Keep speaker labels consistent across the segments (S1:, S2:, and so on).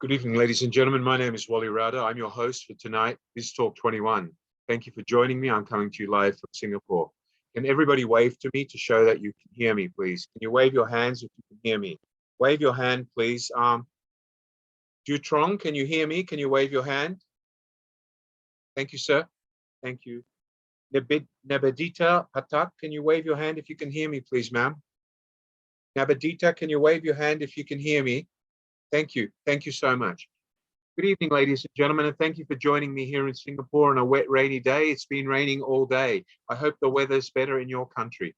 S1: Good evening, ladies and gentlemen. My name is Wally Rauda. I'm your host for tonight, BizTalk 21. Thank you for joining me. I'm coming to you live from Singapore. Can everybody wave to me to show that you can hear me, please? Can you wave your hands if you can hear me? Wave your hand, please. Dutrong, can you hear me? Can you wave your hand? Thank you, sir. Thank you. Nebedita Patak, can you wave your hand if you can hear me, please, ma'am? Nabedita, can you wave your hand if you can hear me? Thank you. Thank you so much. Good evening, ladies and gentlemen, and thank you for joining me here in Singapore on a wet, rainy day. It's been raining all day. I hope the weather's better in your country.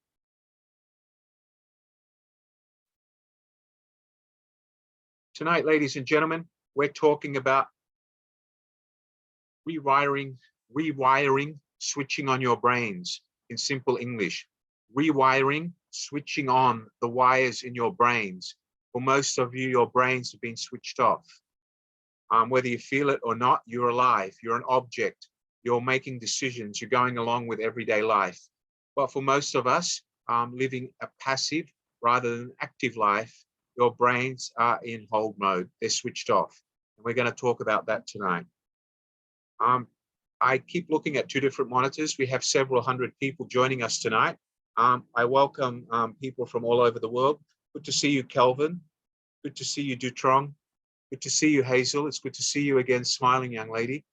S1: Tonight, ladies and gentlemen, we're talking about rewiring, switching on your brains in simple English. Rewiring, switching on the wires in your brains. For most of you, your brains have been switched off. Whether you feel it or not, you're alive, you're an object, you're making decisions, you're going along with everyday life. But for most of us, living a passive rather than active life, your brains are in hold mode, they're switched off. And we're going to talk about that tonight. I keep looking at two different monitors. We have several hundred people joining us tonight. I welcome people from all over the world. Good to see you, Kelvin. Good to see you, Dutrong. Good to see you, Hazel. It's good to see you again, smiling young lady.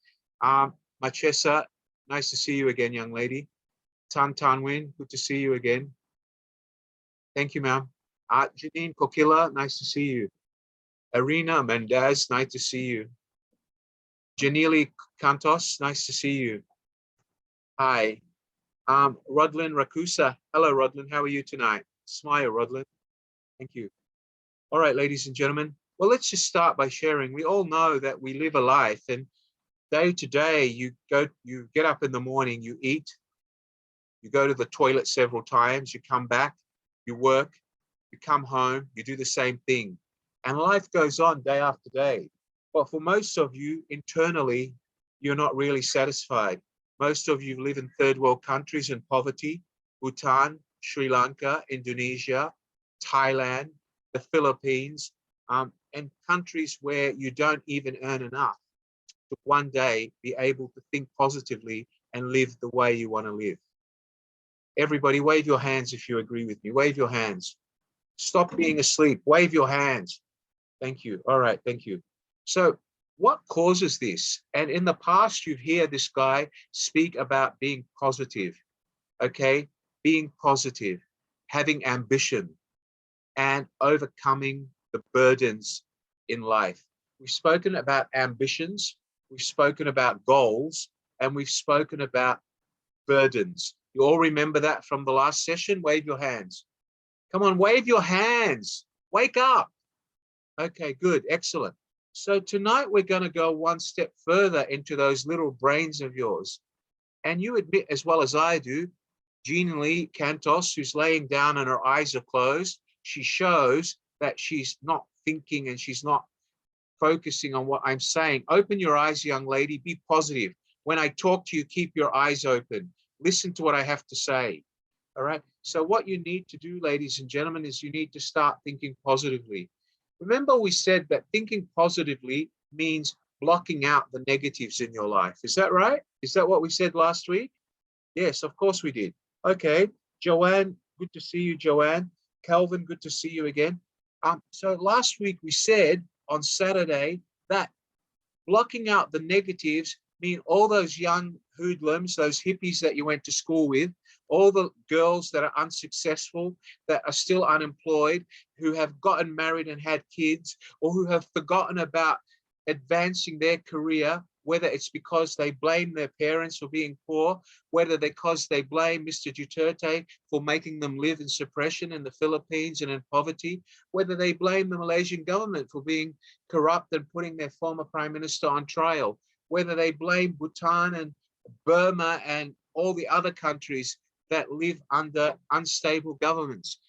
S1: Machesa, nice to see you again, young lady. Tan Tanwin, good to see you again. Thank you, ma'am. Janine Kokila, nice to see you. Arena Mendez, nice to see you. Janili Cantos, nice to see you. Hi. Rodlin Rakusa. Hello, Rodlin. How are you tonight? Smile, Rodlin. Thank you. All right, ladies and gentlemen. Well, let's just start by sharing. We all know that we live a life, and day to day, you get up in the morning, you eat, you go to the toilet several times, you come back, you work, you come home, you do the same thing. And life goes on day after day. But for most of you, internally, you're not really satisfied. Most of you live in third world countries in poverty, Bhutan, Sri Lanka, Indonesia, Thailand, the Philippines, and countries where you don't even earn enough to one day be able to think positively and live the way you want to live. Everybody wave your hands if you agree with me. Wave your hands. Stop being asleep. Wave your hands. Thank you. All right, thank you. So what causes this? And in the past, you've heard this guy speak about being positive, okay? Being positive, having ambition, and overcoming the burdens in life. We've spoken about ambitions, we've spoken about goals, and we've spoken about burdens. You all remember that from the last session? Wave your hands. Come on, wave your hands. Wake up. Okay, good, excellent. So tonight we're going to go one step further into those little brains of yours. And you admit as well as I do, Jean Lee Cantos, who's laying down and her eyes are closed, she shows that she's not thinking and she's not focusing on what I'm saying. Open your eyes, young lady, be positive. When I talk to you, keep your eyes open. Listen to what I have to say. All right. So what you need to do, ladies and gentlemen, is you need to start thinking positively. Remember, we said that thinking positively means blocking out the negatives in your life. Is that right? Is that what we said last week? Yes, of course we did. Okay. Joanne, good to see you, Joanne. Kelvin, good to see you again. So last week we said on Saturday that blocking out the negatives mean all those young hoodlums, those hippies that you went to school with, all the girls that are unsuccessful, that are still unemployed, who have gotten married and had kids, or who have forgotten about advancing their career, whether it's because they blame their parents for being poor, whether because they blame Mr. Duterte for making them live in suppression in the Philippines and in poverty, whether they blame the Malaysian government for being corrupt and putting their former prime minister on trial, whether they blame Bhutan and Burma and all the other countries that live under unstable governments.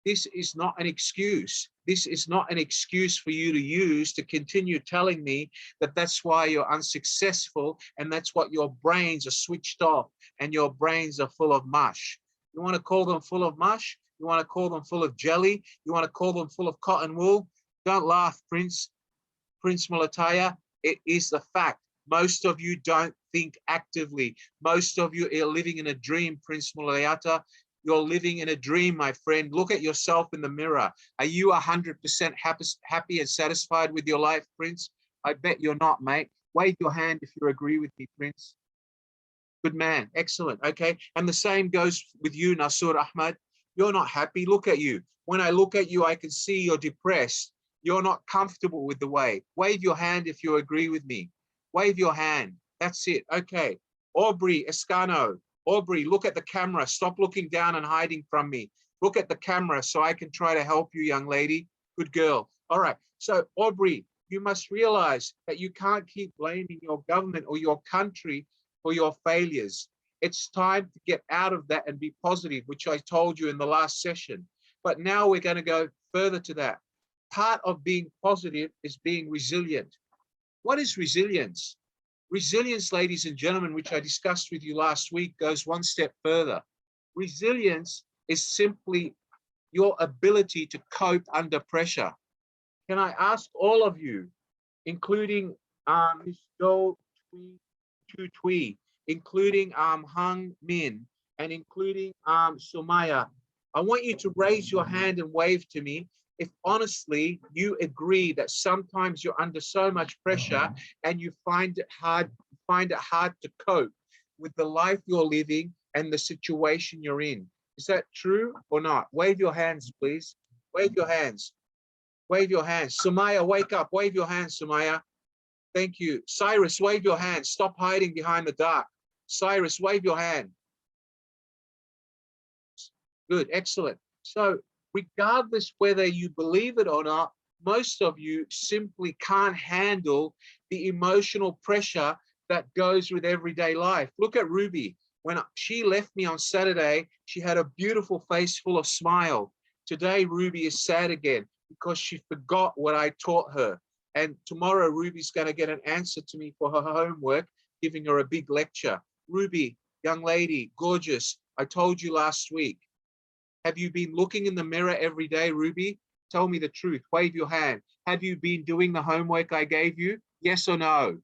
S1: This is not an excuse. This is not an excuse for you to use to continue telling me that that's why you're unsuccessful and that's what your brains are switched off and your brains are full of mush. You want to call them full of mush? You want to call them full of jelly? You want to call them full of cotton wool? Don't laugh, Prince Prince Mulataya, it is the fact. Most of you don't think actively. Most of you are living in a dream, Prince Mulayata. You're living in a dream, my friend. Look at yourself in the mirror. Are you 100% happy and satisfied with your life, Prince? I bet you're not, mate. Wave your hand if you agree with me, Prince. Good man. Excellent. Okay. And the same goes with you, Nasur Ahmad. You're not happy. Look at you. When I look at you, I can see you're depressed. You're not comfortable with the way. Wave your hand if you agree with me. Wave your hand. That's it. Okay. Aubrey Escano. Aubrey, look at the camera. Stop looking down and hiding from me. Look at the camera so I can try to help you, young lady. Good girl. All right. So, Aubrey, you must realize that you can't keep blaming your government or your country for your failures. It's time to get out of that and be positive, which I told you in the last session. But now we're going to go further to that. Part of being positive is being resilient. What is resilience? Resilience, ladies and gentlemen, which I discussed with you last week, goes one step further. Resilience is simply your ability to cope under pressure. Can I ask all of you, including Ms. Do Tui, including Hung Min, and including Sumaya, I want you to raise your hand and wave to me if honestly you agree that sometimes you're under so much pressure and you find it hard to cope with the life you're living and the situation you're in. Is that true or not? Wave your hands, please. Wave your hands. Wave your hands. Sumaya, wake up. Wave your hands, Sumaya. Thank you. Cyrus, wave your hand. Stop hiding behind the dark. Cyrus, wave your hand. Good, excellent. So regardless whether you believe it or not, most of you simply can't handle the emotional pressure that goes with everyday life. Look at Ruby. When she left me on Saturday, she had a beautiful face full of smile. Today, Ruby is sad again because she forgot what I taught her. And tomorrow, Ruby's going to get an answer to me for her homework, giving her a big lecture. Ruby, young lady, gorgeous. I told you last week. Have you been looking in the mirror every day, Ruby? Tell me the truth. Wave your hand. Have you been doing the homework I gave you? Yes or no?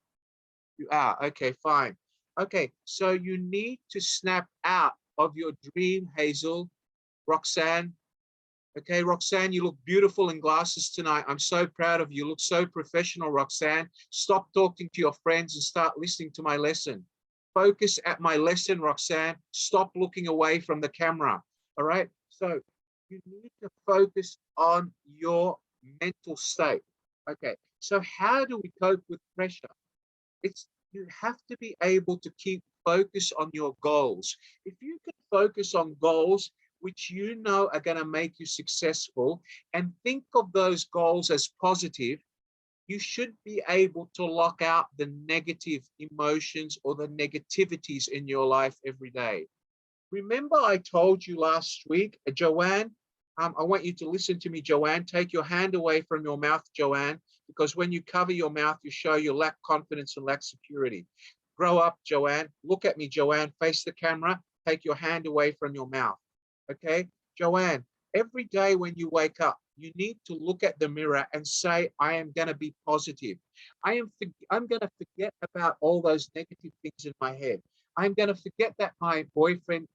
S1: You are. Okay, fine. Okay, so you need to snap out of your dream, Hazel. Roxanne. Okay, Roxanne, you look beautiful in glasses tonight. I'm so proud of you. You look so professional, Roxanne. Stop talking to your friends and start listening to my lesson. Focus at my lesson, Roxanne. Stop looking away from the camera. All right? So you need to focus on your mental state. Okay, so how do we cope with pressure? You have to be able to keep focus on your goals. If you can focus on goals which you know are going to make you successful and think of those goals as positive, you should be able to lock out the negative emotions or the negativities in your life every day. Remember I told you last week, Joanne, I want you to listen to me, Joanne. Take your hand away from your mouth, Joanne, because when you cover your mouth, you show you lack confidence and lack security. Grow up, Joanne. Look at me, Joanne. Face the camera. Take your hand away from your mouth. Okay, Joanne, every day when you wake up, you need to look at the mirror and say, I am going to be positive. I'm going to forget about all those negative things in my head. I'm going to forget that my boyfriend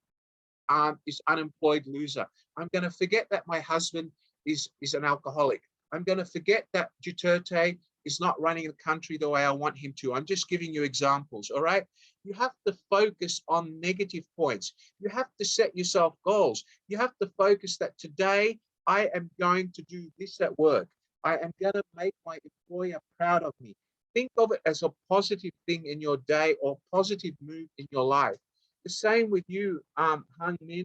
S1: is unemployed loser. I'm going to forget that my husband is an alcoholic. I'm going to forget that Duterte is not running the country the way I want him to. I'm just giving you examples, all right? You have to focus on negative points. You have to set yourself goals. You have to focus that today I am going to do this at work. I am going to make my employer proud of me. Think of it as a positive thing in your day or positive move in your life. The same with you, Hung Min.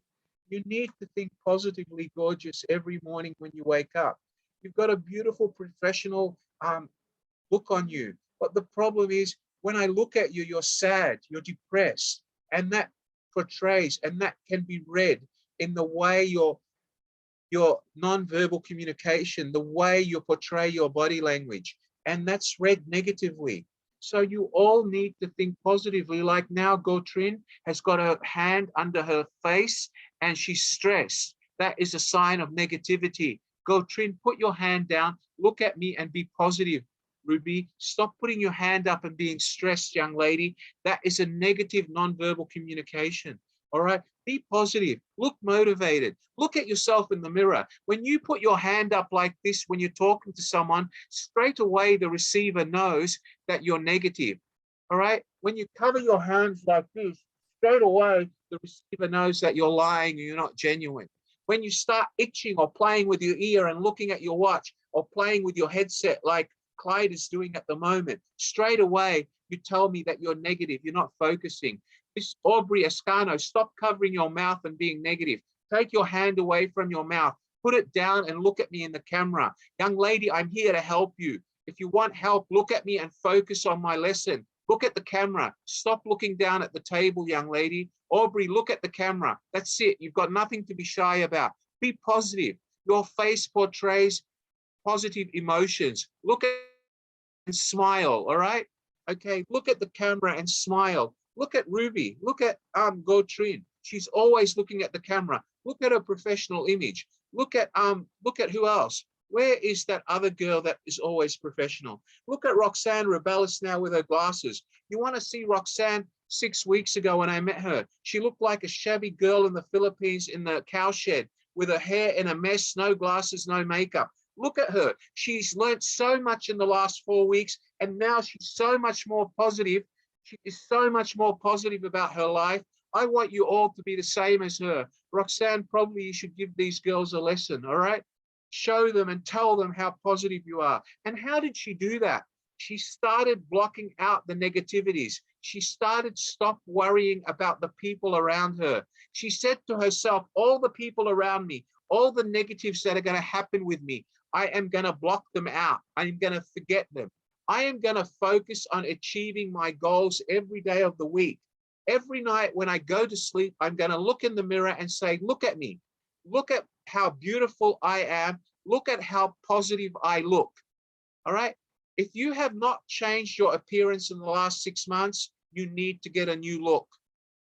S1: You need to think positively, gorgeous, every morning when you wake up. You've got a beautiful professional look on you. But the problem is, when I look at you, you're sad, you're depressed, and that portrays, and that can be read in the way your non-verbal communication, the way you portray your body language, and that's read negatively. So you all need to think positively. Like now, Gotrin has got her hand under her face and she's stressed. That is a sign of negativity. Gotrin, put your hand down, look at me and be positive. Ruby. Stop putting your hand up and being stressed, young lady. That is a negative nonverbal communication. All right. Be positive. Look motivated. Look at yourself in the mirror. When you put your hand up like this, when you're talking to someone, straight away the receiver knows that you're negative. All right. When you cover your hands like this, straight away the receiver knows that you're lying and you're not genuine. When you start itching or playing with your ear and looking at your watch or playing with your headset like Clyde is doing at the moment, straight away you tell me that you're negative, you're not focusing. Miss Aubrey Ascano, stop covering your mouth and being negative. Take your hand away from your mouth, put it down and look at me in the camera. Young lady, I'm here to help you. If you want help, look at me and focus on my lesson. Look at the camera. Stop looking down at the table, young lady. Aubrey, look at the camera. That's it. You've got nothing to be shy about. Be positive. Your face portrays positive emotions. Look at and smile, all right? Okay, look at the camera and smile. Look at Ruby. Look at Gautrin. She's always looking at the camera. Look at her professional image. Look at who else? Where is that other girl that is always professional? Look at Roxanne Rebellis now with her glasses. You want to see Roxanne 6 weeks ago when I met her? She looked like a shabby girl in the Philippines in the cowshed with her hair in a mess, no glasses, no makeup. Look at her. She's learned so much in the last 4 weeks, and now she's so much more positive. She is so much more positive about her life. I want you all to be the same as her. Roxanne, probably you should give these girls a lesson, all right? Show them and tell them how positive you are. And how did she do that? She started blocking out the negativities. She started stop worrying about the people around her. She said to herself, all the people around me, all the negatives that are going to happen with me, I am going to block them out. I'm going to forget them. I am going to focus on achieving my goals every day of the week. Every night when I go to sleep, I'm going to look in the mirror and say, look at me. Look at how beautiful I am. Look at how positive I look. All right. If you have not changed your appearance in the last 6 months, you need to get a new look.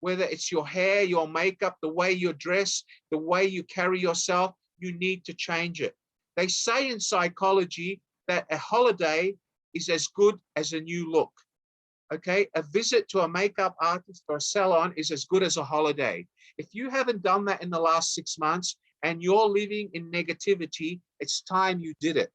S1: Whether it's your hair, your makeup, the way you dress, the way you carry yourself, you need to change it. They say in psychology that a holiday is as good as a new look. Okay, a visit to a makeup artist or a salon is as good as a holiday. If you haven't done that in the last 6 months and you're living in negativity, it's time you did it.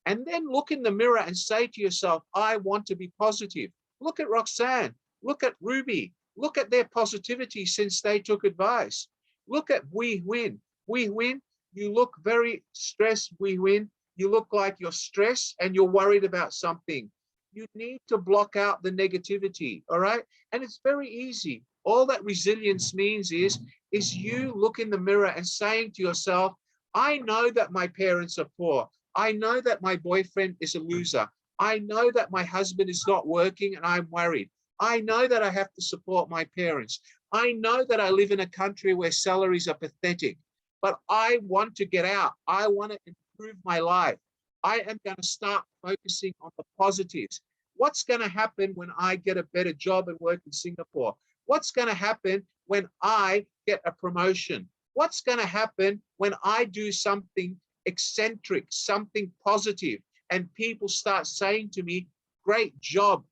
S1: And then look in the mirror and say to yourself, I want to be positive. Look at Roxanne, look at Ruby, look at their positivity since they took advice. Look at We Win. We Win, you look very stressed, We Win. You look like you're stressed and you're worried about something. You need to block out the negativity, all right? And it's very easy. All that resilience means is you look in the mirror and saying to yourself, I know that my parents are poor. I know that my boyfriend is a loser. I know that my husband is not working and I'm worried. I know that I have to support my parents. I know that I live in a country where salaries are pathetic, but I want to get out. I want to improve my life. I am going to start focusing on the positives. What's going to happen when I get a better job and work in Singapore? What's going to happen when I get a promotion? What's going to happen when I do something eccentric, something positive, and people start saying to me, great job,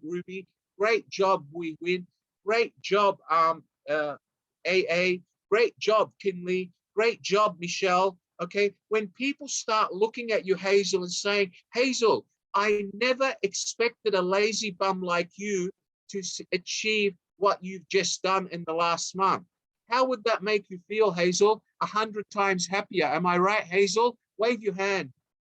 S1: Ruby, great job, We Win, great job, AA, great job, Kinley, great job, Michelle. Okay, when people start looking at you, Hazel, and saying, Hazel, I never expected a lazy bum like you to achieve what you've just done in the last month. How would that make you feel, Hazel? 100 times happier. Am I right, Hazel? Wave your hand.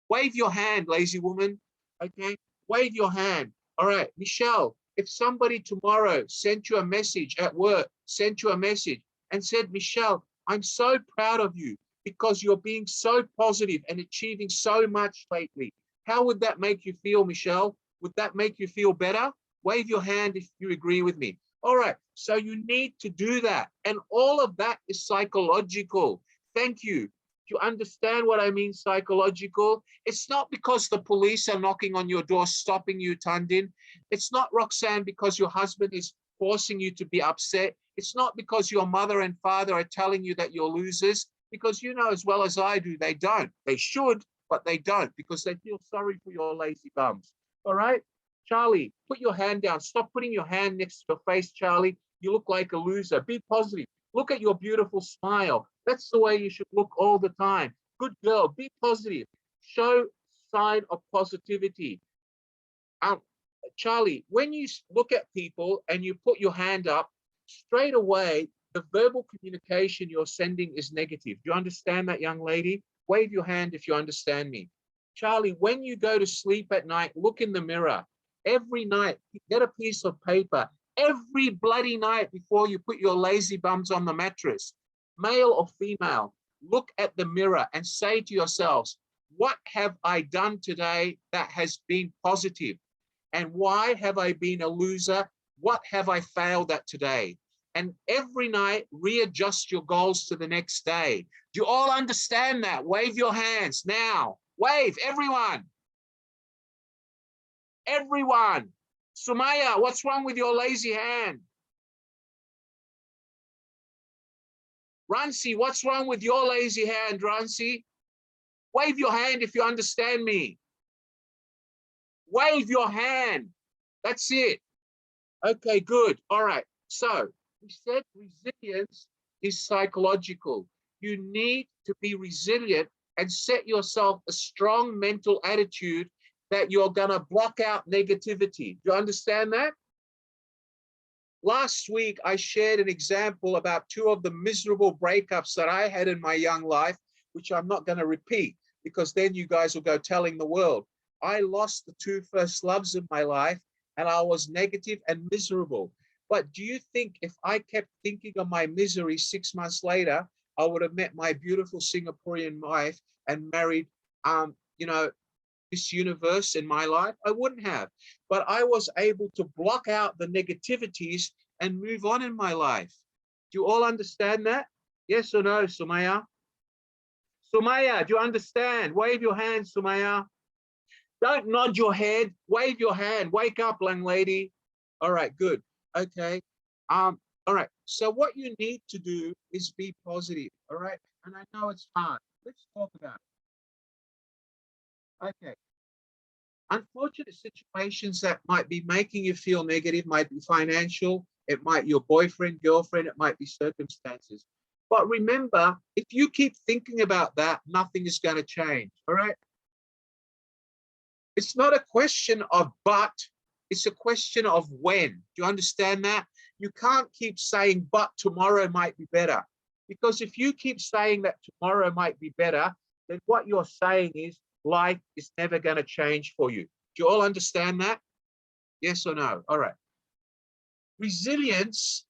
S1: Wave your hand, lazy woman. Okay, wave your hand. All right, Michelle, if somebody tomorrow sent you a message at work, sent you a message and said, Michelle, I'm so proud of you, because you're being so positive and achieving so much lately. How would that make you feel, Michelle? Would that make you feel better? Wave your hand if you agree with me. All right, so you need to do that. And all of that is psychological. Thank you. Do you understand what I mean, psychological? It's not because the police are knocking on your door, stopping you, Tandin. It's not, Roxanne, because your husband is forcing you to be upset. It's not because your mother and father are telling you that you're losers. Because you know as well as I do, they don't. They should, but they don't, because they feel sorry for your lazy bums. All right, Charlie, put your hand down. Stop putting your hand next to your face, Charlie. You look like a loser. Be positive. Look at your beautiful smile. That's the way you should look all the time. Good girl, be positive. Show sign of positivity. Charlie, when you look at people and you put your hand up, straight away, the verbal communication you're sending is negative. Do you understand that, young lady? Wave your hand if you understand me. Charlie, when you go to sleep at night, look in the mirror. Every night, get a piece of paper. Every bloody night before you put your lazy bums on the mattress, male or female, look at the mirror and say to yourselves, what have I done today that has been positive? And why have I been a loser? What have I failed at today? And every night, readjust your goals to the next day. Do you all understand that? Wave your hands now. Wave, everyone. Everyone. Sumaya, what's wrong with your lazy hand? Ransi, what's wrong with your lazy hand, Ransi? Wave your hand if you understand me. Wave your hand. That's it. Okay, good. All right. So we said resilience is psychological. You need to be resilient and set yourself a strong mental attitude that you're going to block out negativity. Do you understand that? Last week, I shared an example about two of the miserable breakups that I had in my young life, which I'm not going to repeat because then you guys will go telling the world. I lost the two first loves of my life and I was negative and miserable. But do you think if I kept thinking of my misery 6 months later, I would have met my beautiful Singaporean wife and married, this universe in my life? I wouldn't have. But I was able to block out the negativities and move on in my life. Do you all understand that? Yes or no, Sumaya? Sumaya, do you understand? Wave your hand, Sumaya. Don't nod your head. Wave your hand. Wake up, young lady. All right, good. Okay. All right. So what you need to do is be positive. All right. And I know it's hard. Let's talk about it. Okay. Unfortunate situations that might be making you feel negative might be financial. It might be your boyfriend, girlfriend. It might be circumstances. But remember, if you keep thinking about that, nothing is going to change. All right. It's not a question of but, it's a question of when. Do you understand that? You can't keep saying, but tomorrow might be better. Because if you keep saying that tomorrow might be better, then what you're saying is life is never going to change for you. Do you all understand that? Yes or no? All right. Resilience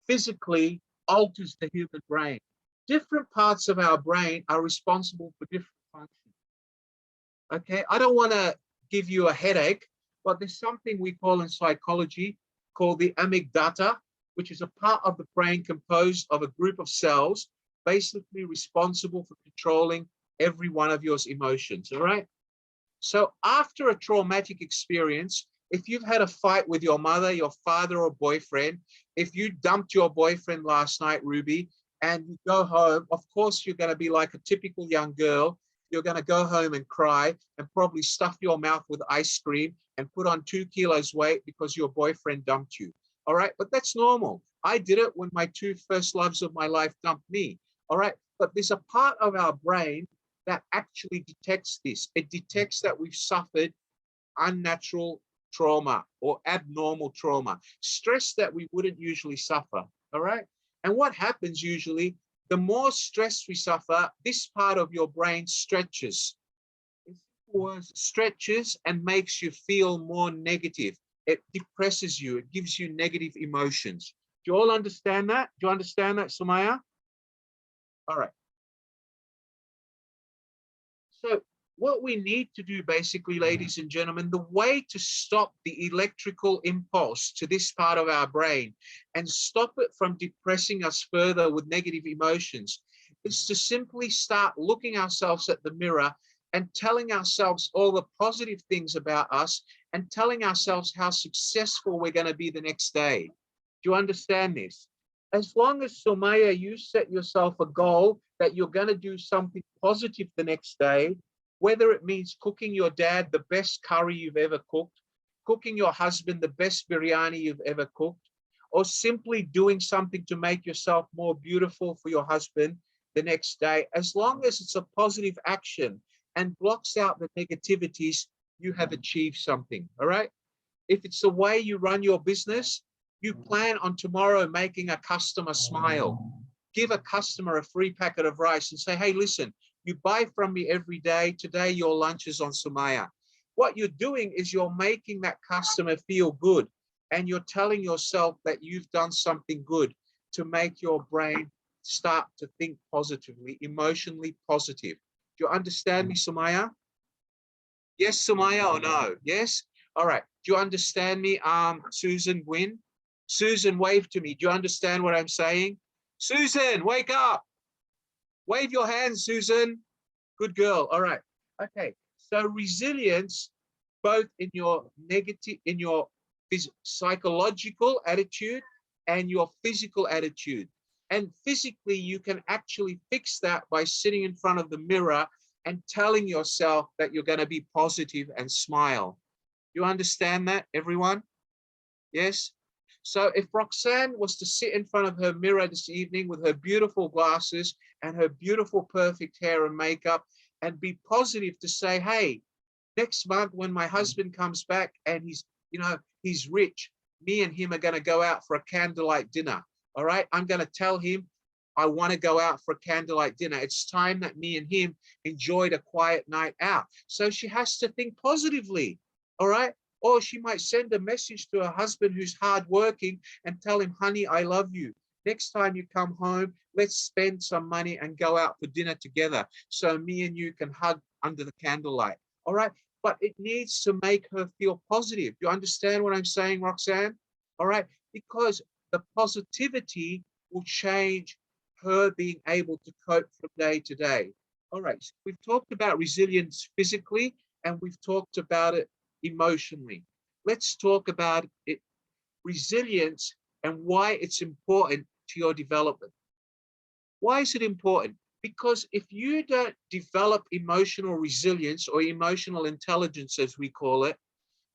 S1: physically alters the human brain. Different parts of our brain are responsible for different functions. Okay, I don't want to give you a headache, but there's something we call in psychology called the amygdala, which is a part of the brain composed of a group of cells basically responsible for controlling every one of your emotions. All right. So after a traumatic experience, if you've had a fight with your mother, your father, or boyfriend, if you dumped your boyfriend last night, Ruby, and you go home, of course, you're going to be like a typical young girl. You're going to go home and cry and probably stuff your mouth with ice cream and put on 2 kilos weight because your boyfriend dumped you. All right. But that's normal. I did it when my two first loves of my life dumped me. All right. But there's a part of our brain that actually detects this. It detects that we've suffered unnatural trauma or abnormal trauma, stress that we wouldn't usually suffer. All right. And what happens usually, the more stress we suffer, this part of your brain stretches. Stretches and makes you feel more negative. It depresses you. It gives you negative emotions. Do you all understand that? Do you understand that, Sumaya? All right. So what we need to do basically, ladies and gentlemen, the way to stop the electrical impulse to this part of our brain and stop it from depressing us further with negative emotions is to simply start looking ourselves at the mirror and telling ourselves all the positive things about us and telling ourselves how successful we're going to be the next day. Do you understand this? As long as, Sumaya, you set yourself a goal that you're going to do something positive the next day, whether it means cooking your dad the best curry you've ever cooked, cooking your husband the best biryani you've ever cooked, or simply doing something to make yourself more beautiful for your husband the next day, as long as it's a positive action and blocks out the negativities, you have achieved something, all right? If it's the way you run your business, you plan on tomorrow making a customer smile. Give a customer a free packet of rice and say, hey, listen, you buy from me every day. Today, your lunch is on Sumaya. What you're doing is you're making that customer feel good, and you're telling yourself that you've done something good to make your brain start to think positively, emotionally positive. Do you understand me, Sumaya? Yes, Sumaya, or no? Yes? All right. Do you understand me, Susan Gwynn? Susan, wave to me. Do you understand what I'm saying? Susan, wake up. Wave your hands, Susan. Good girl. All right. Okay. So resilience, both in your negative, in your psychological attitude and your physical attitude. And physically, you can actually fix that by sitting in front of the mirror and telling yourself that you're going to be positive and smile. You understand that, everyone? Yes? So if Roxanne was to sit in front of her mirror this evening with her beautiful glasses and her beautiful, perfect hair and makeup, and be positive to say, hey, next month when my husband comes back and he's rich, me and him are going to go out for a candlelight dinner. All right. I'm going to tell him I want to go out for a candlelight dinner. It's time that me and him enjoyed a quiet night out. So she has to think positively. All right. Or she might send a message to her husband who's hardworking and tell him, honey, I love you. Next time you come home, let's spend some money and go out for dinner together so me and you can hug under the candlelight. All right. But it needs to make her feel positive. You understand what I'm saying, Roxanne? All right. Because the positivity will change her being able to cope from day to day. All right. So we've talked about resilience physically, and we've talked about it emotionally. Let's talk about it, resilience, and why it's important to your development. Why is it important? Because if you don't develop emotional resilience or emotional intelligence, as we call it,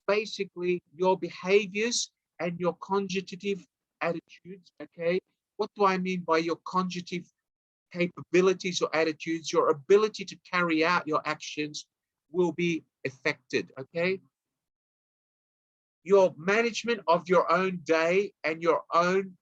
S1: basically your behaviors and your conjugative attitudes, okay? What do I mean by your conjugative capabilities or attitudes? Your ability to carry out your actions will be affected, okay? Your management of your own day and your own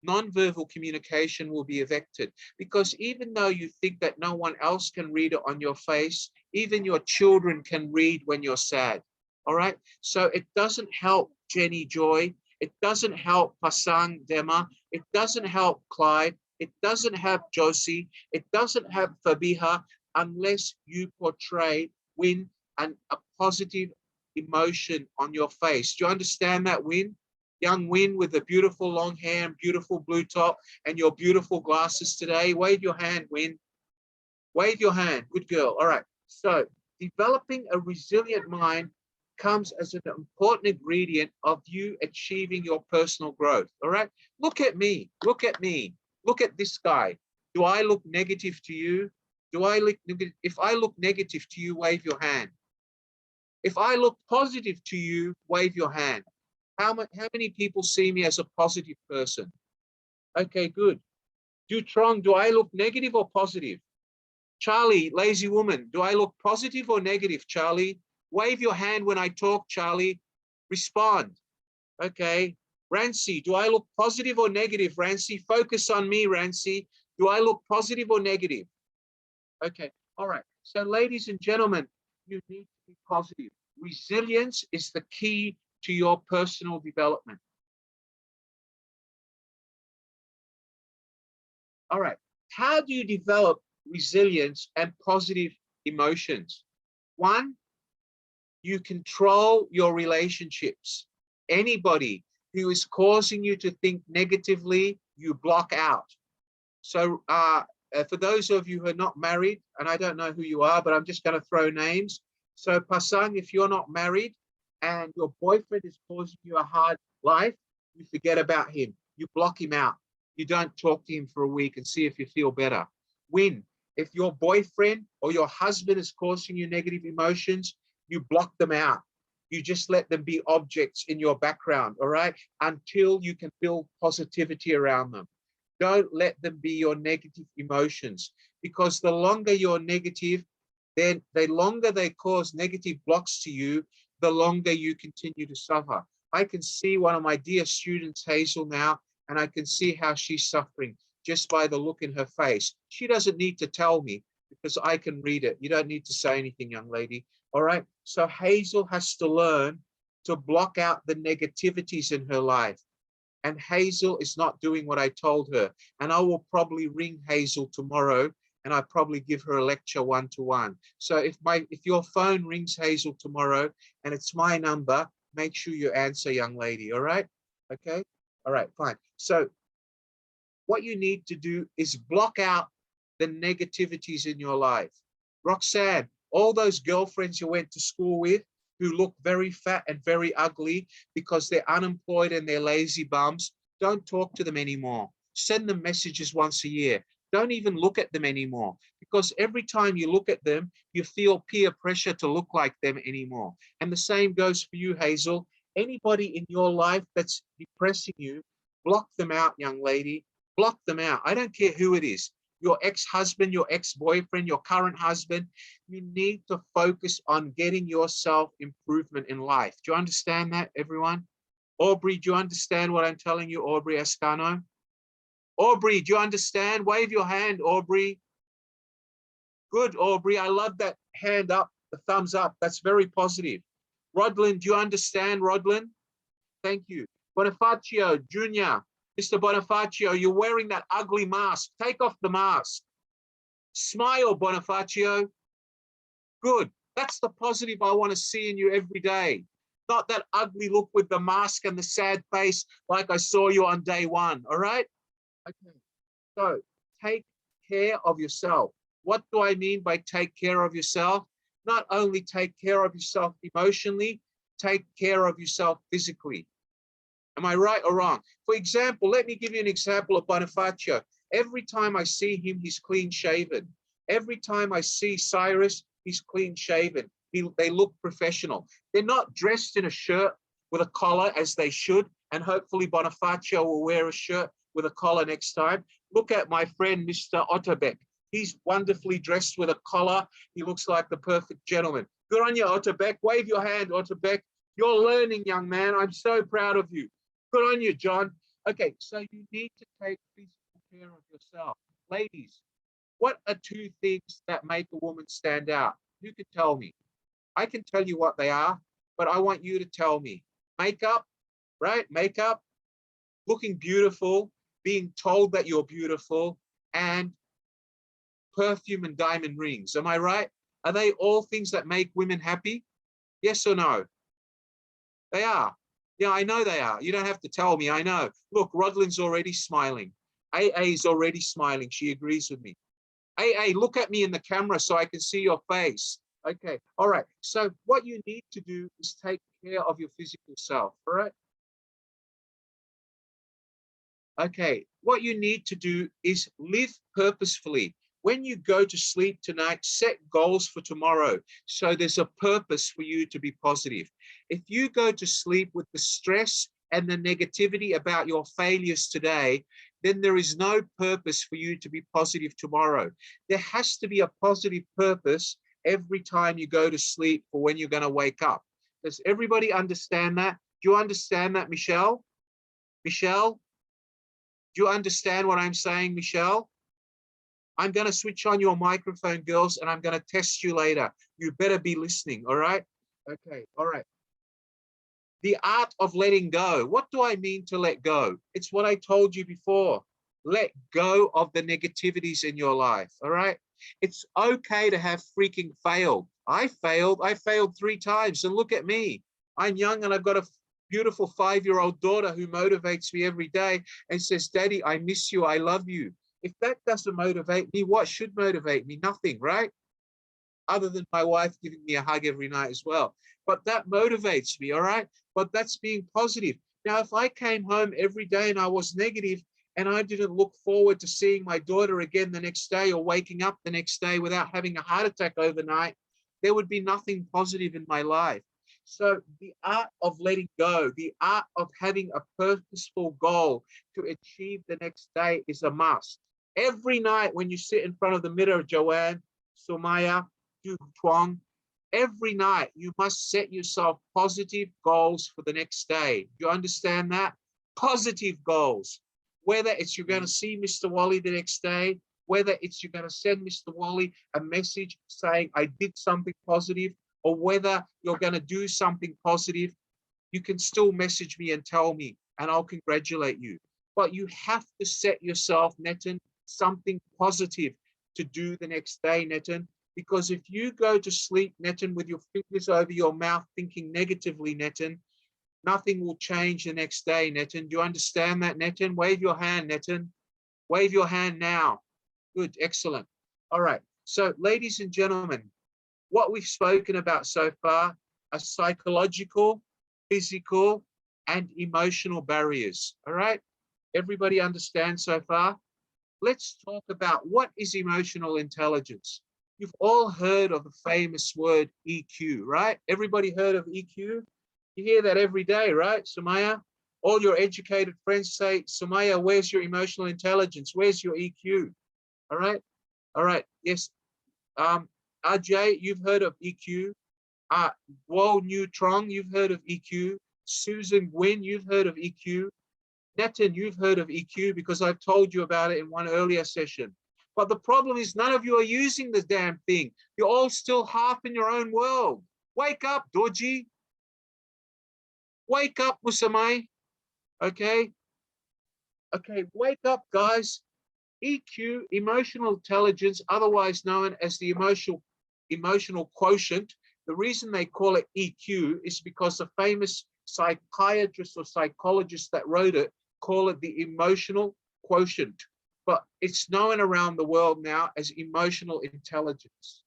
S1: non-verbal communication will be affected, because even though you think that no one else can read it on your face, even your children can read when you're sad. All right. So it doesn't help Jenny Joy. It doesn't help Pasang Dema. It doesn't help Clyde. It doesn't help Josie. It doesn't help Fabiha unless you portray Win and a positive emotion on your face. Do you understand that, Win? Young Win with the beautiful long hair and beautiful blue top and your beautiful glasses today. Wave your hand, Win. Wave your hand. Good girl. All right. So developing a resilient mind comes as an important ingredient of you achieving your personal growth. All right. Look at me. Look at me. Look at this guy. Do I look negative to you? Do I look negative? If I look negative to you, wave your hand. If I look positive to you, wave your hand. How many people see me as a positive person? Okay, good. Dutrong, do I look negative or positive? Charlie, lazy woman, do I look positive or negative, Charlie? Wave your hand when I talk, Charlie. Respond. Okay. Rancy, do I look positive or negative? Rancy, focus on me, Rancy. Do I look positive or negative? Okay. All right. So, ladies and gentlemen, you need to be positive. Resilience is the key to your personal development. All right. How do you develop resilience and positive emotions? One, you control your relationships. Anybody who is causing you to think negatively, you block out. So for those of you who are not married, and I don't know who you are, but I'm just going to throw names. So Pasang, if you're not married and your boyfriend is causing you a hard life, you forget about him. You block him out. You don't talk to him for a week and see if you feel better. Win. If your boyfriend or your husband is causing you negative emotions, you block them out. You just let them be objects in your background, all right? Until you can build positivity around them. Don't let them be your negative emotions, because the longer you're negative, then the longer they cause negative blocks to you, the longer you continue to suffer. I can see one of my dear students, Hazel, now, and I can see how she's suffering just by the look in her face. She doesn't need to tell me because I can read it. You don't need to say anything, young lady. All right. So Hazel has to learn to block out the negativities in her life. And Hazel is not doing what I told her. And I will probably ring Hazel tomorrow, and I probably give her a lecture one-to-one. So if your phone rings, Hazel, tomorrow, and it's my number, make sure you answer, young lady. All right. Okay. All right, fine. So what you need to do is block out the negativities in your life. Roxanne, all those girlfriends you went to school with who look very fat and very ugly because they're unemployed and they're lazy bums, don't talk to them anymore. Send them messages once a year. Don't even look at them anymore, because every time you look at them, you feel peer pressure to look like them anymore. And the same goes for you, Hazel. Anybody in your life that's depressing you, block them out, young lady. Block them out. I don't care who it is. Your ex-husband, your ex-boyfriend, your current husband. You need to focus on getting yourself improvement in life. Do you understand that, everyone? Aubrey, do you understand what I'm telling you, Aubrey Ascano? Aubrey, do you understand? Wave your hand, Aubrey. Good, Aubrey. I love that hand up, the thumbs up. That's very positive. Rodlin, do you understand, Rodlin? Thank you. Bonifacio, Junior, Mr. Bonifacio, you're wearing that ugly mask. Take off the mask. Smile, Bonifacio. Good. That's the positive I want to see in you every day. Not that ugly look with the mask and the sad face like I saw you on day one, all right? Okay. So take care of yourself. What do I mean by take care of yourself? Not only take care of yourself emotionally, take care of yourself physically. Am I right or wrong? For example, let me give you an example of Bonifacio. Every time I see him, he's clean shaven. Every time I see Cyrus, he's clean shaven. They look professional. They're not dressed in a shirt with a collar as they should. And hopefully Bonifacio will wear a shirt with a collar next time. Look at my friend, Mr. Otterbeck. He's wonderfully dressed with a collar. He looks like the perfect gentleman. Good on you, Otterbeck. Wave your hand, Otterbeck. You're learning, young man. I'm so proud of you. Good on you, John. Okay, so you need to take physical care of yourself. Ladies, what are two things that make a woman stand out? Who can tell me? I can tell you what they are, but I want you to tell me. Makeup, right? Makeup, looking beautiful, being told that you're beautiful, and perfume and diamond rings. Am I right? Are they all things that make women happy? Yes or no? They are. Yeah, I know they are. You don't have to tell me. I know. Look, Rodlin's already smiling. AA's already smiling. She agrees with me. AA, look at me in the camera so I can see your face. Okay. All right. So what you need to do is take care of your physical self. All right. Okay. What you need to do is live purposefully. When you go to sleep tonight, set goals for tomorrow. So there's a purpose for you to be positive. If you go to sleep with the stress and the negativity about your failures today, then there is no purpose for you to be positive tomorrow. There has to be a positive purpose every time you go to sleep for when you're going to wake up. Does everybody understand that? Do you understand that, Michelle? Michelle? Do you understand what I'm saying, Michelle? I'm going to switch on your microphone, girls, and I'm going to test you later. You better be listening, all right? Okay, all right. The art of letting go. What do I mean to let go? It's what I told you before. Let go of the negativities in your life, all right? It's okay to have freaking failed. I failed 3 times, and look at me. I'm young and I've got a beautiful 5-year-old daughter who motivates me every day and says, Daddy, I miss you, I love you. If that doesn't motivate me, what should motivate me? Nothing, right? Other than my wife giving me a hug every night as well. But that motivates me, all right? But that's being positive. Now, if I came home every day and I was negative and I didn't look forward to seeing my daughter again the next day or waking up the next day without having a heart attack overnight, there would be nothing positive in my life. So the art of letting go, the art of having a purposeful goal to achieve the next day is a must. Every night when you sit in front of the mirror, Joanne, Sumaya, Du Tuong, every night you must set yourself positive goals for the next day. Do you understand that? Positive goals. Whether it's you're going to see Mr. Wally the next day, whether it's you're going to send Mr. Wally a message saying I did something positive, or whether you're going to do something positive, you can still message me and tell me, and I'll congratulate you. But you have to set yourself, Netan, something positive to do the next day, Netan. Because if you go to sleep, Netan, with your fingers over your mouth thinking negatively, Netan, nothing will change the next day, Netan. Do you understand that, Netan? Wave your hand, Netan. Wave your hand now. Good, excellent. All right. So, ladies and gentlemen, what we've spoken about so far are psychological, physical, and emotional barriers. All right. Everybody understand so far? Let's talk about what is emotional intelligence. You've all heard of the famous word EQ, right? Everybody heard of EQ? You hear that every day, right, Sumaya? All your educated friends say, Sumaya, where's your emotional intelligence? Where's your EQ? All right. All right. Yes. RJ, you've heard of EQ. Wal Neutron, you've heard of EQ. Susan Gwynn, you've heard of EQ. Netan, you've heard of EQ because I've told you about it in one earlier session. But the problem is none of you are using the damn thing. You're all still half in your own world. Wake up, Dorji. Wake up, Musamai. Okay? Okay, wake up, guys. EQ, emotional intelligence, otherwise known as the emotional quotient. The reason they call it EQ is because the famous psychiatrist or psychologist that wrote it call it the emotional quotient. But it's known around the world now as emotional intelligence.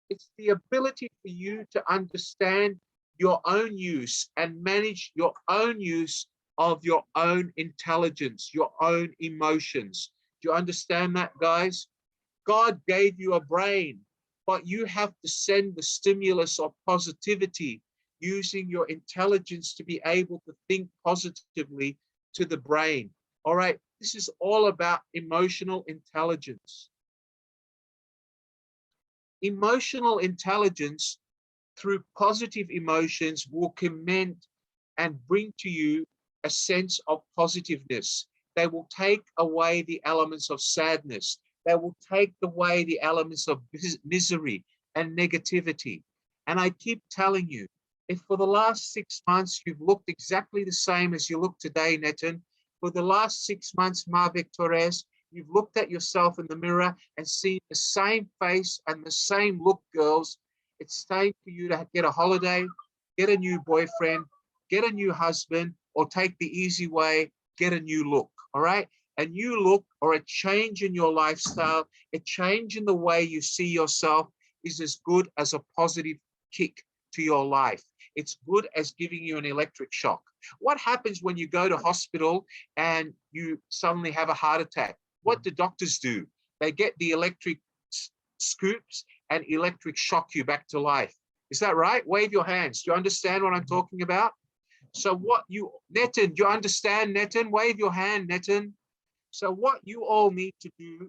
S1: It's the ability for you to understand your own use and manage your own use of your own intelligence, your own emotions. Do you understand that, guys? God gave you a brain, but you have to send the stimulus of positivity using your intelligence to be able to think positively to the brain. All right, this is all about emotional intelligence. Emotional intelligence through positive emotions will commend and bring to you a sense of positiveness. They will take away the elements of sadness. They will take away the elements of misery and negativity. And I keep telling you, if for the last 6 months you've looked exactly the same as you look today, Netan, for the last 6 months, Marvic Torres, you've looked at yourself in the mirror and seen the same face and the same look, girls. It's time for you to get a holiday, get a new boyfriend, get a new husband, or take the easy way, get a new look, all right? A new look or a change in your lifestyle, a change in the way you see yourself is as good as a positive kick to your life. It's good as giving you an electric shock. What happens when you go to hospital and you suddenly have a heart attack? What do doctors do? They get the electric scoops and electric shock you back to life. Is that right? Wave your hands. Do you understand what I'm talking about? So what you, Netan, do you understand, Netan? Wave your hand, Netan. So what you all need to do,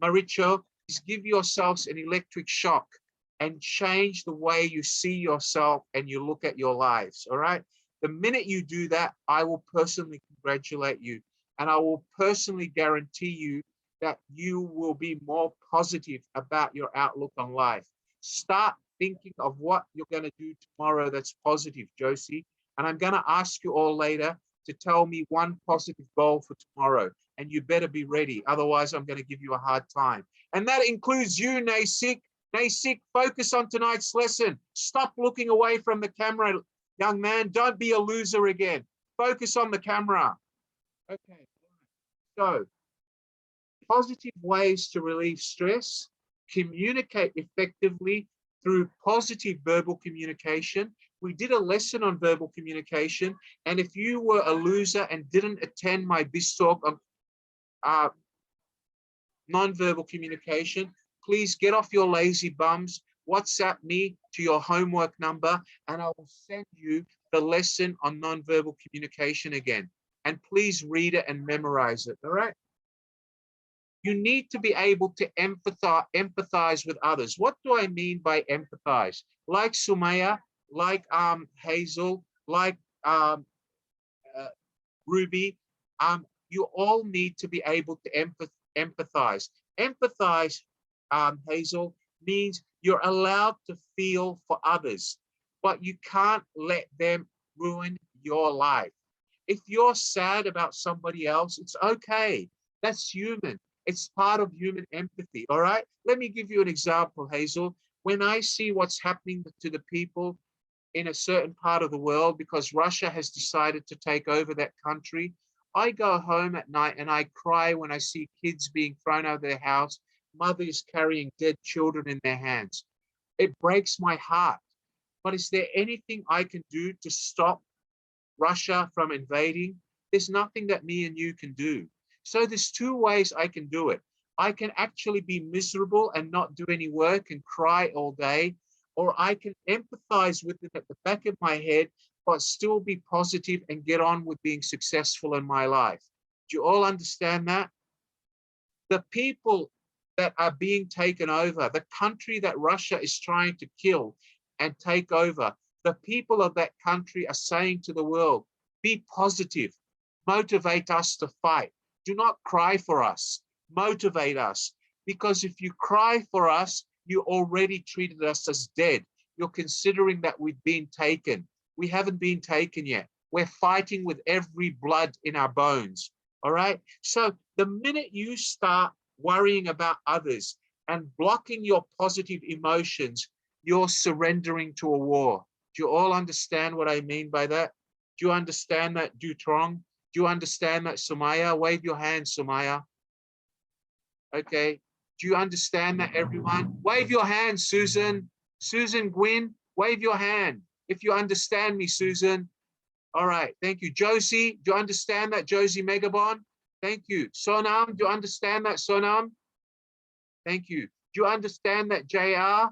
S1: Maricho, is give yourselves an electric shock and change the way you see yourself and you look at your lives, all right? The minute you do that, I will personally congratulate you and I will personally guarantee you that you will be more positive about your outlook on life. Start thinking of what you're going to do tomorrow that's positive, Josie. And I'm going to ask you all later to tell me one positive goal for tomorrow. And you better be ready. Otherwise, I'm going to give you a hard time. And that includes you, Nasik. Nasik, focus on tonight's lesson. Stop looking away from the camera, young man. Don't be a loser again. Focus on the camera. Okay. So, positive ways to relieve stress, communicate effectively through positive verbal communication. We did a lesson on verbal communication, and if you were a loser and didn't attend my BizTalk on non-verbal communication, please get off your lazy bums, WhatsApp me to your homework number, and I will send you the lesson on nonverbal communication again. And please read it and memorize it, all right? You need to be able to empathize with others. What do I mean by empathize? Like Sumaya, like Hazel, like Ruby, you all need to be able to empathize. Empathize, Hazel, means you're allowed to feel for others, but you can't let them ruin your life. If you're sad about somebody else, it's okay. That's human. It's part of human empathy, all right? Let me give you an example, Hazel. When I see what's happening to the people in a certain part of the world because Russia has decided to take over that country, I go home at night and I cry when I see kids being thrown out of their house, mothers carrying dead children in their hands. It breaks my heart. But is there anything I can do to stop Russia from invading? There's nothing that me and you can do. So there's two ways I can do it. I can actually be miserable and not do any work and cry all day, or I can empathize with it at the back of my head, but still be positive and get on with being successful in my life. Do you all understand that? The people that are being taken over, the country that Russia is trying to kill and take over, the people of that country are saying to the world, be positive, motivate us to fight. Do not cry for us, motivate us. Because if you cry for us, you already treated us as dead. You're considering that we've been taken. We haven't been taken yet. We're fighting with every blood in our bones, all right? So the minute you start worrying about others and blocking your positive emotions, you're surrendering to a war. Do you all understand what I mean by that? Do you understand that, Dutrong? Do you understand that, Sumaya? Wave your hand, Sumaya. Okay. Do you understand that, everyone? Wave your hand, Susan. Susan Gwynn, wave your hand. If you understand me, Susan. All right. Thank you. Josie, do you understand that, Josie Megabon? Thank you. Sonam, do you understand that, Sonam? Thank you. Do you understand that, JR?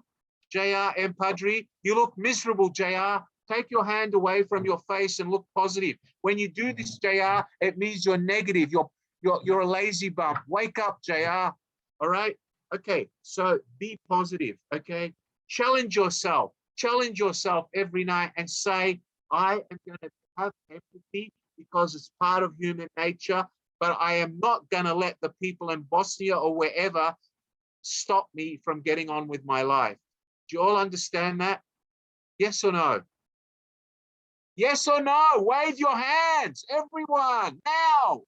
S1: JR M. Padri, you look miserable, JR. Take your hand away from your face and look positive. When you do this, JR, it means you're negative. You're a lazy bum. Wake up, JR. All right? Okay, so be positive, okay? Challenge yourself. Challenge yourself every night and say, I am going to have empathy because it's part of human nature, but I am not going to let the people in Bosnia or wherever stop me from getting on with my life. Do you all understand that? Yes or no? Yes or no? Wave your hands, everyone, now.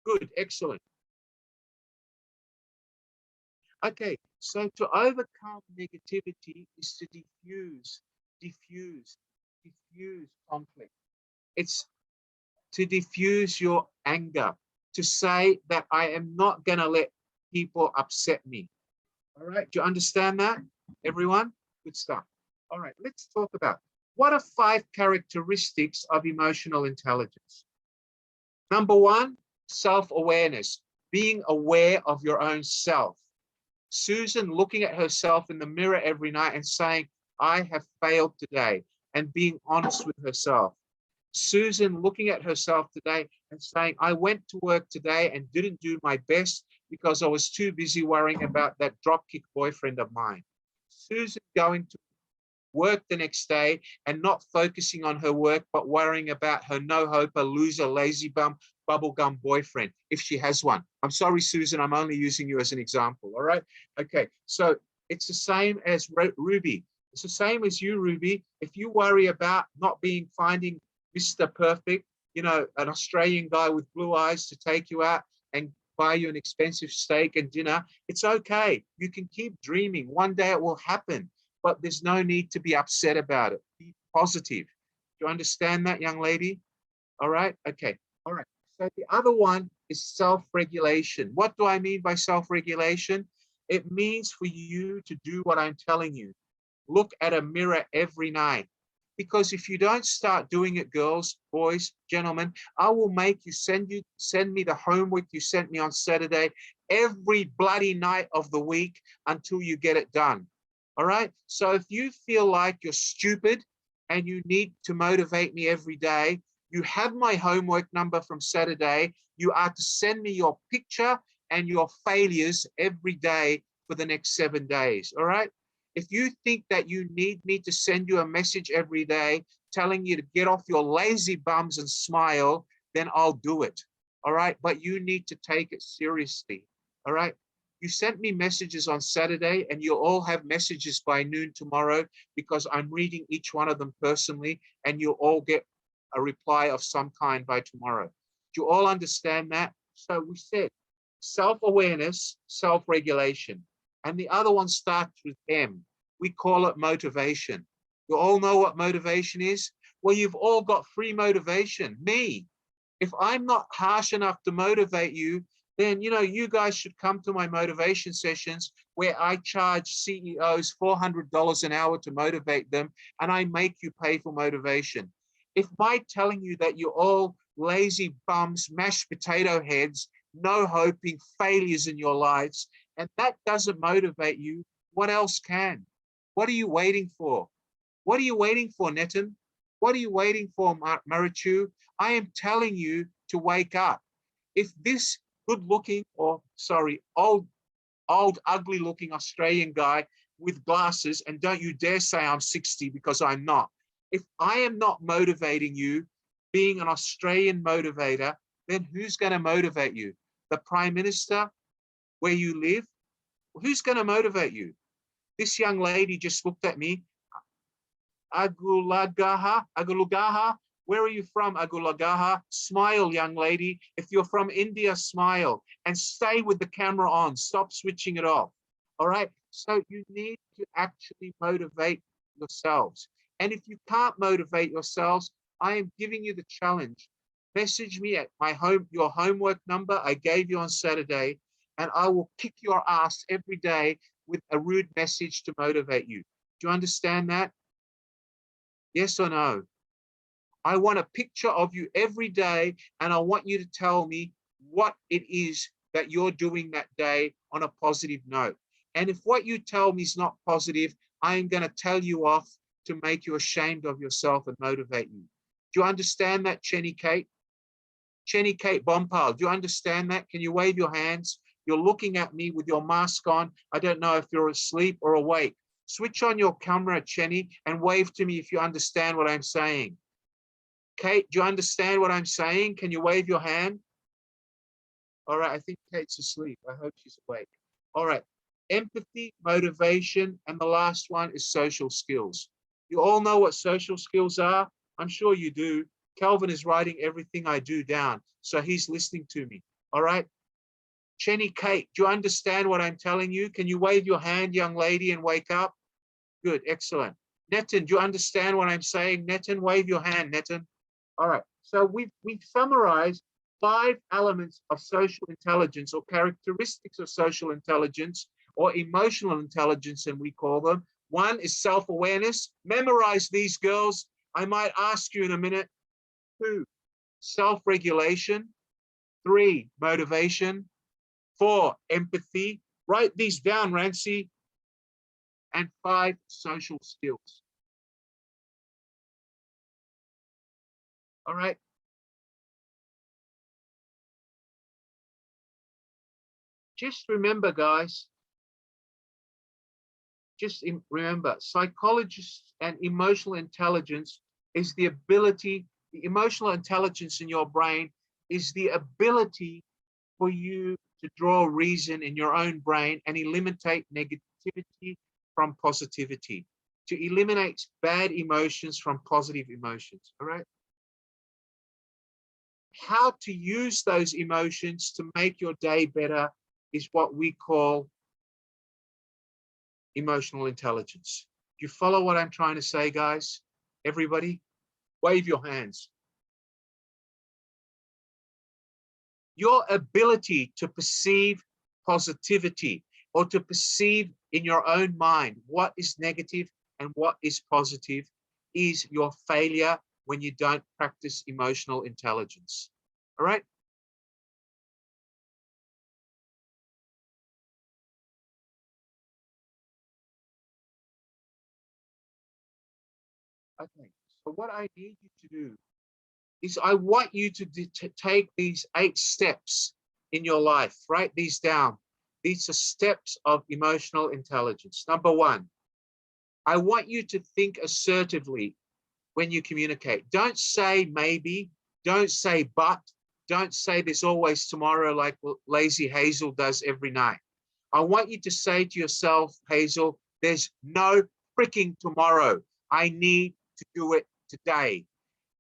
S1: Good, excellent. Okay, so to overcome negativity is to diffuse conflict. It's to diffuse your anger, to say that I am not going to let people upset me. All right, do you understand that, everyone? Good stuff. All right, let's talk about what are 5 characteristics of emotional intelligence. Number 1, self-awareness, being aware of your own self. Susan looking at herself in the mirror every night and saying, I have failed today, and being honest with herself. Susan looking at herself today and saying, I went to work today and didn't do my best because I was too busy worrying about that dropkick boyfriend of mine. Susan going to work the next day and not focusing on her work, but worrying about her no-hoper, loser, lazy bum, bubblegum boyfriend, if she has one. I'm sorry, Susan, I'm only using you as an example, all right? Okay, so it's the same as Ruby. It's the same as you, Ruby. If you worry about not finding Mr. Perfect, you know, an Australian guy with blue eyes to take you out and buy you an expensive steak and dinner, it's okay. You can keep dreaming. One day it will happen, but there's no need to be upset about it. Be positive. Do you understand that, young lady? All right, okay, all right. So the other one is self-regulation. What do I mean by self-regulation? It means for you to do what I'm telling you. Look at a mirror every night. Because if you don't start doing it, girls, boys, gentlemen, I will make you send me the homework you sent me on Saturday every bloody night of the week until you get it done. All right. So if you feel like you're stupid and you need to motivate me every day, you have my homework number from Saturday. You are to send me your picture and your failures every day for the next 7 days. All right. If you think that you need me to send you a message every day telling you to get off your lazy bums and smile, then I'll do it. All right. But you need to take it seriously. All right. You sent me messages on Saturday and you'll all have messages by noon tomorrow because I'm reading each one of them personally and you'll all get a reply of some kind by tomorrow. Do you all understand that? So we said self-awareness, self-regulation, and the other one starts with M. We call it motivation. You all know what motivation is? Well, you've all got free motivation. Me. If I'm not harsh enough to motivate you, then you guys should come to my motivation sessions where I charge CEOs $400 an hour to motivate them, and I make you pay for motivation. If my telling you that you're all lazy bums, mashed potato heads, no hoping, failures in your lives, and that doesn't motivate you, what else can? What are you waiting for? What are you waiting for, Netin? What are you waiting for, Marichu? I am telling you to wake up. If this good-looking, or sorry, old, ugly looking Australian guy with glasses, and don't you dare say I'm 60 because I'm not. If I am not motivating you, being an Australian motivator, then who's going to motivate you? The Prime Minister, where you live? Who's going to motivate you? This young lady just looked at me. Agulagaha. Where are you from, Agulagaha? Smile, young lady. If you're from India, smile and stay with the camera on. Stop switching it off. All right. So you need to actually motivate yourselves. And if you can't motivate yourselves, I am giving you the challenge. Message me at your homework number I gave you on Saturday, and I will kick your ass every day with a rude message to motivate you. Do you understand that? Yes or no? I want a picture of you every day, and I want you to tell me what it is that you're doing that day on a positive note. And if what you tell me is not positive, I am going to tell you off to make you ashamed of yourself and motivate you. Do you understand that, Chenny Kate? Chenny Kate Bompal, do you understand that? Can you wave your hands? You're looking at me with your mask on. I don't know if you're asleep or awake. Switch on your camera, Chenny, and wave to me if you understand what I'm saying. Kate, do you understand what I'm saying? Can you wave your hand? All right, I think Kate's asleep. I hope she's awake. All right, empathy, motivation, and the last one is social skills. You all know what social skills are? I'm sure you do. Calvin is writing everything I do down, so he's listening to me. All right. Chenny Kate, do you understand what I'm telling you? Can you wave your hand, young lady, and wake up? Good, excellent. Netin, do you understand what I'm saying? Netin, wave your hand, Netin. All right, so we've summarized 5 elements of social intelligence, or characteristics of social intelligence, or emotional intelligence, and we call them. 1 is self-awareness. Memorize these, girls. I might ask you in a minute. 2, self-regulation. 3, motivation. 4, empathy. Write these down, Rancy. And 5, social skills. All right. Just remember, guys, remember, psychologists and emotional intelligence is the ability, the emotional intelligence in your brain is the ability for you to draw reason in your own brain and eliminate negativity from positivity, to eliminate bad emotions from positive emotions. All right. How to use those emotions to make your day better is what we call emotional intelligence. Do you follow what I'm trying to say, guys? Everybody, wave your hands. Your ability to perceive positivity, or to perceive in your own mind what is negative and what is positive, is your failure when you don't practice emotional intelligence. All right? Okay, so what I need you to do is I want you to take these 8 steps in your life. Write these down. These are steps of emotional intelligence. Number 1, I want you to think assertively when you communicate. Don't say maybe, don't say but, don't say there's always tomorrow like lazy Hazel does every night. I want you to say to yourself, Hazel, there's no freaking tomorrow. I need to do it today.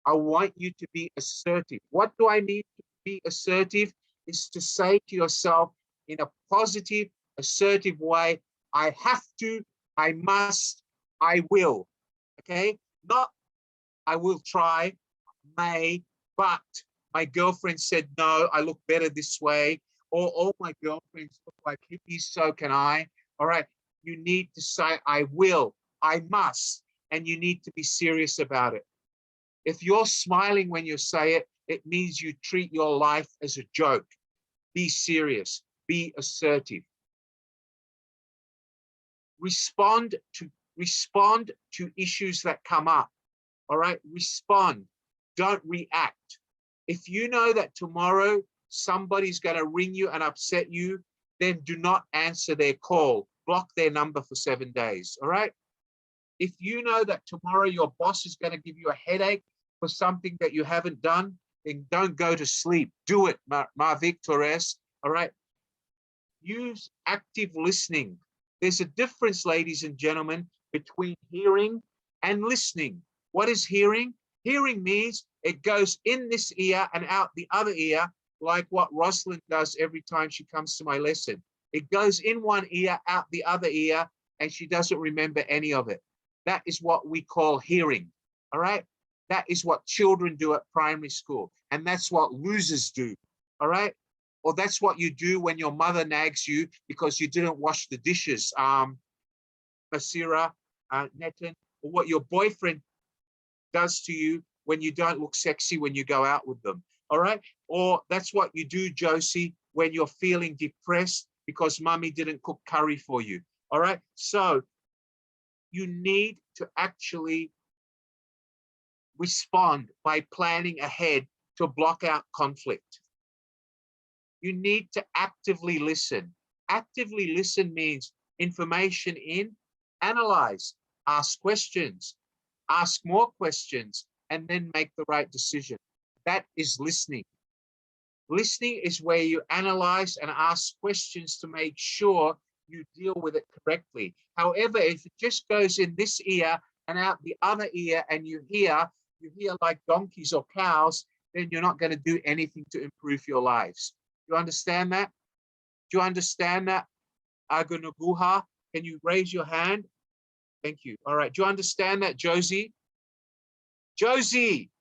S1: I want you to be assertive. What do I need to be assertive? Is to say to yourself in a positive, assertive way, I have to, I must, I will. Okay? Not I will try, may, but my girlfriend said no, I look better this way. Or all my girlfriends look like hippies, so can I. All right. You need to say I will, I must, and you need to be serious about it. If you're smiling when you say it, it means you treat your life as a joke. Be serious, be assertive. Respond to issues that come up. All right, respond, don't react. If you know that tomorrow somebody's going to ring you and upset you, then do not answer their call. Block their number for 7 days. All right. If you know that tomorrow your boss is going to give you a headache for something that you haven't done, then don't go to sleep. Do it, Marvic Torres. All right. Use active listening. There's a difference, ladies and gentlemen, between hearing and listening. What is hearing? Hearing means it goes in this ear and out the other ear, like what Rosalind does every time she comes to my lesson. It goes in one ear, out the other ear, and she doesn't remember any of it. That is what we call hearing, all right? That is what children do at primary school, and that's what losers do, all right? Or that's what you do when your mother nags you because you didn't wash the dishes, Masira, Netin, or what your boyfriend does to you when you don't look sexy when you go out with them, all right? Or that's what you do, Josie, when you're feeling depressed because mommy didn't cook curry for you, all right? So you need to actually respond by planning ahead to block out conflict. You need to actively listen. Actively listen means information in, analyze, ask questions, ask more questions, and then make the right decision. That is listening. Listening is where you analyze and ask questions to make sure you deal with it correctly. However, if it just goes in this ear and out the other ear and you hear like donkeys or cows, then you're not going to do anything to improve your lives. Do you understand that? Do you understand that? Agunaguha, can you raise your hand? Thank you. All right. Do you understand that, Josie? Josie.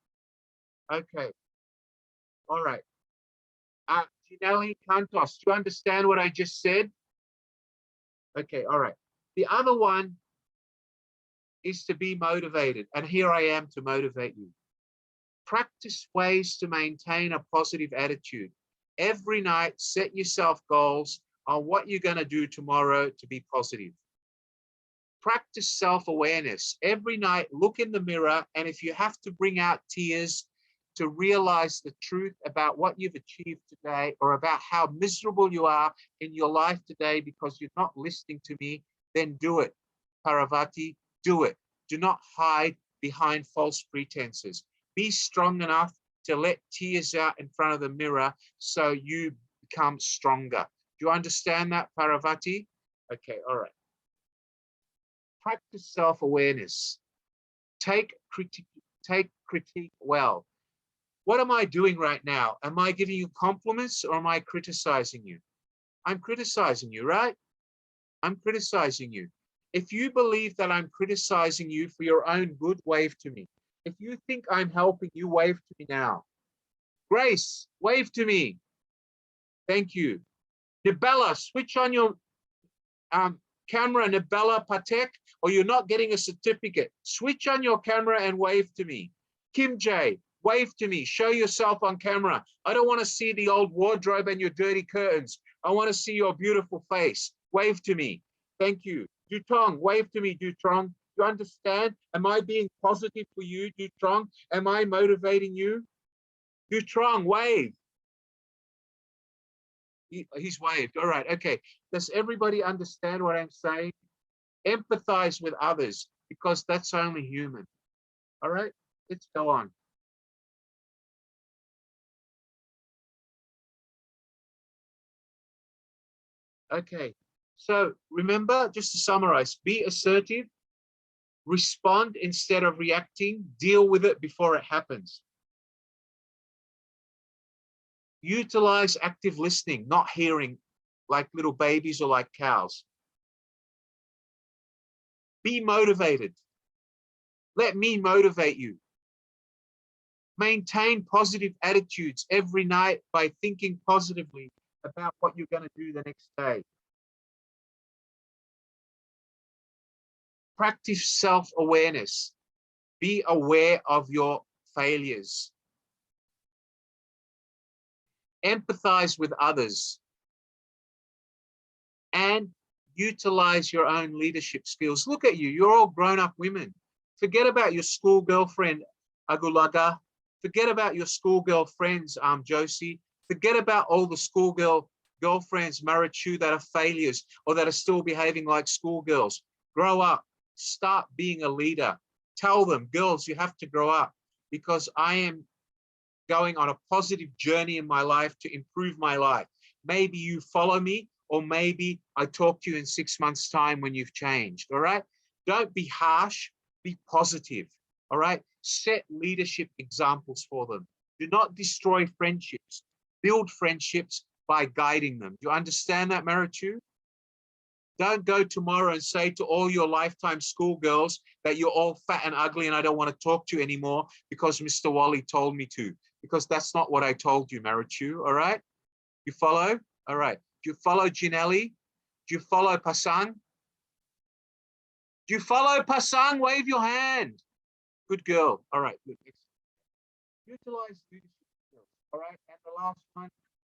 S1: Okay. All right. Ginelli Cantos, do you understand what I just said? Okay. All right. The other one is to be motivated. And here I am to motivate you. Practice ways to maintain a positive attitude. Every night, set yourself goals on what you're going to do tomorrow to be positive. Practice self-awareness. Every night, look in the mirror, and if you have to bring out tears to realize the truth about what you've achieved today or about how miserable you are in your life today because you're not listening to me, then do it. Paravati, do it. Do not hide behind false pretenses. Be strong enough to let tears out in front of the mirror so you become stronger. Do you understand that, Paravati? Okay, all right. Practice self-awareness. Take critique well. What am I doing right now? Am I giving you compliments or am I criticizing you? I'm criticizing you, right? I'm criticizing you. If you believe that I'm criticizing you for your own good, wave to me. If you think I'm helping you, wave to me now. Grace, wave to me. Thank you. Nibella, switch on your camera, Nibella Patek, or you're not getting a certificate. Switch on your camera and wave to me. Kim J, wave to me. Show yourself on camera. I don't want to see the old wardrobe and your dirty curtains. I want to see your beautiful face. Wave to me. Thank you. Dutong, wave to me, Dutong. You understand? Am I being positive for you, Dutrong? Am I motivating you? Dutrong, wave. He's waved. All right. Okay. Does everybody understand what I'm saying? Empathize with others because that's only human. All right. Let's go on. Okay. So remember, just to summarize, be assertive, respond instead of reacting, deal with it before it happens. Utilize active listening, not hearing like little babies or like cows. Be motivated. Let me motivate you. Maintain positive attitudes every night by thinking positively about what you're going to do the next day. Practice self-awareness. Be aware of your failures. Empathize with others. And utilize your own leadership skills. Look at you. You're all grown-up women. Forget about your school girlfriend, Agulaga. Forget about your schoolgirl friends, Josie. Forget about all the schoolgirl girlfriends, Marichu, that are failures or that are still behaving like schoolgirls. Grow up. Start being a leader. Tell them, girls, you have to grow up because I am going on a positive journey in my life to improve my life. Maybe you follow me, or maybe I talk to you in 6 months' time when you've changed. All right. Don't be harsh. Be positive. All right. Set leadership examples for them. Do not destroy friendships. Build friendships by guiding them. Do you understand that, Marichu? Don't go tomorrow and say to all your lifetime schoolgirls that you're all fat and ugly and I don't want to talk to you anymore because Mr. Wally told me to. Because that's not what I told you, Marichu. All right. You follow? All right. Do you follow Ginelli? Do you follow Pasang? Do you follow Pasang? Wave your hand. Good girl. All right. Good. Utilize leadership skills. All right. And the last one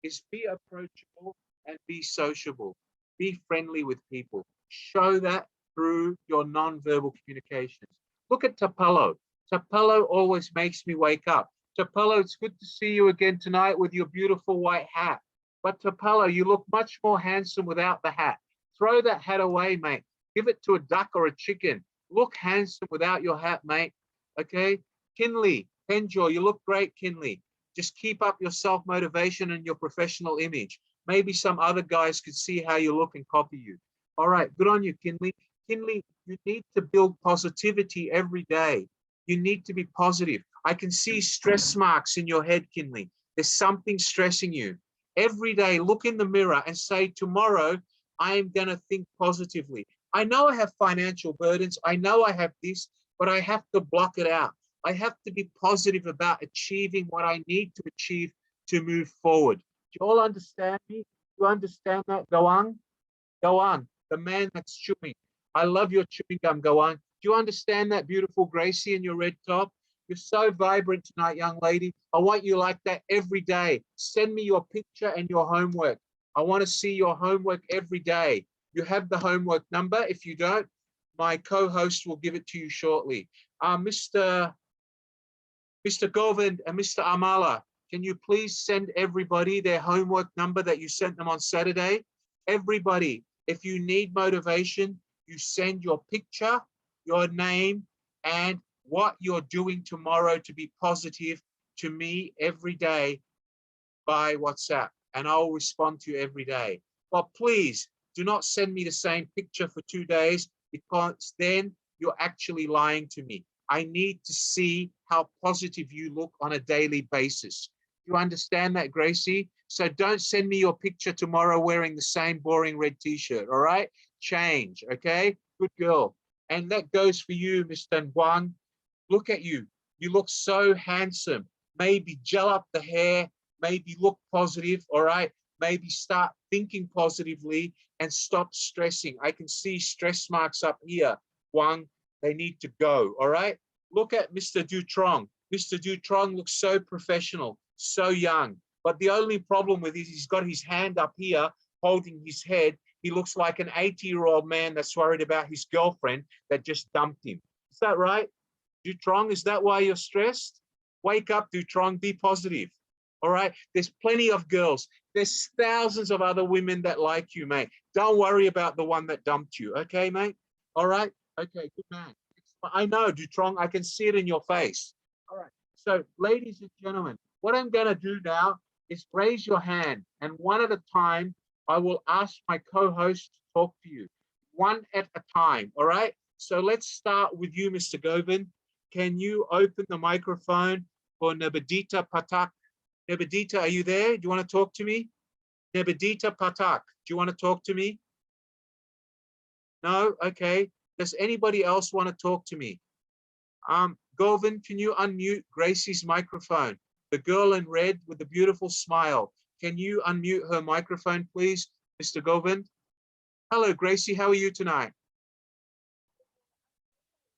S1: is be approachable and be sociable. Be friendly with people. Show that through your non-verbal communications. Look at Tapalo. Tapalo always makes me wake up. Tapalo, it's good to see you again tonight with your beautiful white hat. But Tapalo, you look much more handsome without the hat. Throw that hat away, mate. Give it to a duck or a chicken. Look handsome without your hat, mate. Okay? Kinley, Penjoy, you look great, Kinley. Just keep up your self-motivation and your professional image. Maybe some other guys could see how you look and copy you. All right, good on you, Kinley. Kinley, you need to build positivity every day. You need to be positive. I can see stress marks in your head, Kinley. There's something stressing you. Every day, look in the mirror and say, tomorrow, I am going to think positively. I know I have financial burdens. I know I have this, but I have to block it out. I have to be positive about achieving what I need to achieve to move forward. Do you all understand me? Do you understand that, Goang? Goang, the man that's chewing. I love your chewing gum, Goang. Do you understand that, beautiful Gracie, in your red top? You're so vibrant tonight, young lady. I want you like that every day. Send me your picture and your homework. I want to see your homework every day. You have the homework number. If you don't, my co-host will give it to you shortly. Mr. Govind and Mr. Amala, can you please send everybody their homework number that you sent them on Saturday? Everybody, if you need motivation, you send your picture, your name, and what you're doing tomorrow to be positive to me every day by WhatsApp, and I'll respond to you every day. But please do not send me the same picture for 2 days, because then you're actually lying to me. I need to see how positive you look on a daily basis. You understand that, Gracie? So don't send me your picture tomorrow wearing the same boring red t-shirt, all right? Change, okay? Good girl. And that goes for you, Mr. Nguyen. Look at you. You look so handsome. Maybe gel up the hair, maybe look positive, all right? Maybe start thinking positively and stop stressing. I can see stress marks up here. Wang, they need to go, all right? Look at Mr. Dutrong. Mr. Dutrong looks so professional, so young. But the only problem with it is he's got his hand up here holding his head He looks like an 80-year-old man that's worried about his girlfriend that just dumped him. Is that right? Dutrong, is that why you're stressed? Wake up, Dutrong, be positive. All right, there's plenty of girls. There's thousands of other women that like you, mate. Don't worry about the one that dumped you, okay, mate? All right, okay, good man. I know, Dutrong, I can see it in your face. All right, so ladies and gentlemen, what I'm gonna do now is raise your hand, and one at a time, I will ask my co-host to talk to you, one at a time, all right? So let's start with you, Mr. Govind. Can you open the microphone for Nebadita Patak? Nebadita, are you there? Do you want to talk to me? Nebadita Patak, do you want to talk to me? No? Okay. Does anybody else want to talk to me? Govind, can you unmute Gracie's microphone? The girl in red with the beautiful smile. Can you unmute her microphone, please, Mr. Govind? Hello, Gracie. How are you tonight?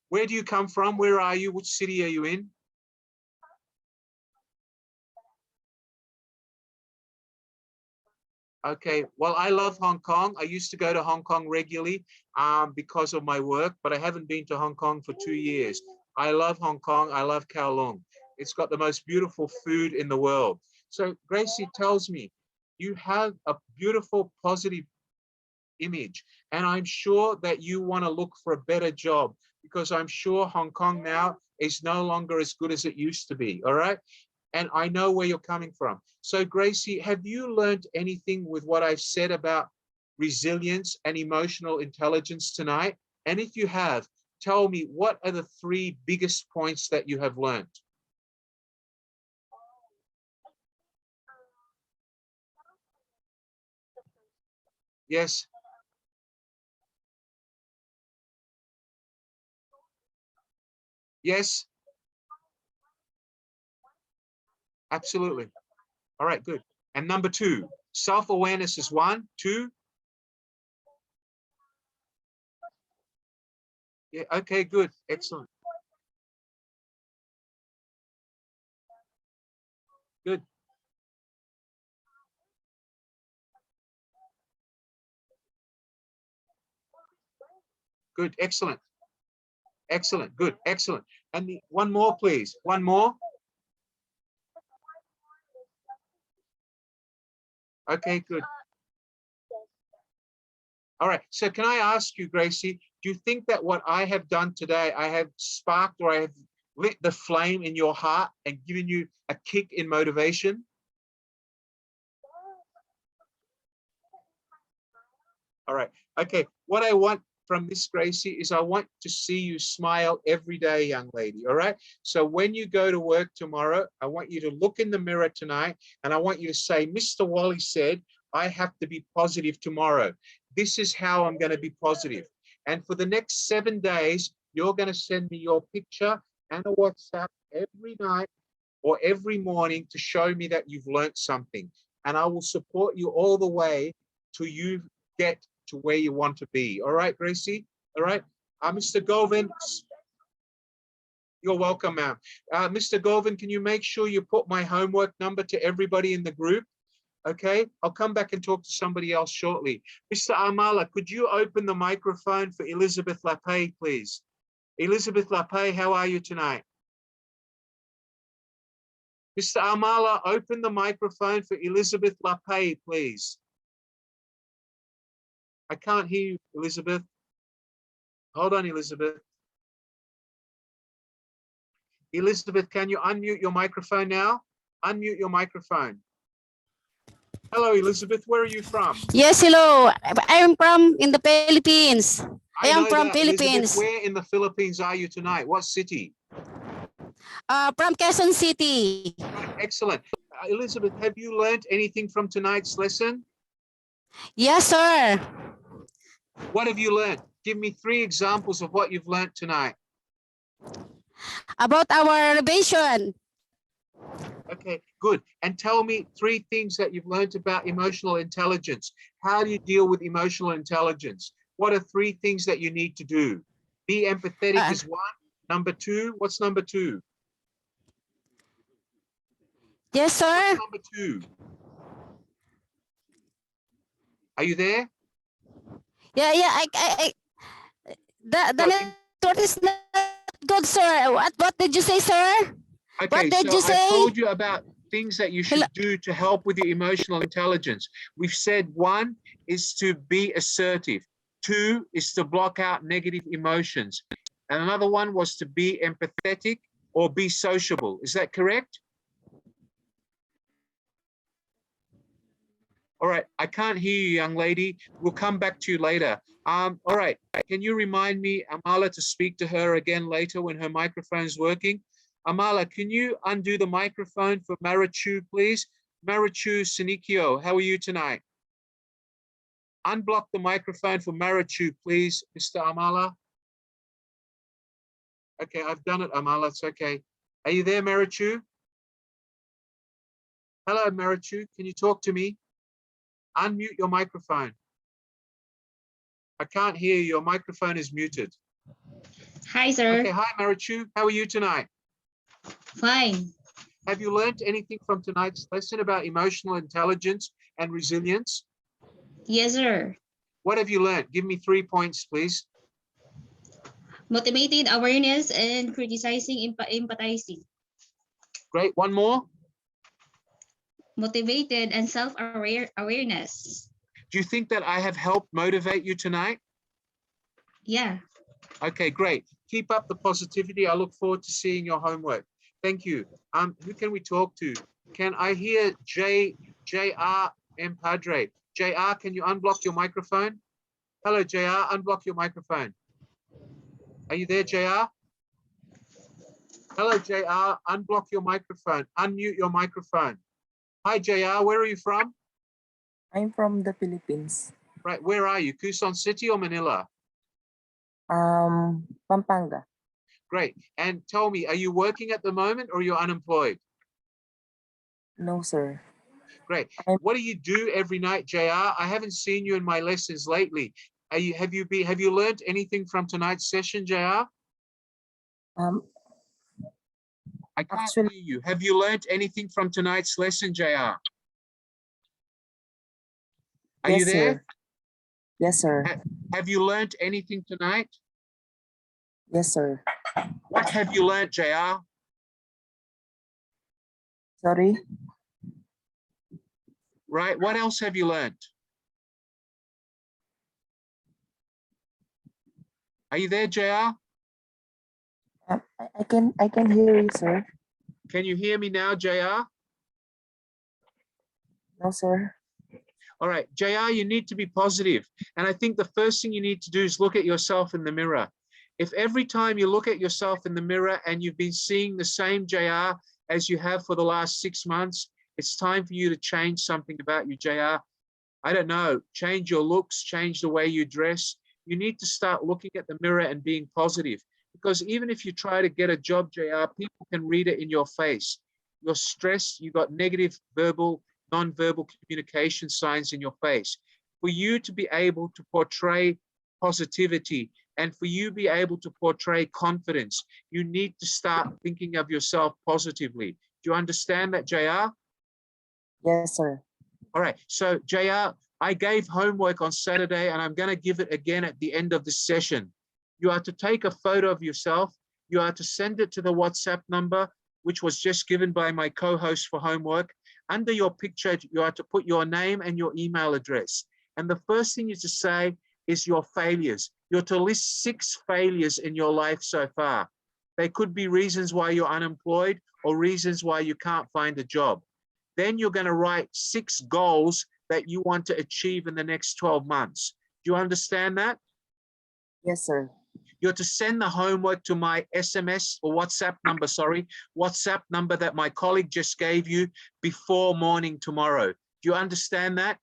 S1: Where do you come from? Where are you? Which city are you in? Okay, well, I love Hong Kong. I used to go to Hong Kong regularly because of my work, but I haven't been to Hong Kong for 2 years. I love Hong Kong. I love Kowloon. It's got the most beautiful food in the world. So Gracie tells me you have a beautiful, positive image, and I'm sure that you want to look for a better job, because I'm sure Hong Kong now is no longer as good as it used to be, all right? And I know where you're coming from. So Gracie, have you learned anything with what I've said about resilience and emotional intelligence tonight? And if you have, tell me, what are the 3 biggest points that you have learned? Yes. Yes. Absolutely. All right, good. And number 2, self-awareness is 1, 2. Yeah, okay, good. Excellent. Good. Good. Excellent. Excellent. Good. Excellent. And one more, please. One more. Okay, good. All right. So can I ask you, Gracie, do you think that what I have done today, I have sparked, or I have lit the flame in your heart and given you a kick in motivation? All right. Okay. What I want from this, Gracie, is I want to see you smile every day, young lady. All right. So when you go to work tomorrow, I want you to look in the mirror tonight, and I want you to say, Mr. Wally said, I have to be positive tomorrow. This is how I'm going to be positive. And for the next 7 days, you're going to send me your picture and a WhatsApp every night or every morning to show me that you've learned something. And I will support you all the way till you get to where you want to be. All right, Gracie? All right. Mr. Govind, you're welcome, ma'am. Mr. Govind, can you make sure you put my homework number to everybody in the group? Okay, I'll come back and talk to somebody else shortly. Mr. Amala, could you open the microphone for Elizabeth Lapay, please? Elizabeth Lapay, how are you tonight? Mr. Amala, open the microphone for Elizabeth Lapay, please. I can't hear you, Elizabeth. Hold on, Elizabeth. Elizabeth, can you unmute your microphone now? Unmute your microphone. Hello, Elizabeth. Where are you from?
S2: Yes, hello. I'm from in the Philippines. I am from
S1: that,
S2: Philippines.
S1: Elizabeth, where in the Philippines are you tonight? What city?
S2: From Quezon City.
S1: Right, excellent. Elizabeth, have you learned anything from tonight's lesson?
S2: Yes, sir.
S1: What have you learned? Give me 3 examples of what you've learned tonight.
S2: About our revision.
S1: Okay, good. And tell me 3 things that you've learned about emotional intelligence. How do you deal with emotional intelligence? What are 3 things that you need to do? Be empathetic is 1. Number 2, what's number 2?
S2: Yes, sir.
S1: What's number 2? Are you there?
S2: Yeah, yeah. The
S1: So
S2: network is not good, sir. What did you say, sir?
S1: okay,
S2: What did
S1: so
S2: you
S1: I've
S2: say?
S1: told you about things that you should
S2: Hello.
S1: do to help with your emotional intelligence. We've said 1 is to be assertive. 2 is to block out negative emotions. And another one was to be empathetic or be sociable. Is that correct? All right, I can't hear you, young lady. We'll come back to you later. All right, can you remind me, Amala, to speak to her again later when her microphone's working? Amala, can you undo the microphone for Marichu, please? Marichu Sinikio, how are you tonight? Unblock the microphone for Marichu, please, Mr. Amala. Okay, I've done it, Amala, it's okay. Are you there, Marichu? Hello, Marichu, can you talk to me? Unmute your microphone. I can't hear you. Your microphone is muted.
S3: Hi, sir.
S1: Okay, hi, Marichu. How are you tonight?
S3: Fine.
S1: Have you learned anything from tonight's lesson about emotional intelligence and resilience?
S3: Yes, sir.
S1: What have you learned? Give me 3 points, please.
S3: Motivated awareness and criticizing, empathizing.
S1: Great. One more.
S3: Motivated and self-awareness.
S1: Do you think that I have helped motivate you tonight?
S3: Yeah.
S1: Okay, great. Keep up the positivity. I look forward to seeing your homework. Thank you. Who can we talk to? Can I hear JR and Padre? JR, can you unblock your microphone? Hello, JR, unblock your microphone. Are you there, JR? Hello, JR, unblock your microphone. Unmute your microphone. Hi, JR, where are you from?
S4: I'm from the Philippines.
S1: Right, where are you? Quezon City or Manila?
S4: Pampanga.
S1: Great. And tell me, are you working at the moment or you're unemployed?
S4: No, sir.
S1: Great. What do you do every night, JR? I haven't seen you in my lessons lately. Have you learned anything from tonight's session, JR? I can't
S4: Actually,
S1: hear you. Have you learned anything from tonight's lesson, JR? Are you
S4: yes,
S1: there?
S4: sir. Yes, sir.
S1: Have you learned anything tonight?
S4: Yes, sir.
S1: What have you learned, JR?
S4: Sorry.
S1: Right, what else have you learned? Are you there, JR?
S4: I can hear you, sir.
S1: Can you hear me now, JR?
S4: No, sir.
S1: All right, JR, you need to be positive. And I think the first thing you need to do is look at yourself in the mirror. If every time you look at yourself in the mirror and you've been seeing the same JR as you have for the last 6 months, it's time for you to change something about you, JR. I don't know, change your looks, change the way you dress. You need to start looking at the mirror and being positive. Because even if you try to get a job, JR, people can read it in your face. You're stressed, you've got negative verbal, non-verbal communication signs in your face. For you to be able to portray positivity and for you to be able to portray confidence, you need to start thinking of yourself positively. Do you understand that, JR?
S4: Yes, sir.
S1: All right, so JR, I gave homework on Saturday and I'm going to give it again at the end of the session. You are to take a photo of yourself. You are to send it to the WhatsApp number, which was just given by my co-host for homework. Under your picture, you are to put your name and your email address. And the first thing you to say is your failures. You're to list 6 failures in your life so far. They could be reasons why you're unemployed or reasons why you can't find a job. Then you're going to write 6 goals that you want to achieve in the next 12 months. Do you understand that?
S4: Yes, sir.
S1: You're to send the homework to my SMS or WhatsApp number, WhatsApp number that my colleague just gave you before morning tomorrow. Do you understand that?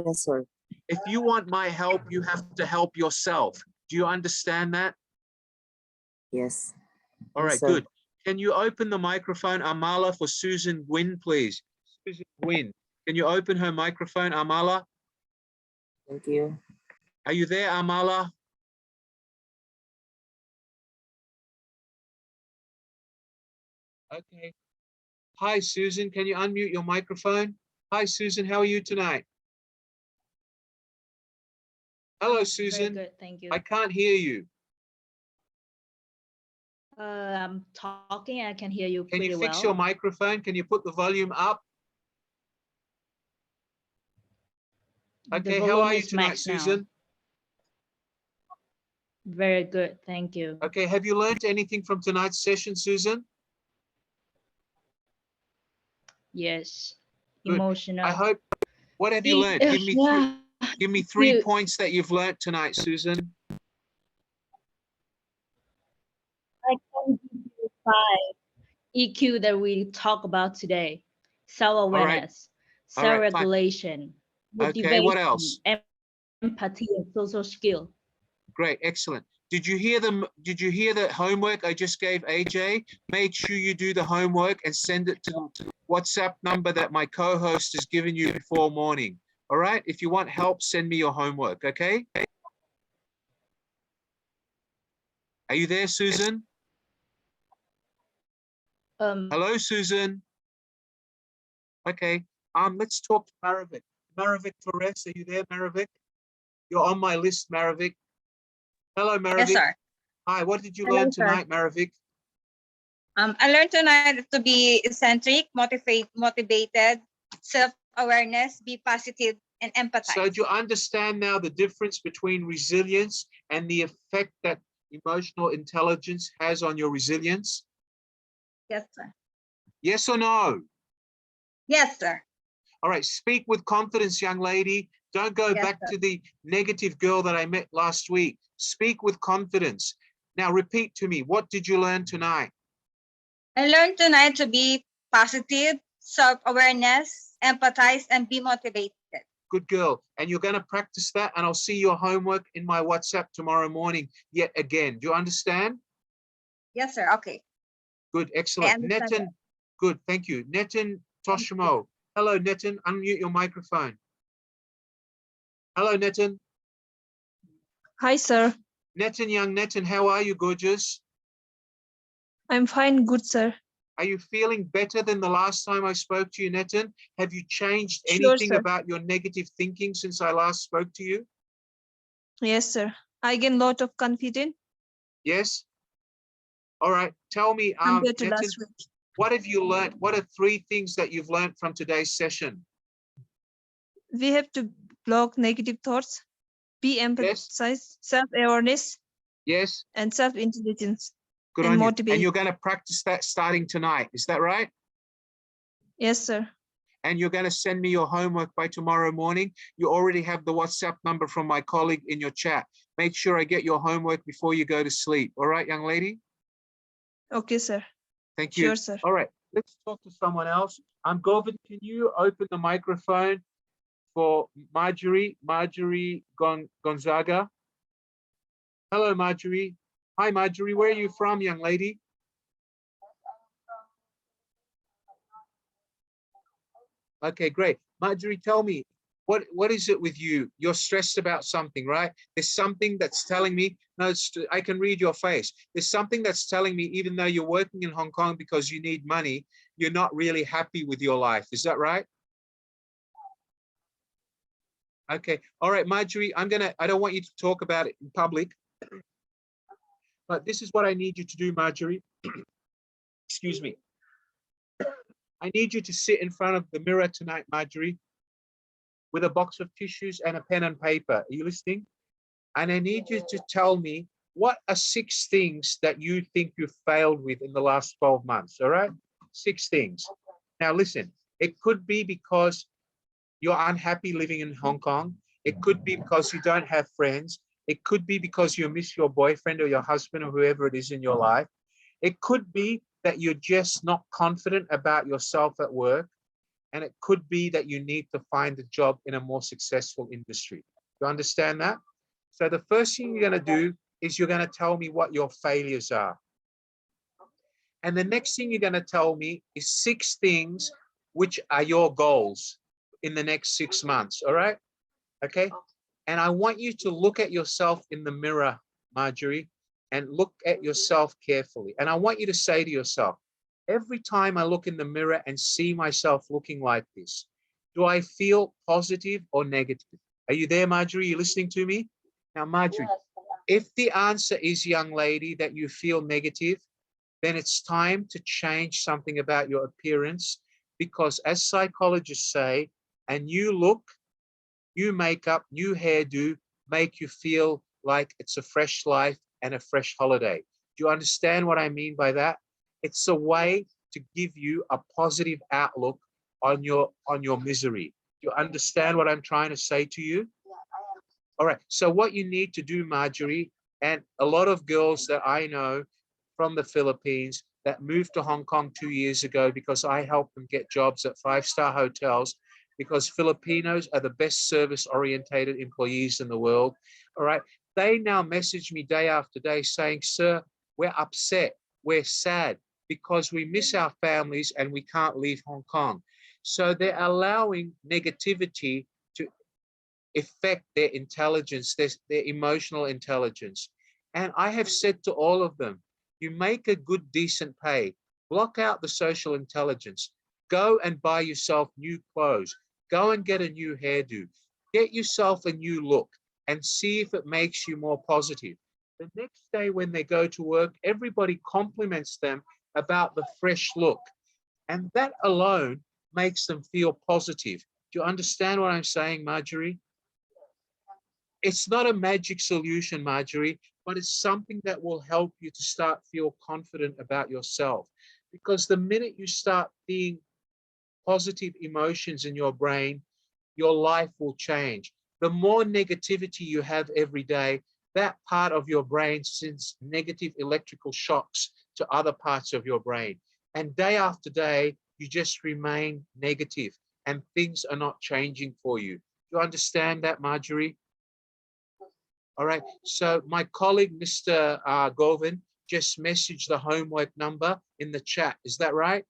S4: Yes, sir.
S1: If you want my help, you have to help yourself. Do you understand that?
S4: Yes.
S1: All
S4: Yes,
S1: right,
S4: sir.
S1: good. Can you open the microphone, Amala, for Susan Gwynn, please? Susan Gwynn, can you open her microphone, Amala?
S4: Thank you.
S1: Are you there, Amala? Okay. Hi, Susan. Can you unmute your microphone? Hi, Susan. How are you tonight? Hello,
S5: Very
S1: Susan.
S5: good, thank you.
S1: I can't hear you.
S5: I'm talking. I can hear you
S1: Can
S5: pretty
S1: you fix
S5: well.
S1: your microphone? Can you put the volume up?
S5: The
S1: Okay, how
S5: volume
S1: are you
S5: is
S1: tonight,
S5: maxed now.
S1: Susan?
S5: Very good, thank you.
S1: Okay, have you learned anything from tonight's session, Susan?
S5: Yes.
S1: Good.
S5: Emotional.
S1: I hope. What have you learned? Give me three.
S5: Yeah.
S1: Give me 3
S5: You-
S1: points that you've learned tonight, Susan.
S5: I can give you 5 EQ that we talk about today. Self-awareness,
S1: All right, fine.
S5: self-regulation,
S1: Okay, what else?
S5: empathy, and social skill.
S1: Great, excellent. Did you hear them? Did you hear the homework I just gave AJ? Make sure you do the homework and send it to the WhatsApp number that my co-host has given you before morning. All right. If you want help, send me your homework. Okay. Are you there, Susan? Hello, Susan. Okay. Let's talk to Maravik. Maravik Torres, are you there, Maravik? You're on my list, Maravik. Hello, Maravik.
S6: Yes, sir.
S1: Hi, what did you
S6: Hello,
S1: learn
S6: sir.
S1: tonight, Maravik?
S6: I learned tonight to be eccentric, motivated, self-awareness, be positive, and empathize.
S1: So do you understand now the difference between resilience and the effect that emotional intelligence has on your resilience?
S6: Yes, sir.
S1: Yes or no?
S6: Yes, sir.
S1: All right, speak with confidence, young lady. Don't go
S6: Yes,
S1: back
S6: sir.
S1: to the negative girl that I met last week. Speak with confidence. Now repeat to me, what did you learn tonight?
S6: I learned tonight to be positive, self-awareness, empathize, and be motivated.
S1: Good girl. And you're going to practice that, and I'll see your homework in my WhatsApp tomorrow morning yet again. Do you understand?
S6: Yes, sir. Okay.
S1: Good, excellent.
S6: understand
S1: Netin, good, thank you. Netin Toshimo. Hello, Netin, unmute your microphone. Hello, Netin.
S7: Hi, sir.
S1: Netin, young Netin, how are you, gorgeous?
S7: I'm fine, good, sir.
S1: Are you feeling better than the last time I spoke to you, Netin? Have you changed
S7: Sure,
S1: anything
S7: sir.
S1: about your negative thinking since I last spoke to you?
S7: Yes, sir. I gain lot of confidence
S1: Yes? All right, tell me,
S7: compared to
S1: Netin,
S7: last week.
S1: what have you learned? What are 3 things that you've learned from today's session?
S7: We have to block negative thoughts, be emphasize self-awareness
S1: Yes?
S7: and self-intelligence.
S1: Good
S7: And
S1: on you.
S7: motivate.
S1: And you're going to practice that starting tonight. Is that right?
S7: Yes, sir.
S1: And you're going to send me your homework by tomorrow morning. You already have the WhatsApp number from my colleague in your chat. Make sure I get your homework before you go to sleep. All right, young lady?
S7: Okay, sir.
S1: Thank you.
S7: Sure, sir.
S1: All right, let's talk to someone else. Govind, can you open the microphone for Marjorie Gonzaga? Hello, Marjorie. Hi, Marjorie. Where are you from, young lady? Okay, great. Marjorie, tell me, what is it with you? You're stressed about something, right? There's something that's telling me, no, I can read your face. There's something that's telling me, even though you're working in Hong Kong because you need money, you're not really happy with your life. Is that right? Okay. All right, Marjorie, I don't want you to talk about it in public, but this is what I need you to do, Marjorie. Excuse me. I need you to sit in front of the mirror tonight, Marjorie, with a box of tissues and a pen and paper. Are you listening? And I need you to tell me, what are 6 things that you think you failed with in the last 12 months, all right? 6 things. Now listen, it could be because you're unhappy living in Hong Kong. It could be because you don't have friends. It could be because you miss your boyfriend or your husband or whoever it is in your life. It could be that you're just not confident about yourself at work. And it could be that you need to find a job in a more successful industry. You understand that? So the first thing you're going to do is you're going to tell me what your failures are. And the next thing you're going to tell me is 6 things which are your goals in the next 6 months. All right? Okay. And I want you to look at yourself in the mirror, Marjorie, and look at yourself carefully. And I want you to say to yourself, every time I look in the mirror and see myself looking like this, do I feel positive or negative? Are you there, Marjorie? You listening to me? Now, Marjorie, if the answer is, young lady, that you feel negative, then it's time to change something about your appearance, because as psychologists say, a new look, new makeup, new hairdo make you feel like it's a fresh life and a fresh holiday. Do you understand what I mean by that? It's a way to give you a positive outlook on your misery. Do you understand what I'm trying to say to you? All right. So what you need to do, Marjorie, and a lot of girls that I know from the Philippines that moved to Hong Kong 2 years ago, because I helped them get jobs at 5-star hotels, because Filipinos are the best service-orientated employees in the world. All right. They now message me day after day saying, sir, we're upset, we're sad, because we miss our families and we can't leave Hong Kong. So they're allowing negativity to affect their intelligence, their emotional intelligence. And I have said to all of them, you make a good, decent pay, block out the social intelligence, go and buy yourself new clothes, go and get a new hairdo, get yourself a new look and see if it makes you more positive. The next day when they go to work, everybody compliments them about the fresh look. And that alone makes them feel positive. Do you understand what I'm saying, Marjorie? It's not a magic solution, Marjorie, but it's something that will help you to start feel confident about yourself. Because the minute you start being positive emotions in your brain, your life will change. The more negativity you have every day, that part of your brain sends negative electrical shocks to other parts of your brain. And day after day, you just remain negative and things are not changing for you. Do you understand that, Marjorie? All right. So my colleague, Mr. Govind, just messaged the homework number in the chat. Is that right?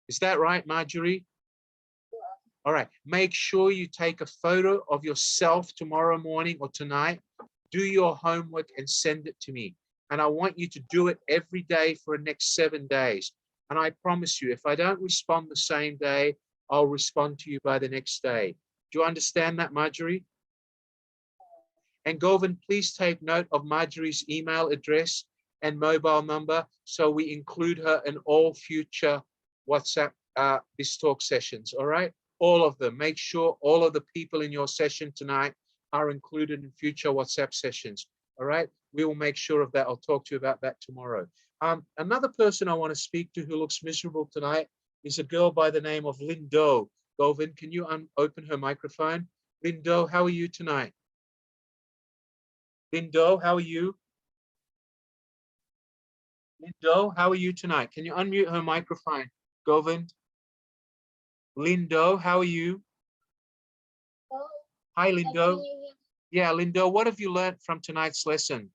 S1: Is that right, Marjorie? All right. Make sure you take a photo of yourself tomorrow morning or tonight. Do your homework and send it to me. And I want you to do it every day for the next 7 days. And I promise you, if I don't respond the same day, I'll respond to you by the next day. Do you understand that, Marjorie? And Govind, please take note of Marjorie's email address and mobile number so we include her in all future WhatsApp BizTalk sessions, all right? All of them. Make sure all of the people in your session tonight are included in future WhatsApp sessions, all right? We will make sure of that. I'll talk to you about that tomorrow. Another person I want to speak to who looks miserable tonight is a girl by the name of Lindo. Govind, can you open her microphone? Lindo, how are you tonight? Lindo, how are you? Lindo, how are you tonight? Can you unmute her microphone? Govind? Lindo, how are you? Hi, Lindo. Yeah, Lindo, what have you learned from tonight's lesson?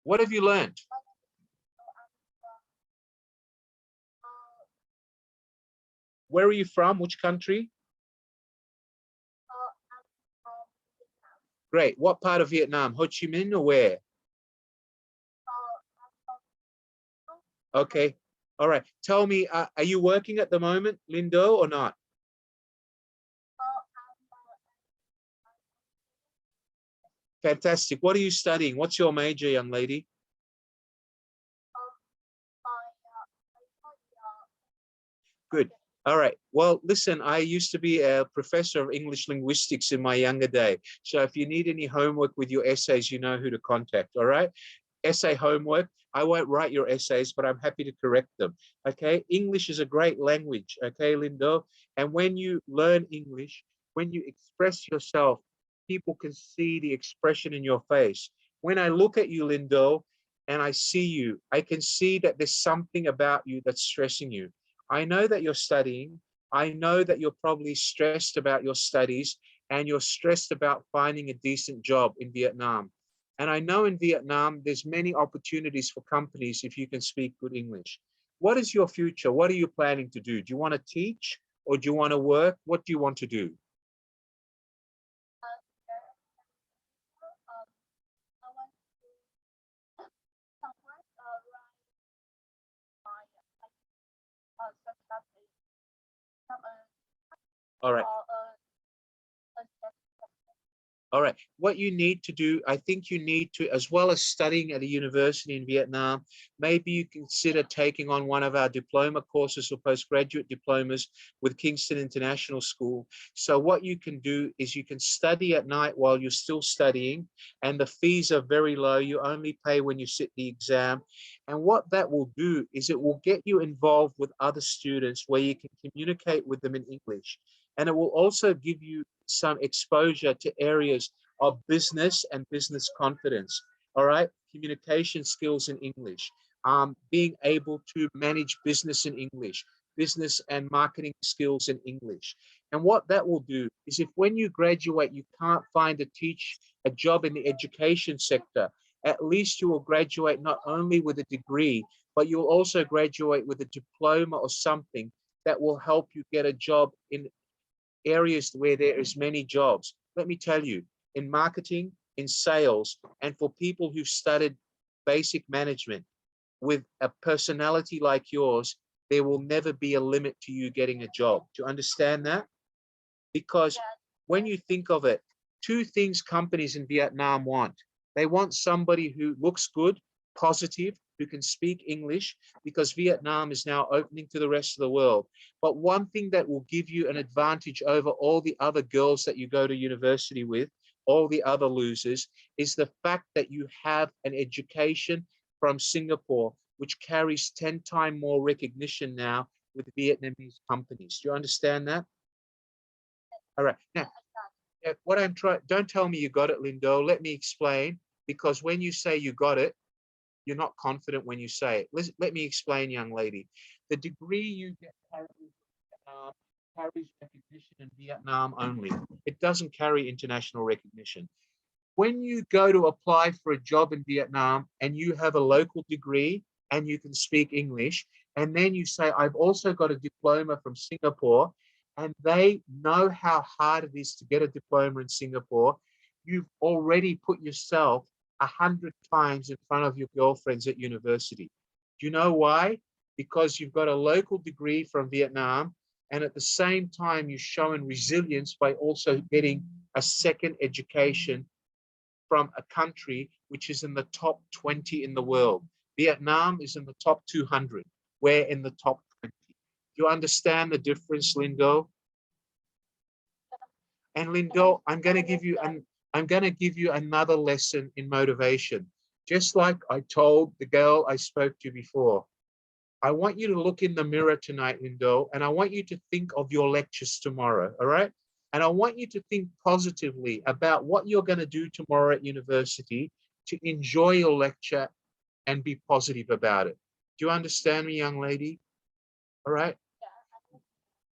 S1: What have you learned? Where are you from? Which country? Great. What part of Vietnam? Ho Chi Minh or where? Okay. All right. Tell me, are you working at the moment, Lindo, or not? Fantastic. What are you studying? What's your major, young lady? Good. All right. Well, listen, I used to be a professor of English linguistics in my younger day. So if you need any homework with your essays, you know who to contact. All right. Essay homework. I won't write your essays, but I'm happy to correct them. Okay. English is a great language. Okay, Lindo. And when you learn English, when you express yourself, people can see the expression in your face. When I look at you, Lindo, and I see you, I can see that there's something about you that's stressing you. I know that you're studying. I know that you're probably stressed about your studies and you're stressed about finding a decent job in Vietnam. And I know in Vietnam, there's many opportunities for companies if you can speak good English. What is your future? What are you planning to do? Do you want to teach or do you want to work? What do you want to do? All right. All right, what you need to do, I think you need to, as well as studying at a university in Vietnam, maybe you consider taking on one of our diploma courses or postgraduate diplomas with Kingston International School. So what you can do is you can study at night while you're still studying, and the fees are very low. You only pay when you sit the exam. And what that will do is it will get you involved with other students where you can communicate with them in English. And it will also give you some exposure to areas of business and business confidence, all right? Communication skills in English, being able to manage business in English, business and marketing skills in English. And what that will do is if when you graduate, you can't find a job in the education sector, at least you will graduate not only with a degree, but you'll also graduate with a diploma or something that will help you get a job in areas where there is many jobs. Let me tell you, in marketing, in sales, and for people who've studied basic management, with a personality like yours, there will never be a limit to you getting a job. Do you understand that? Because when you think of it, two things companies in Vietnam want. They want somebody who looks good, positive, who can speak English, because Vietnam is now opening to the rest of the world. But one thing that will give you an advantage over all the other girls that you go to university with, all the other losers, is the fact that you have an education from Singapore, which carries 10 times more recognition now with Vietnamese companies. Do you understand that? All right. Now, what I'm trying, don't tell me you got it, Lindo. Let me explain, because when you say you got it, you're not confident when you say it. Let me explain, young lady. The degree you get currently carries recognition in Vietnam only. It doesn't carry international recognition. When you go to apply for a job in Vietnam and you have a local degree and you can speak English, and then you say, I've also got a diploma from Singapore, and they know how hard it is to get a diploma in Singapore, you've already put yourself 100 times in front of your girlfriends at university. Do you know why? Because you've got a local degree from Vietnam, and at the same time, you're showing resilience by also getting a second education from a country which is in the top 20 in the world. Vietnam is in the top 200. We're in the top 20. Do you understand the difference, Lindo? And Lindo, I'm going to give you another lesson in motivation. Just like I told the girl I spoke to before, I want you to look in the mirror tonight, Lindo, and I want you to think of your lectures tomorrow, all right? And I want you to think positively about what you're going to do tomorrow at university to enjoy your lecture and be positive about it. Do you understand me, young lady? All right?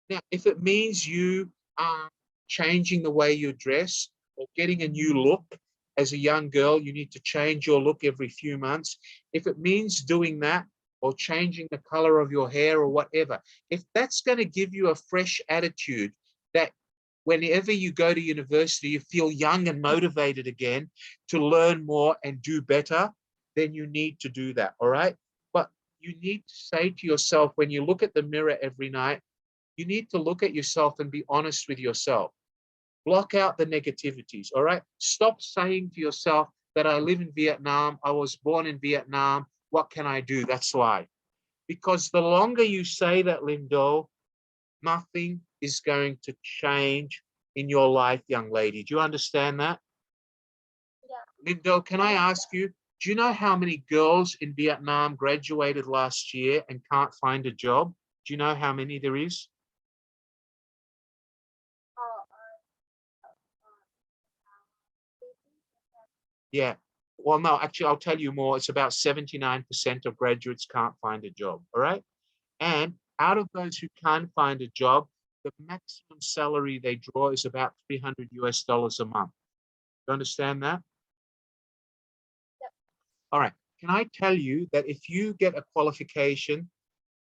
S1: Now, if it means you are changing the way you dress or getting a new look as a young girl, you need to change your look every few months. If it means doing that or changing the color of your hair or whatever, if that's going to give you a fresh attitude that whenever you go to university, you feel young and motivated again to learn more and do better, then you need to do that, all right? But you need to say to yourself, when you look at the mirror every night, you need to look at yourself and be honest with yourself. Block out the negativities, all right? Stop saying to yourself that I live in Vietnam, I was born in Vietnam, what can I do? That's why. Because the longer you say that, Lindo, nothing is going to change in your life, young lady. Do you understand that? Yeah. Lindo, can I ask you, do you know how many girls in Vietnam graduated last year and can't find a job? Do you know how many there is? Yeah. Well, no, actually, I'll tell you more. It's about 79% of graduates can't find a job, all right? And out of those who can't find a job, the maximum salary they draw is about $300 a month. You understand that? Yep. All right. Can I tell you that if you get a qualification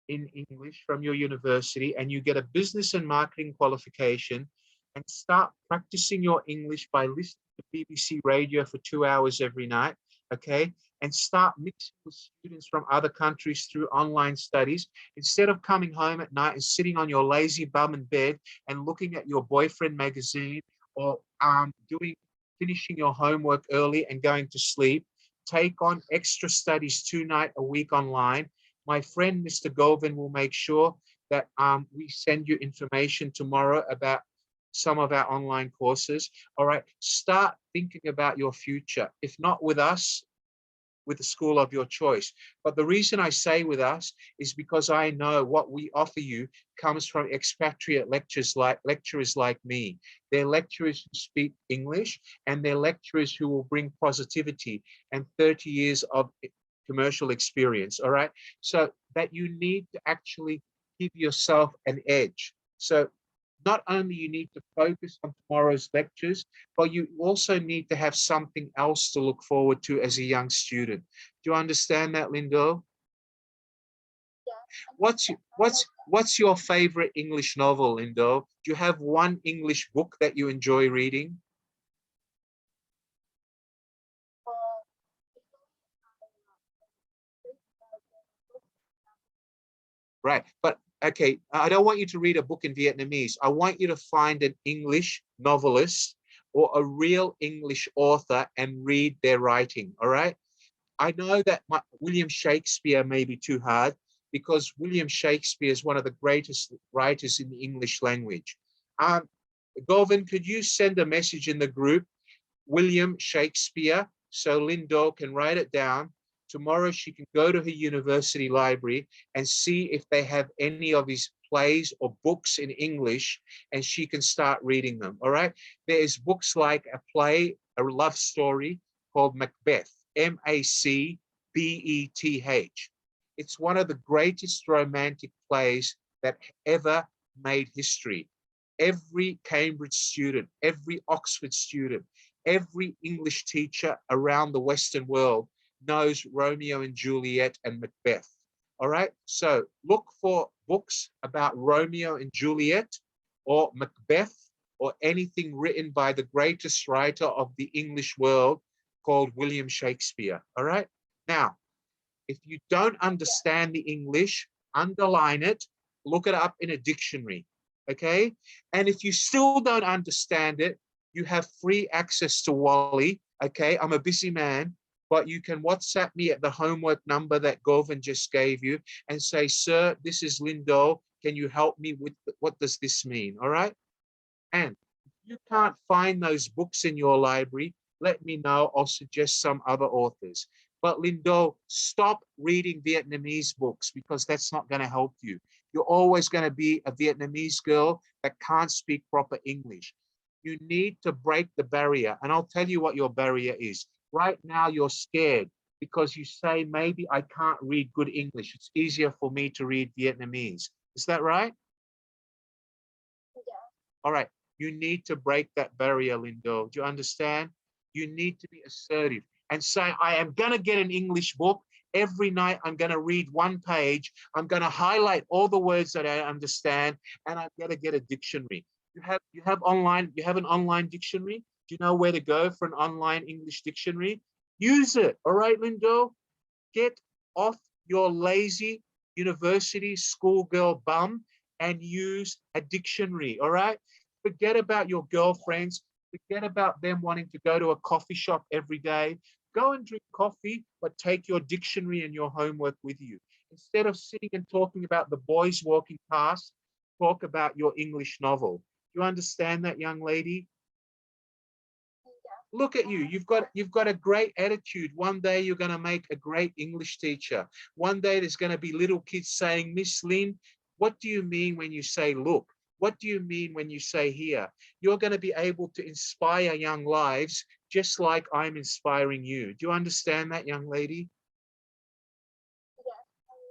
S1: in English from your university and you get a business and marketing qualification and start practicing your English by listening to BBC radio for 2 hours every night, okay? and start mixing with students from other countries through online studies. Instead of coming home at night and sitting on your lazy bum in bed and looking at your boyfriend magazine, or finishing your homework early and going to sleep, take on extra studies 2 nights a week online. My friend, Mr. Govin, will make sure that we send you information tomorrow about some of our online courses. All right, start thinking about your future. If not with us, with the school of your choice. But the reason I say with us is because I know what we offer you comes from expatriate lecturers like me. They're lecturers who speak English, and they're lecturers who will bring positivity and 30 years of commercial experience, all right? So that you need to actually give yourself an edge. So not only you need to focus on tomorrow's lectures, but you also need to have something else to look forward to as a young student. Do you understand that, Lindo? What's your favorite English novel, Lindo? Do you have one English book that you enjoy reading? Right, but okay, I don't want you to read a book in Vietnamese. I want you to find an English novelist or a real English author and read their writing, all right? I know that William Shakespeare may be too hard, because William Shakespeare is one of the greatest writers in the English language. Govin, could you send a message in the group, William Shakespeare, so Lindo can write it down. Tomorrow she can go to her university library and see if they have any of his plays or books in English, and she can start reading them, all right? There's books like a play, a love story called Macbeth, Macbeth. It's one of the greatest romantic plays that ever made history. Every Cambridge student, every Oxford student, every English teacher around the Western world knows Romeo and Juliet and Macbeth. All right, so look for books about Romeo and Juliet or Macbeth or anything written by the greatest writer of the English world called William Shakespeare. All right, now, if you don't understand the English, underline it, look it up in a dictionary, okay? And if you still don't understand it, you have free access to Wally, okay? I'm a busy man, but you can WhatsApp me at the homework number that Govin just gave you and say, sir, this is Lindo. Can you help me with what does this mean, all right? And if you can't find those books in your library, let me know. I'll suggest some other authors. But Lindo, stop reading Vietnamese books, because that's not going to help you. You're always going to be a Vietnamese girl that can't speak proper English. You need to break the barrier. And I'll tell you what your barrier is. Right now, you're scared because you say, maybe I can't read good English. It's easier for me to read Vietnamese. Is that right? Yeah. All right. You need to break that barrier, Lindo. Do you understand? You need to be assertive and say, I am going to get an English book. Every night, I'm going to read one page. I'm going to highlight all the words that I understand, and I'm going to get a dictionary. You have an online dictionary? Do you know where to go for an online English dictionary? Use it. All right, Lindo? Get off your lazy university schoolgirl bum and use a dictionary. All right? Forget about your girlfriends. Forget about them wanting to go to a coffee shop every day. Go and drink coffee, but take your dictionary and your homework with you. Instead of sitting and talking about the boys walking past, talk about your English novel. You understand that, young lady? Look at you. You've got a great attitude. One day you're going to make a great English teacher. One day there's going to be little kids saying, Miss Lynn, what do you mean when you say look? What do you mean when you say here? You're going to be able to inspire young lives just like I'm inspiring you. Do you understand that, young lady?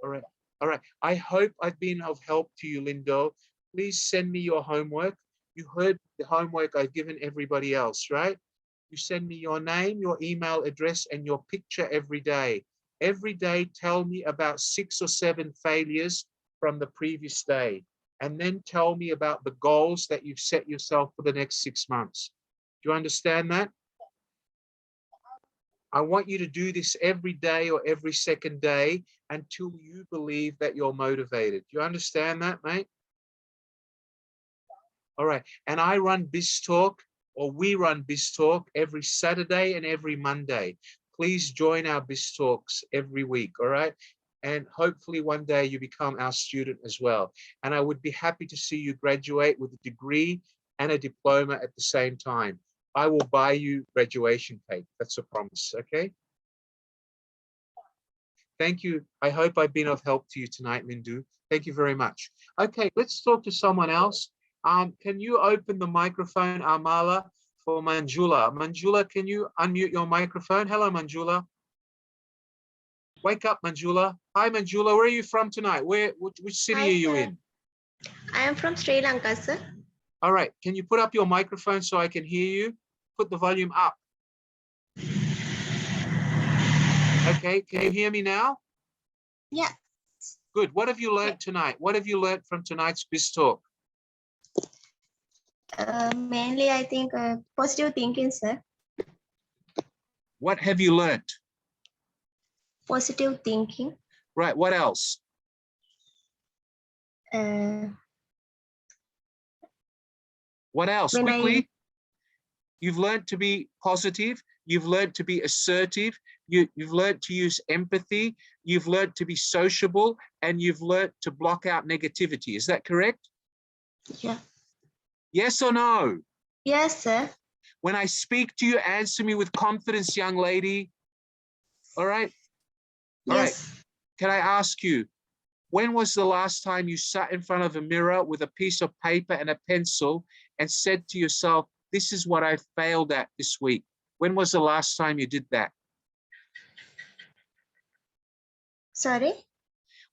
S1: All right. All right. I hope I've been of help to you, Lindo. Please send me your homework. You heard the homework I've given everybody else, right? You send me your name, your email address, and your picture every day. Every day, tell me about 6 or 7 failures from the previous day. And then tell me about the goals that you've set yourself for the next 6 months. Do you understand that? I want you to do this every day or every second day until you believe that you're motivated. Do you understand that, mate? All right. And I run BizTalk, or we run BizTalk every Saturday and every Monday. Please join our BizTalks every week. All right. And hopefully one day you become our student as well. And I would be happy to see you graduate with a degree and a diploma at the same time. I will buy you graduation cake. That's a promise. Okay. Thank you. I hope I've been of help to you tonight, Mindu. Thank you very much. Okay, let's talk to someone else. Can you open the microphone, Amala, for Manjula? Manjula, can you unmute your microphone? Hello, Manjula. Wake up, Manjula. Hi, Manjula. Where are you from tonight? Which city
S8: Hi,
S1: are you
S8: sir.
S1: in?
S8: I am from Sri Lanka, sir.
S1: All right. Can you put up your microphone so I can hear you? Put the volume up. Okay. Can you hear me now?
S8: Yeah.
S1: Good. What have you learned tonight? What have you learned from tonight's BizTalk?
S8: Mainly, I think positive thinking, sir.
S1: What have you learned?
S8: Positive thinking.
S1: Right. What else? What else?
S8: When
S1: Quickly. You've learned to be positive. You've learned to be assertive. You've learned to use empathy. You've learned to be sociable, and you've learned to block out negativity. Is that correct?
S8: Yeah.
S1: Yes or no?
S8: Yes, sir.
S1: When I speak to you, answer me with confidence, young lady. All right? All right.
S8: Yes.
S1: Can I ask you, when was the last time you sat in front of a mirror with a piece of paper and a pencil and said to yourself, this is what I failed at this week? When was the last time you did that?
S8: Sorry?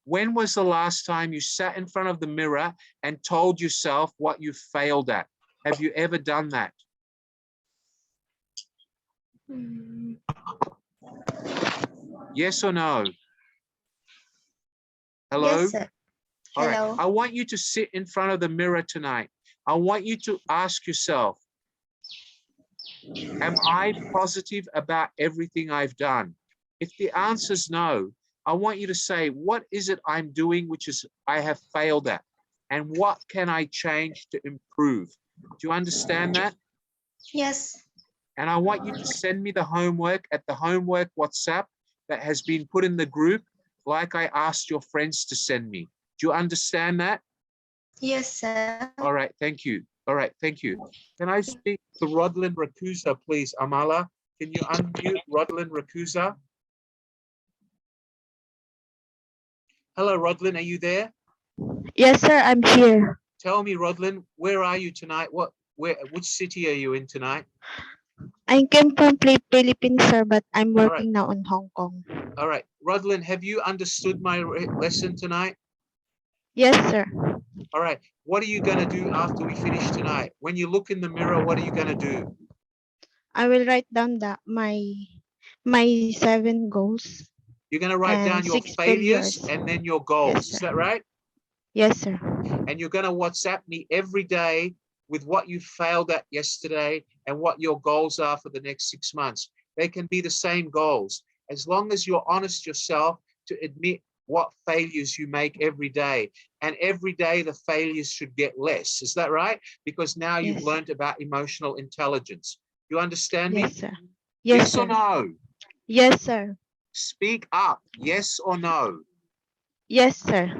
S1: When was the last time you sat in front of the mirror and told yourself what you failed at? Have you ever done that? Yes or no? Hello?
S8: Yes, sir.
S1: All right.
S8: Hello.
S1: I want you to sit in front of the mirror tonight. I want you to ask yourself, am I positive about everything I've done? If the answer is no, I want you to say, what is it I'm doing which is I have failed at? And what can I change to improve? Do you understand that?
S8: Yes.
S1: And I want you to send me the homework at the homework WhatsApp that has been put in the group, like I asked your friends to send me. Do you understand that?
S8: Yes, sir.
S1: All right, thank you. All right, thank you. Can I speak to Rodlin Rakusa, please? Amala, can you unmute Rodlin Rakusa? Hello, Rodlin, are you there?
S9: Yes, sir, I'm here.
S1: Tell me, Rodlin, where are you tonight? Which city are you in tonight?
S9: I came from Philippines, sir, but I'm working now in Hong Kong.
S1: All right, Rodlin, have you understood my lesson tonight?
S9: Yes, sir.
S1: All right, what are you going to do after we finish tonight? When you look in the mirror, what are you going to do?
S9: I will write down my 7 goals.
S1: You're going to write down your
S9: 6
S1: failures and then your goals.
S9: Yes,
S1: Is that right?
S9: Yes, sir.
S1: And you're going to WhatsApp me every day with what you failed at yesterday and what your goals are for the next 6 months. They can be the same goals, as long as you're honest yourself to admit what failures you make every day. And every day the failures should get less. Is that right? Because now you've
S9: Yes.
S1: learned about emotional intelligence. You understand me?
S9: Yes, sir. Yes,
S1: or
S9: sir.
S1: no?
S9: Yes, sir.
S1: Speak up. Yes or no?
S9: Yes, sir.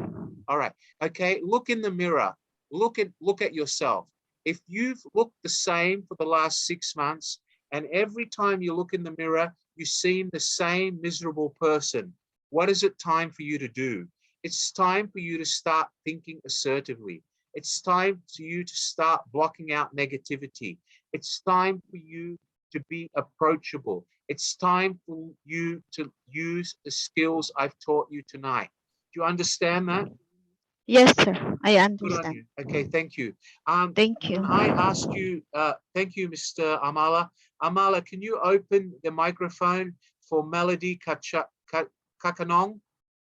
S1: All right. Okay. Look in the mirror. Look at yourself. If you've looked the same for the last 6 months, and every time you look in the mirror, you seem the same miserable person, what is it time for you to do? It's time for you to start thinking assertively. It's time for you to start blocking out negativity. It's time for you to be approachable. It's time for you to use the skills I've taught you tonight. Do you understand that?
S9: Yes, sir. I
S1: Good on
S9: understand.
S1: you. Okay, thank you.
S9: Thank you.
S1: Can I ask you, thank you, Mr. Amala. Amala, can you open the microphone for Melody Kakanong?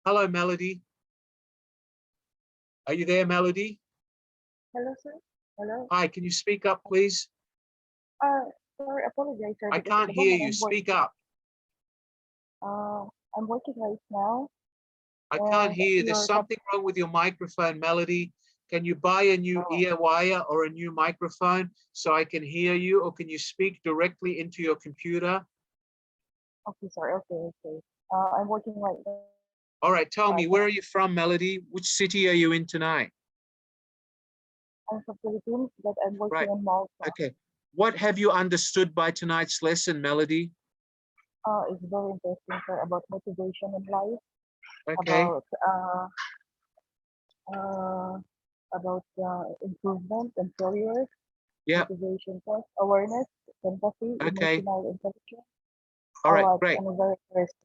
S1: Hello, Melody. Are you there, Melody?
S10: Hello, sir. Hello.
S1: Hi, can you speak up, please?
S10: Sorry, apologize, sir.
S1: I
S10: because
S1: can't
S10: at the
S1: hear
S10: moment
S1: you.
S10: I'm
S1: Speak up.
S10: I'm working right now.
S1: I can't hear you. There's
S10: Your
S1: something wrong with your microphone, Melody. Can you buy a new ear wire or a new microphone so I can hear you, or can you speak directly into your computer?
S10: Okay, sorry. Okay. I'm working right now.
S1: All right, tell me, where are you from, Melody? Which city are you in tonight?
S10: I'm from Philippines, but I'm working
S1: Right.
S10: in Malta.
S1: Okay. What have you understood by tonight's lesson, Melody?
S10: It's very interesting, sir, about motivation in life,
S1: Okay.
S10: about improvement and failures,
S1: Yeah.
S10: motivation, test, awareness, empathy,
S1: Okay.
S10: emotional intelligence.
S1: All right,
S10: lot,
S1: great.
S10: and very interesting.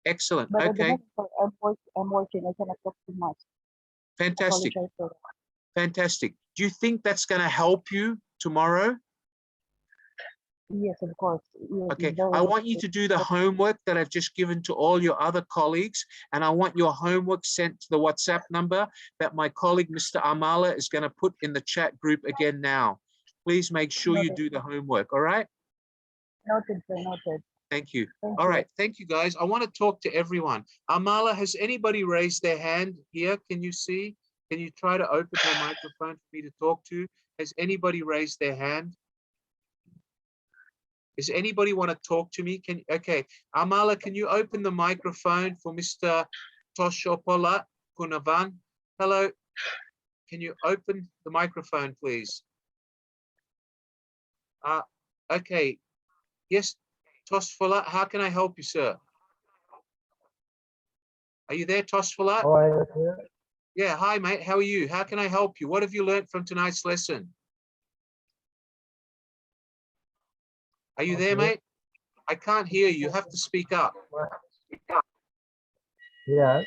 S1: Excellent.
S10: But at the
S1: Okay.
S10: moment, sir, I'm working. I cannot talk too much.
S1: Fantastic.
S10: Apologize for that.
S1: Fantastic. Do you think that's going to help you tomorrow?
S10: Yes, of course. Yes,
S1: Okay,
S10: it's very
S1: I want you
S10: interesting.
S1: to do the homework that I've just given to all your other colleagues, and I want your homework sent to the WhatsApp number that my colleague, Mr. Amala, is going to put in the chat group again now. Please make sure you do the homework, all right?
S10: Noted, sir, noted.
S1: Thank you.
S10: Thank
S1: All
S10: you.
S1: right, thank you, guys. I want to talk to everyone. Amala, has anybody raised their hand here? Can you see? Can you try to open your microphone for me to talk to? Has anybody raised their hand? Does anybody want to talk to me? Okay, Amala, can you open the microphone for Mr. Toshopola Kunavan? Hello, can you open the microphone, please? Okay, yes, Tosfola, how can I help you, sir? Are you there, Tosfola?
S11: Oh,
S1: Yeah, hi, mate. How are you? How can I help you? What have you learned from tonight's lesson? Are you there, mate? I can't hear you. You have to speak up.
S11: Yeah,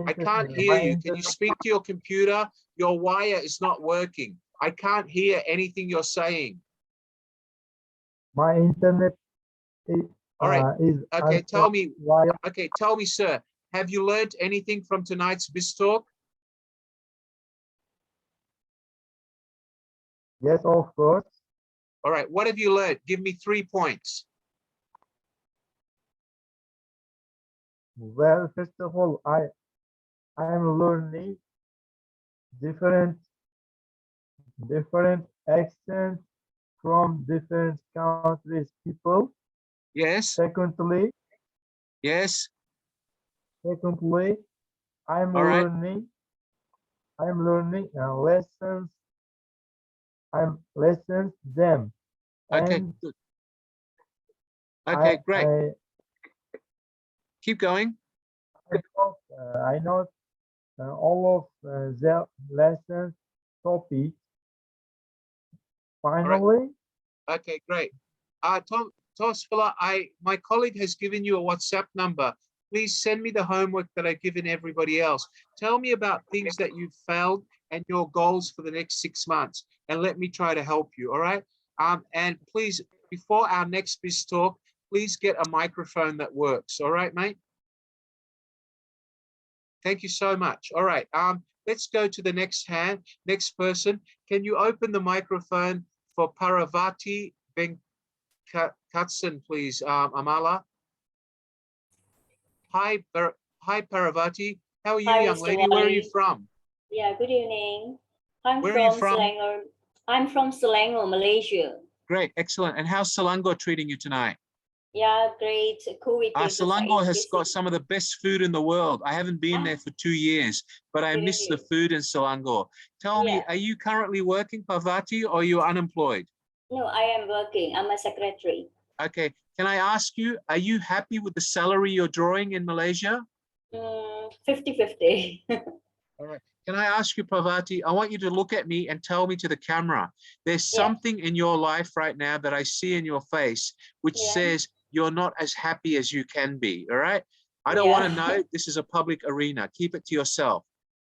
S1: I can't hear you. Can you speak to your computer? Your wire is not working. I can't hear anything you're saying.
S11: my internet is,
S1: All right.
S11: is
S1: Okay, tell me.
S11: wire.
S1: Okay, tell me, sir. Have you learned anything from tonight's BizTalk?
S11: Yes, of course.
S1: All right. What have you learned? Give me 3 points.
S11: Well, first of all, I'm learning different accents from different countries people.
S1: Yes.
S11: Secondly,
S1: Yes.
S11: I'm
S1: All right.
S11: learning lessons. I'm lessons them.
S1: Okay.
S11: And
S1: Good. Okay, great.
S11: I
S1: Keep going.
S11: I know all of the lessons topic. Finally,
S1: Okay, great. Tosfala, my colleague has given you a WhatsApp number. Please send me the homework that I've given everybody else. Tell me about things that you've failed and your goals for the next 6 months, and let me try to help you, all right? And please, before our next BizTalk, please get a microphone that works, all right, mate? Thank you so much. All right, let's go to the next person. Can you open the microphone for Paravati Venkatsan, please, Amala? Hi, Paravati. How are you,
S12: Hi,
S1: young
S12: Mr.
S1: lady? Where are you
S12: Wally.
S1: from?
S12: Yeah, good evening. I'm
S1: Where are you
S12: from
S1: from?
S12: Selangor. I'm from Selangor, Malaysia.
S1: Great, excellent. And how's Selangor treating you tonight?
S12: Yeah, great. Cool with
S1: Selangor has got some of the best food in the world. I haven't been there for 2 years, but I miss the food in Selangor. Tell me, are you currently working, Parvati, or are you unemployed?
S12: No, I am working. I'm a secretary.
S1: Okay, can I ask you, are you happy with the salary you're drawing in Malaysia?
S12: 50-50.
S1: All right. Can I ask you, Parvati, I want you to look at me and tell me to the camera. There's something in your life right now that I see in your face, which says you're not as happy as you can be, all right? I don't want to know. This is a public arena. Keep it to yourself.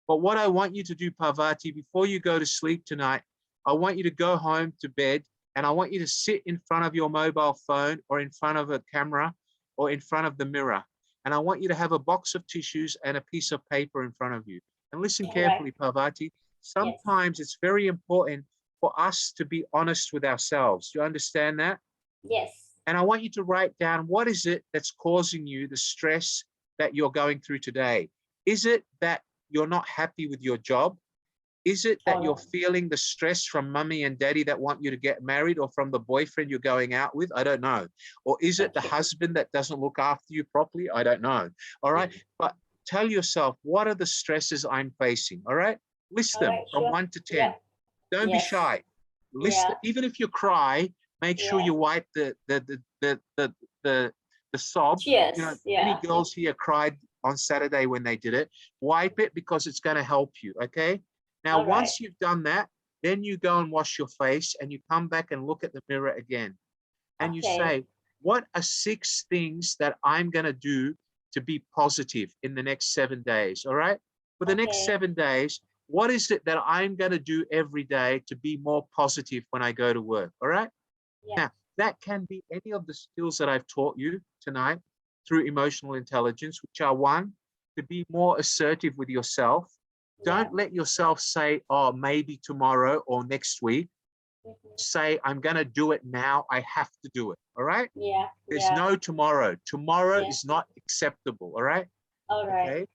S1: But what I want you to do, Parvati, before you go to sleep tonight, I want you to go home to bed, and I want you to sit in front of your mobile phone or in front of a camera or in front of the mirror. And I want you to have a box of tissues and a piece of paper in front of you. And listen carefully, Parvati. Sometimes it's very important for us to be honest with ourselves. Do you understand that?
S12: Yes.
S1: And I want you to write down, what is it that's causing you the stress that you're going through today? Is it that you're not happy with your job? Is it that you're feeling the stress from mommy and daddy that want you to get married, or from the boyfriend you're going out with? I don't know. Or is it the husband that doesn't look after you properly? I don't know. All right. But tell yourself, what are the stresses I'm facing? All right. List them from 1 to 10.
S12: Yeah.
S1: Don't be shy. List it. Even if you cry, make sure you wipe the sob.
S12: Yes.
S1: You know, many girls here cried on Saturday when they did it. Wipe it, because it's going to help you. Okay. Now, once you've done that, then you go and wash your face and you come back and look at the mirror again. And you say, what are 6 things that I'm going to do to be positive in the next 7 days? All right. For the next 7 days, what is it that I'm going to do every day to be more positive when I go to work? All right. Now, that can be any of the skills that I've taught you tonight through emotional intelligence, which are: 1, to be more assertive with yourself. Don't let yourself say, oh, maybe tomorrow or next week. Say, I'm going to do it now. I have to do it. All right. There's no tomorrow. Tomorrow is not acceptable. All right. Okay.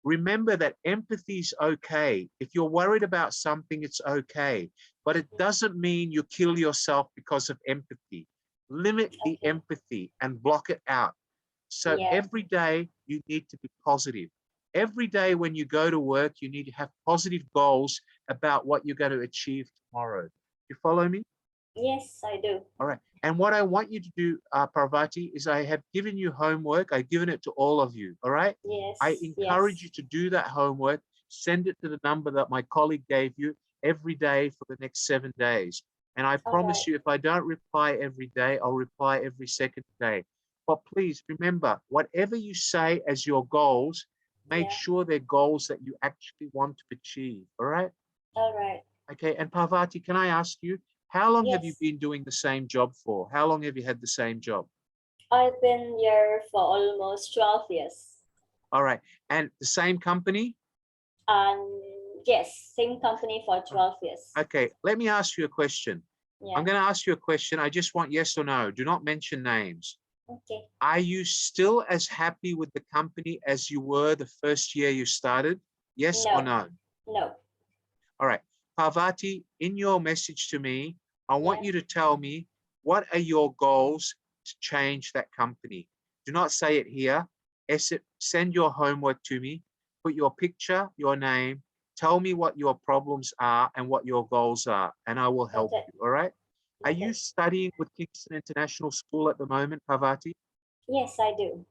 S1: Remember that empathy is okay. If you're worried about something, it's okay. But it doesn't mean you kill yourself because of empathy. Limit the empathy and block it out. So every day you need to be positive. Every day when you go to work, you need to have positive goals about what you're going to achieve tomorrow. You follow me?
S12: Yes, I do.
S1: All right. And what I want you to do, Parvati, is I have given you homework. I've given it to all of you. All right.
S12: Yes.
S1: I encourage you to do that homework. Send it to the number that my colleague gave you every day for the next 7 days. And I promise you, if I don't reply every day, I'll reply every second day. But please remember, whatever you say as your goals, make sure they're goals that you actually want to achieve. All right.
S12: All right.
S1: Okay. And Parvati, can I ask you, how long have you been doing the same job for? How long have you had the same job?
S12: I've been here for almost 12 years.
S1: All right. And the same company?
S12: Yes, same company for 12 years.
S1: Okay. Let me ask you a question. I'm going to ask you a question. I just want yes or no. Do not mention names.
S12: Okay.
S1: Are you still as happy with the company as you were the first year you started? Yes or no?
S12: No.
S1: All right. Parvati, in your message to me, I want you to tell me, what are your goals to change that company? Do not say it here. Send your homework to me. Put your picture, your name. Tell me what your problems are and what your goals are, and I will help you. All right. Are you studying with Kingston International School at the moment, Parvati?
S12: Yes, I do.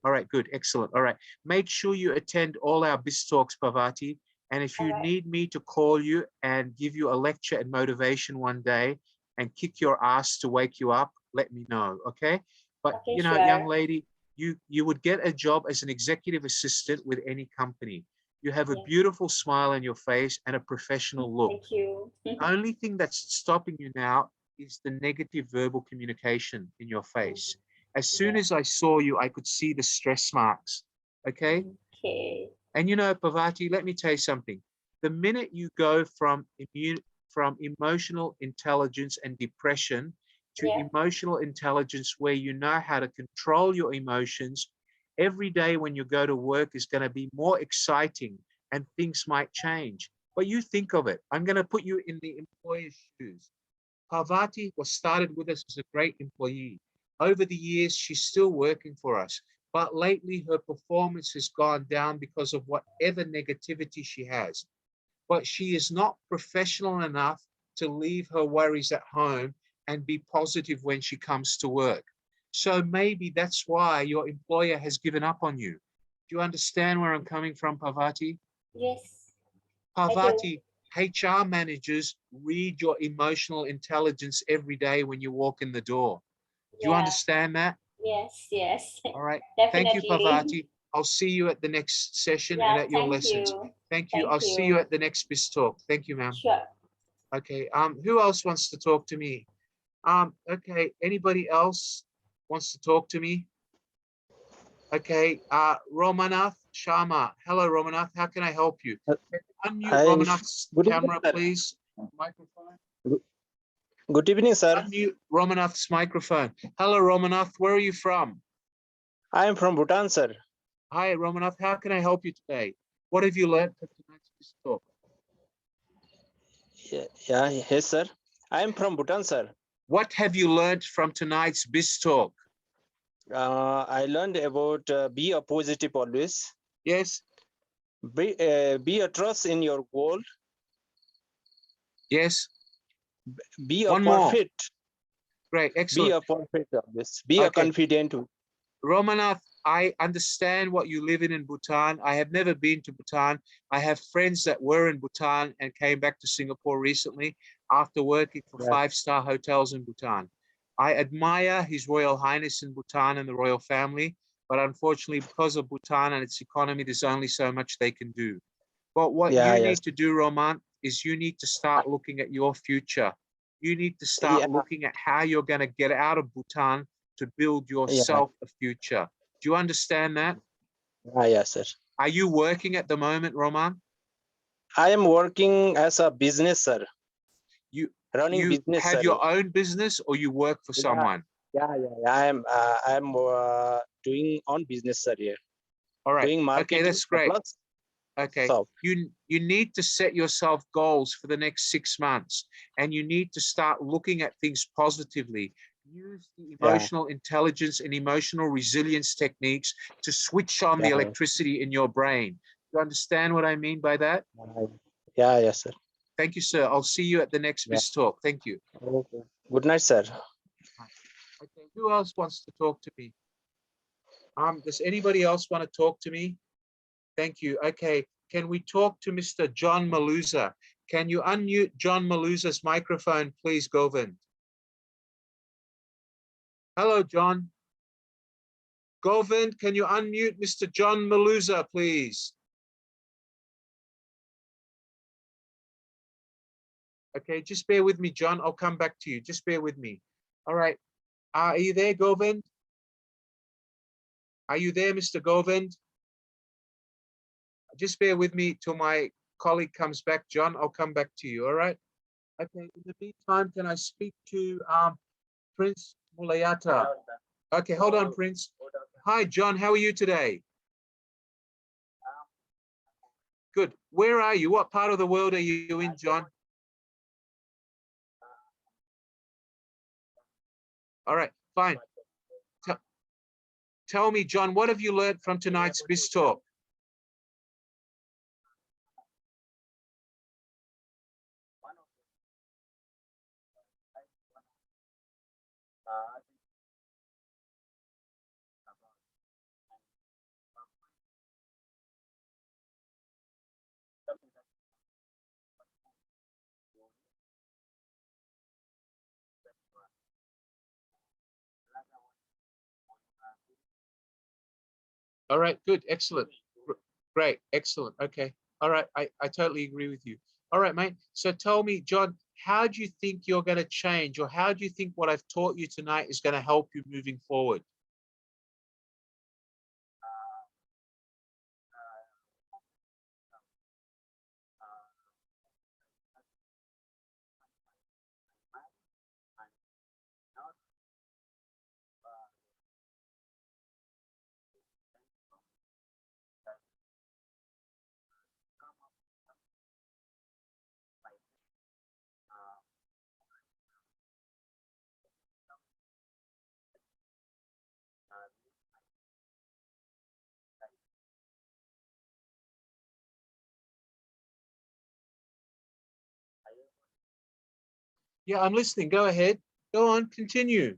S1: All right, good, excellent. All right, make sure you attend all our BizTalks, Parvati. And if you need me to call you and give you a lecture and motivation one day and kick your ass to wake you up, let me know, okay? But you know, young lady, you would get a job as an executive assistant with any company. You have a beautiful smile on your face and a professional look.
S12: Thank you.
S1: The only thing that's stopping you now is the negative verbal communication in your face. As soon as I saw you, I could see the stress marks, okay?
S12: Okay.
S1: And you know, Parvati, let me tell you something. The minute you go from emotional intelligence and depression to emotional intelligence, where you know how to control your emotions, every day when you go to work is going to be more exciting and things might change. But you think of it. I'm going to put you in the employer's shoes. Parvati was started with us as a great employee. Over the years, she's still working for us. But lately, her performance has gone down because of whatever negativity she has. But she is not professional enough to leave her worries at home and be positive when she comes to work. So maybe that's why your employer has given up on you. Do you understand where I'm coming from, Parvati?
S12: Yes.
S1: Parvati, HR managers read your emotional intelligence every day when you walk in the door. Do you understand that?
S12: Yes, yes.
S1: All right.
S12: Definitely.
S1: Thank you, Parvati. I'll see you at the next session and at your lessons. Thank you. I'll see you at the next BizTalk. Thank you, ma'am.
S12: Sure.
S1: Okay. Who else wants to talk to me? Okay. Anybody else wants to talk to me? Okay. Romanath Sharma. Hello, Romanath. How can I help you? Unmute Romanath's camera, please. Microphone.
S13: Good evening, sir.
S1: Unmute Romanoff's microphone. Hello, Romanoff. Where are you from?
S13: I am from Bhutan, sir.
S1: Hi, Romanoff. How can I help you today? What have you learned from tonight's talk?
S13: Yes, sir. I am from Bhutan, sir.
S1: What have you learned from tonight's BizTalk?
S13: I learned about be a positive always.
S1: Yes.
S13: Be a trust in your goal.
S1: Yes.
S13: Be a
S1: One more.
S13: perfect.
S1: Great, excellent.
S13: Be a perfect always. Be a confident.
S1: Romanoff, I understand what you live in Bhutan. I have never been to Bhutan. I have friends that were in Bhutan and came back to Singapore recently after working for five-star hotels in Bhutan. I admire His Royal Highness in Bhutan and the royal family, but unfortunately, because of Bhutan and its economy, there's only so much they can do. But what you need to do, Roman, is you need to start looking at your future. You need to start looking at how you're going to get out of Bhutan to build yourself a future. Do you understand that?
S13: Yes, sir.
S1: Are you working at the moment, Roman?
S13: I am working as a business, sir.
S1: You
S13: business,
S1: have
S13: sir.
S1: your own business or you work for someone?
S13: I am doing on business, sir, here.
S1: All right.
S13: Doing marketing.
S1: Okay, that's great.
S13: Plus,
S1: okay. You need to set yourself goals for the next 6 months, and you need to start looking at things positively. Use the emotional intelligence and emotional resilience techniques to switch on the electricity in your brain. You understand what I mean by that?
S13: Yes, sir.
S1: Thank you, sir. I'll see you at the next BizTalk. Thank you.
S13: Okay. Good night, sir.
S1: Okay, who else wants to talk to me? Does anybody else want to talk to me? Thank you. Okay, can we talk to Mr. John Maluza? Can you unmute John Maluza's microphone, please, Govind? Hello, John. Govind, can you unmute Mr. John Maluza, please? Okay, just bear with me, John. I'll come back to you. Just bear with me. All right. Are you there, Govind? Are you there, Mr. Govind? Just bear with me till my colleague comes back, John. I'll come back to you, all right? Okay, in the meantime, can I speak to Prince Mulayata? Okay, hold on, Prince. Hi, John, how are you today? Good. Where are you? What part of the world are you in, John? All right, fine. Tell me, John, what have you learned from tonight's BizTalk? All right, good, excellent. Great, excellent, okay. All right, I totally agree with you. All right, mate, so tell me, John, how do you think you're gonna change, or how do you think what I've taught you tonight is gonna help you moving forward? Yeah, I'm listening. Go ahead. Go on, continue.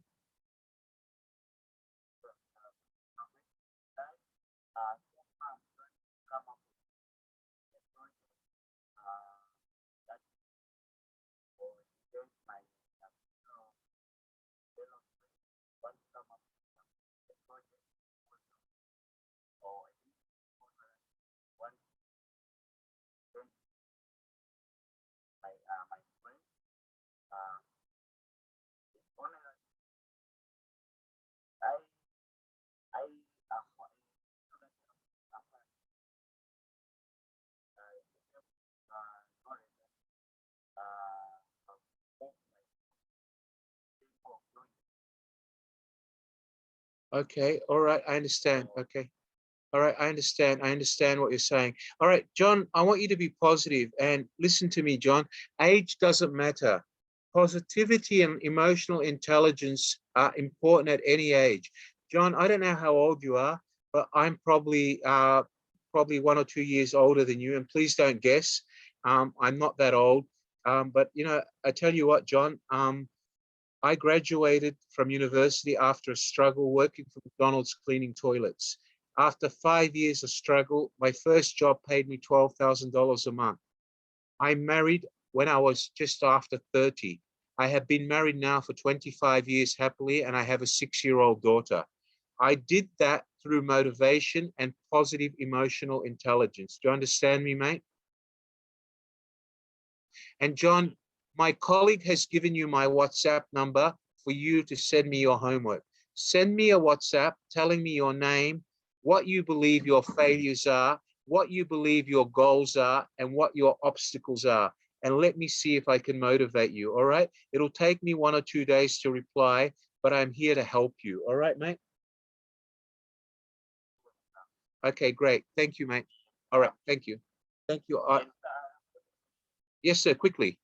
S1: Okay, all right, I understand. Okay. All right, I understand. I understand what you're saying. All right, John, I want you to be positive and listen to me, John. Age doesn't matter. Positivity and emotional intelligence are important at any age. John, I don't know how old you are, but I'm probably 1 or 2 years older than you, and please don't guess. I'm not that old. But you know, I tell you what, John, I graduated from university after a struggle working for McDonald's cleaning toilets. After 5 years of struggle, my first job paid me $12,000 a month. I married when I was just after 30. I have been married now for 25 years happily, and I have a 6-year-old daughter. I did that through motivation and positive emotional intelligence. Do you understand me, mate? And John, my colleague has given you my WhatsApp number for you to send me your homework. Send me a WhatsApp telling me your name, what you believe your failures are, what you believe your goals are, and what your obstacles are. And let me see if I can motivate you, all right? It'll take me 1 or 2 days to reply, but I'm here to help you, all right, mate? Okay, great. Thank you, mate. All right, thank you. Thank you. Yes, sir, quickly.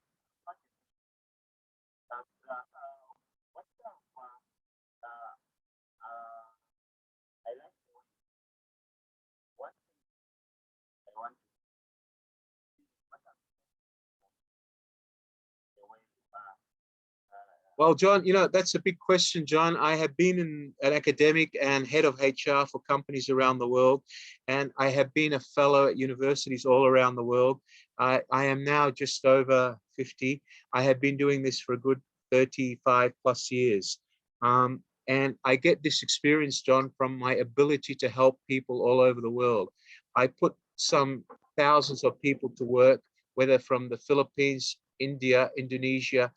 S1: Well, John, you know, that's a big question, John. I have been an academic and head of HR for companies around the world, and I have been a fellow at universities all around the world. I am now just over 50. I have been doing this for a good 35 plus years. And I get this experience, John, from my ability to help people all over the world. I put some thousands of people to work, whether from the Philippines, India, Indonesia,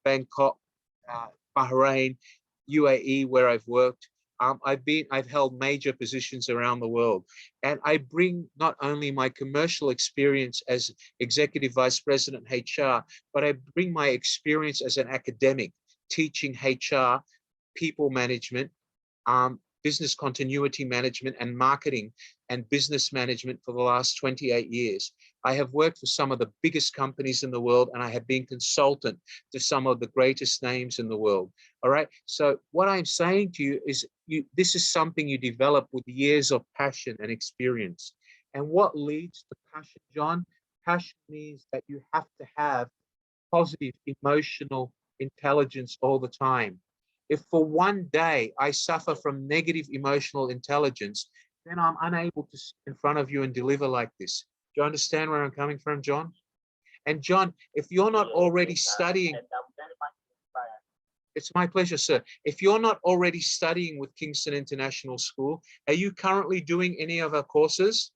S1: Bangkok, Bahrain, UAE, where I've worked. I've held major positions around the world, and I bring not only my commercial experience as executive vice president HR, but I bring my experience as an academic teaching HR, people management, business continuity management, and marketing and business management for the last 28 years. I have worked for some of the biggest companies in the world, and I have been consultant to some of the greatest names in the world. All right. So what I'm saying to you is this is something you develop with years of passion and experience. And what leads to passion, John? Passion means that you have to have positive emotional intelligence all the time. If for one day I suffer from negative emotional intelligence, then I'm unable to sit in front of you and deliver like this. Do you understand where I'm coming from, John? And John, if you're not already studying, it's my pleasure, sir. If you're not already studying with Kingston International School, are you currently doing any of our courses?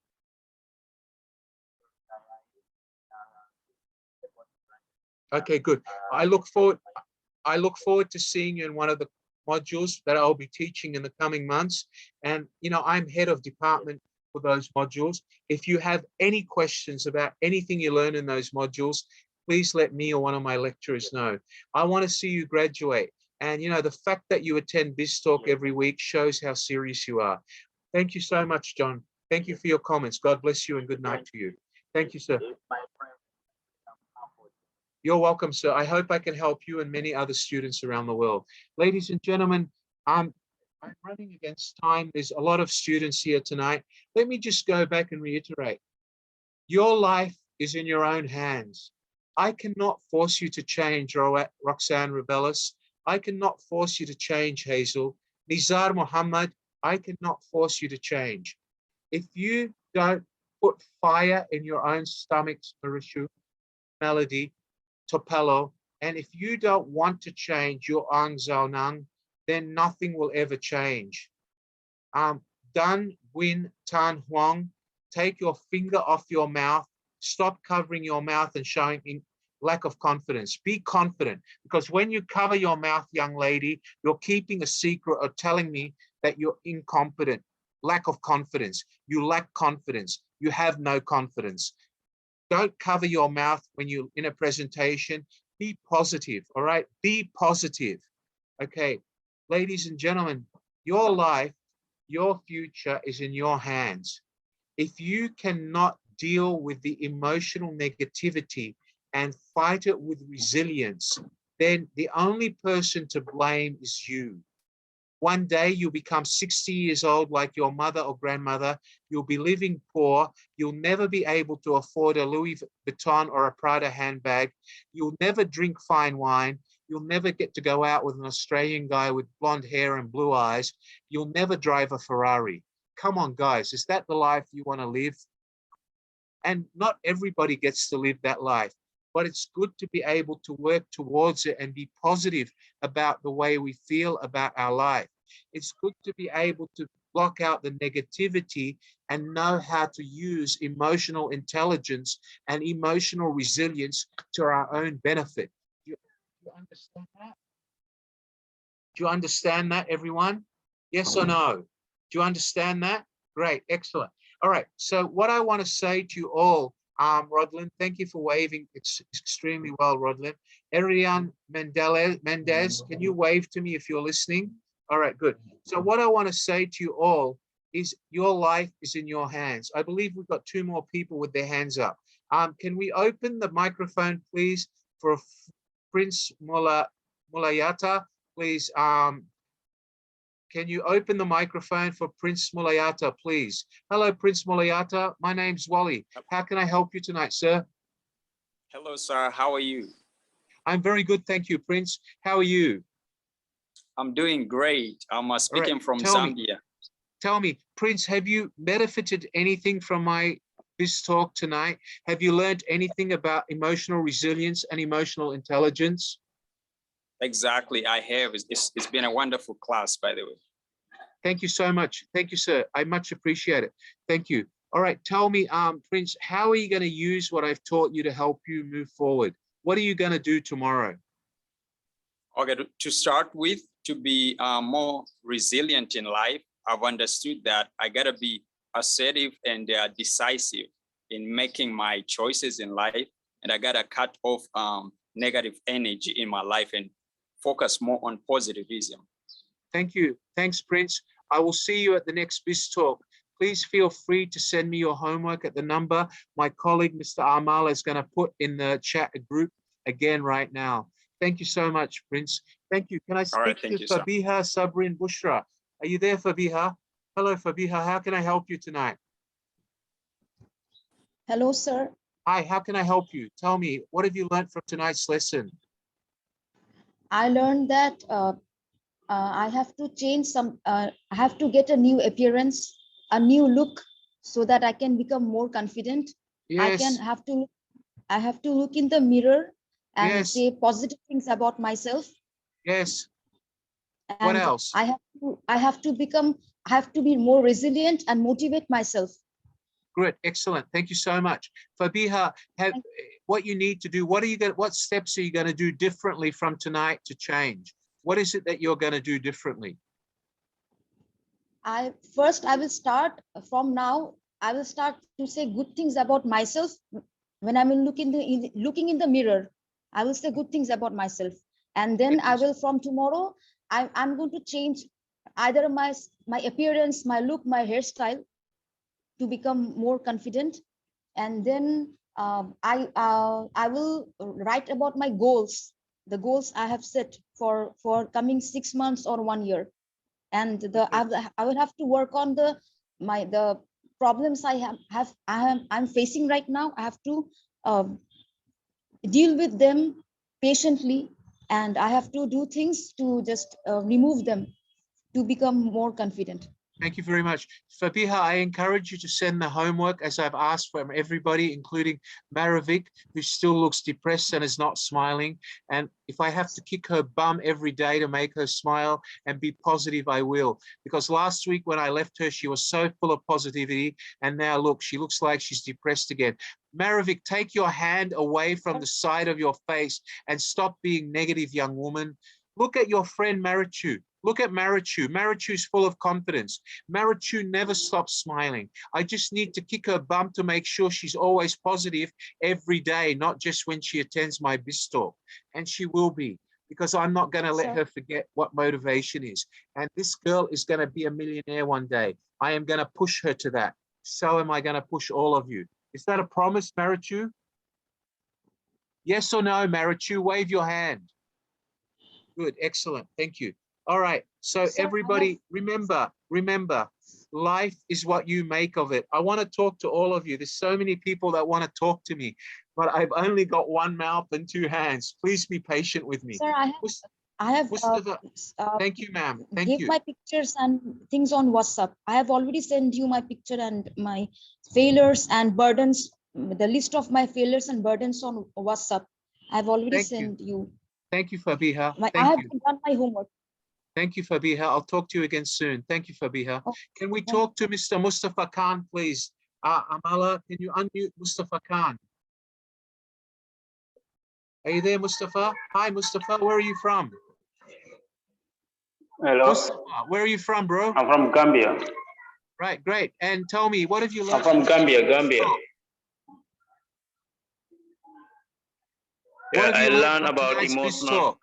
S1: Okay, good. I look forward to seeing you in one of the modules that I'll be teaching in the coming months. And, you know, I'm head of department for those modules. If you have any questions about anything you learn in those modules, please let me or one of my lecturers know. I want to see you graduate. And, you know, the fact that you attend BizTalk every week shows how serious you are. Thank you so much, John. Thank you for your comments. God bless you and good night to you. Thank you, sir. You're welcome, sir. I hope I can help you and many other students around the world. Ladies and gentlemen, I'm running against time. There's a lot of students here tonight. Let me just go back and reiterate. Your life is in your own hands. I cannot force you to change, Roxanne Rebellis. I cannot force you to change, Hazel. Nizar Muhammad, I cannot force you to change. If you don't put fire in your own stomachs, Marishu, Melody, Topello, and if you don't want to change your Ang Zhao Nang, then nothing will ever change. Dan Win Tan Huang, take your finger off your mouth, stop covering your mouth and showing lack of confidence. Be confident, because when you cover your mouth, young lady, you're keeping a secret or telling me that you're incompetent, lack of confidence. You lack confidence. You have no confidence. Don't cover your mouth when you're in a presentation. Be positive, all right? Be positive. Okay, ladies and gentlemen, Your life, your future is in your hands. If you cannot deal with the emotional negativity and fight it with resilience, then the only person to blame is you. One day you'll become 60 years old like your mother or grandmother. You'll be living poor. You'll never be able to afford a Louis Vuitton or a Prada handbag. You'll never drink fine wine. You'll never get to go out with an Australian guy with blonde hair and blue eyes. You'll never drive a Ferrari. Come on, guys, is that the life you want to live? And not everybody gets to live that life, but it's good to be able to work towards it and be positive about the way we feel about our life. It's good to be able to block out the negativity and know how to use emotional intelligence and emotional resilience to our own benefit. Do you understand that? Do you understand that, everyone? Yes or no? Do you understand that? Great, excellent. All right, so what I want to say to you all, Rodlin, thank you for waving. It's extremely well, Rodlin. Ariane Mendez, can you wave to me if you're listening? All right, good. So what I want to say to you all is your life is in your hands. I believe we've got 2 more people with their hands up. Can we open the microphone, please, for Prince Mulayata? Please, can you open the microphone for Prince Mulayata, please? Hello, Prince Mulayata. My name's Wally. How can I help you tonight, sir?
S14: Hello, sir. How are you?
S1: I'm very good, thank you, Prince. How are you?
S14: I'm doing great. I'm speaking from Zambia.
S1: Tell me, Prince, have you benefited anything from my BizTalk tonight? Have you learned anything about emotional resilience and emotional intelligence?
S14: Exactly, I have. It's been a wonderful class, by the way.
S1: Thank you so much. Thank you, sir. I much appreciate it. Thank you. All right, tell me, Prince, how are you going to use what I've taught you to help you move forward? What are you going to do tomorrow?
S14: Okay, to start with, to be more resilient in life, I've understood that I got to be assertive and decisive in making my choices in life. And I got to cut off negative energy in my life and focus more on positivism.
S1: Thank you. Thanks, Prince. I will see you at the next BizTalk. Please feel free to send me your homework at the number my colleague, Mr. Amal, is going to put in the chat group again right now. Thank you so much, Prince. Thank you. Can I speak to Fabiha, Sabrin, Bushra? Are you there, Fabiha? Hello, Fabiha. How can I help you tonight?
S15: Hello, sir.
S1: Hi, how can I help you? Tell me, what have you learned from tonight's lesson?
S15: I learned that I have to change I have to get a new appearance, a new look, so that I can become more confident.
S1: Yes.
S15: I have to look in the mirror and
S1: Yes.
S15: say positive things about myself.
S1: Yes.
S15: And
S1: what else?
S15: I have to be more resilient and motivate myself.
S1: Great, excellent. Thank you so much. Fabiha, what you need to do, what steps are you going to do differently from tonight to change? What is it that you're going to do differently?
S15: First, I will start from now. I will start to say good things about myself. When I'm looking in the mirror, I will say good things about myself. And then I will, from tomorrow, I'm going to change either my appearance, my look, my hairstyle to become more confident. And then I will write about my goals, the goals I have set for coming 6 months or 1 year. And I will have to work on the problems I'm facing right now. I have to deal with them patiently, and I have to do things to just remove them to become more confident.
S1: Thank you very much. Fabiha, I encourage you to send the homework as I've asked from everybody, including Maravik, who still looks depressed and is not smiling. And if I have to kick her bum every day to make her smile and be positive, I will. Because last week when I left her, she was so full of positivity. And now look, she looks like she's depressed again. Maravik, take your hand away from the side of your face and stop being negative, young woman. Look at your friend Marichu. Look at Marichu. Marichu's full of confidence. Marichu never stops smiling. I just need to kick her bum to make sure she's always positive every day, not just when she attends my BizTalk. And she will be. because I'm not going to let
S12: Sir.
S1: her forget what motivation is. And this girl is going to be a millionaire one day. I am going to push her to that. So am I going to push all of you. Is that a promise, Marichu? Yes or no, Marichu? Wave your hand. Good, excellent. Thank you. All right. So
S15: Sir, I
S1: everybody, remember, life is what you make of it. I want to talk to all of you. There's so many people that want to talk to me, but I've only got one mouth and two hands. Please be patient with me.
S15: Sir, I have
S1: Mustafa, thank you, ma'am. Thank
S15: give
S1: you.
S15: my pictures and things on WhatsApp. I have already sent you my picture and my failures and burdens, the list of my failures and burdens on WhatsApp. I've already
S1: Thank you.
S15: sent you.
S1: Thank you, Fabiha.
S15: I
S1: Thank
S15: have
S1: you.
S15: done my homework.
S1: Thank you, Fabiha. I'll talk to you again soon. Thank you, Fabiha.
S15: Oh,
S1: Can we talk to Mr. Mustafa Khan, please? Amala, can you unmute Mustafa Khan? Are you there, Mustafa? Hi, Mustafa. Where are you from?
S16: Hello.
S1: Mustafa, where are you from, bro?
S16: I'm from Gambia.
S1: Right, great. And tell me, what have you learned?
S16: I'm from Gambia.
S1: What have
S16: I
S1: you learned
S16: learned
S1: from
S16: about
S1: tonight's
S16: emotional.
S1: BizTalk?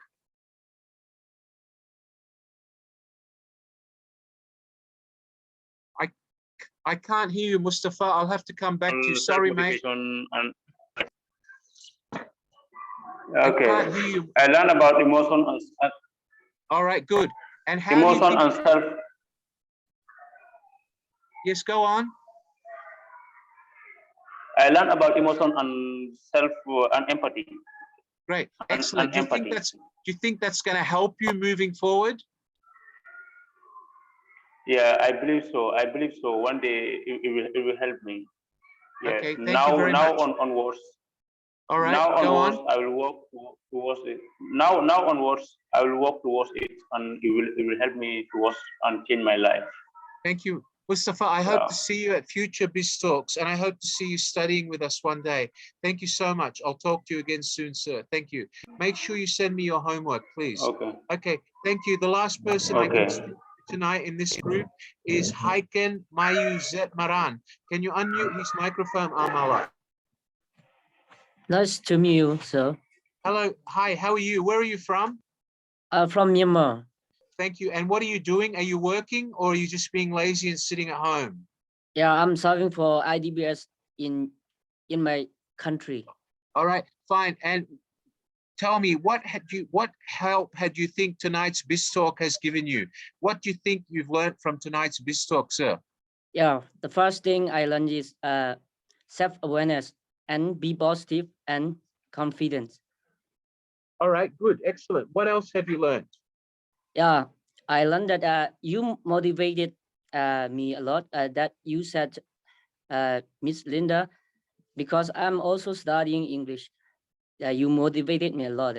S1: I can't hear you, Mustafa. I'll have to come back to you. Sorry, mate.
S16: And
S1: I
S16: okay.
S1: can't hear you.
S16: I learned about emotion and
S1: All right, good. And how do you
S16: emotion
S1: think...
S16: and self.
S1: Yes, go on.
S16: I learned about emotion and self and empathy.
S1: Great, excellent. Do
S16: empathy.
S1: you think that's going to help you moving forward?
S16: Yeah, I believe so. I believe so. One day it will help me. Yeah.
S1: Okay, thank you very much.
S16: Onwards.
S1: All right,
S16: Now
S1: go
S16: onwards,
S1: on.
S16: I will work towards it. Now onwards, I will work towards it, and it will help me towards and change my life.
S1: Thank you, Mustafa. I hope to see you at future BizTalks, and I hope to see you studying with us one day. Thank you so much. I'll talk to you again soon, sir. Thank you. Make sure you send me your homework, please.
S16: Okay.
S1: Okay. Thank you. The last person I can speak to tonight in this group is Haiken Mayu Zet Maran. Can you unmute his microphone, Amala?
S17: Nice to meet you, sir.
S1: Hello. Hi. How are you? Where are you from?
S17: From Myanmar.
S1: Thank you. And what are you doing? Are you working, or are you just being lazy and sitting at home?
S17: Yeah, I'm serving for IDBS in my country.
S1: All right, fine. And tell me, what help had you think tonight's BizTalk has given you? What do you think you've learned from tonight's BizTalk, sir?
S17: Yeah, the first thing I learned is self-awareness and be positive and confident.
S1: All right, good, excellent. What else have you learned?
S17: Yeah, I learned that you motivated me a lot. That you said, Miss Linda, because I'm also studying English. You motivated me a lot.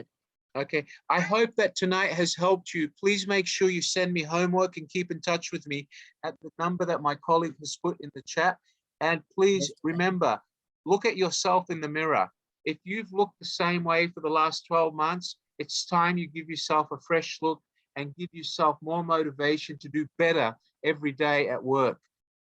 S1: Okay, I hope that tonight has helped you. Please make sure you send me homework and keep in touch with me at the number that my colleague has put in the chat. And please remember, look at yourself in the mirror. If you've looked the same way for the last 12 months, it's time you give yourself a fresh look and give yourself more motivation to do better every day at work.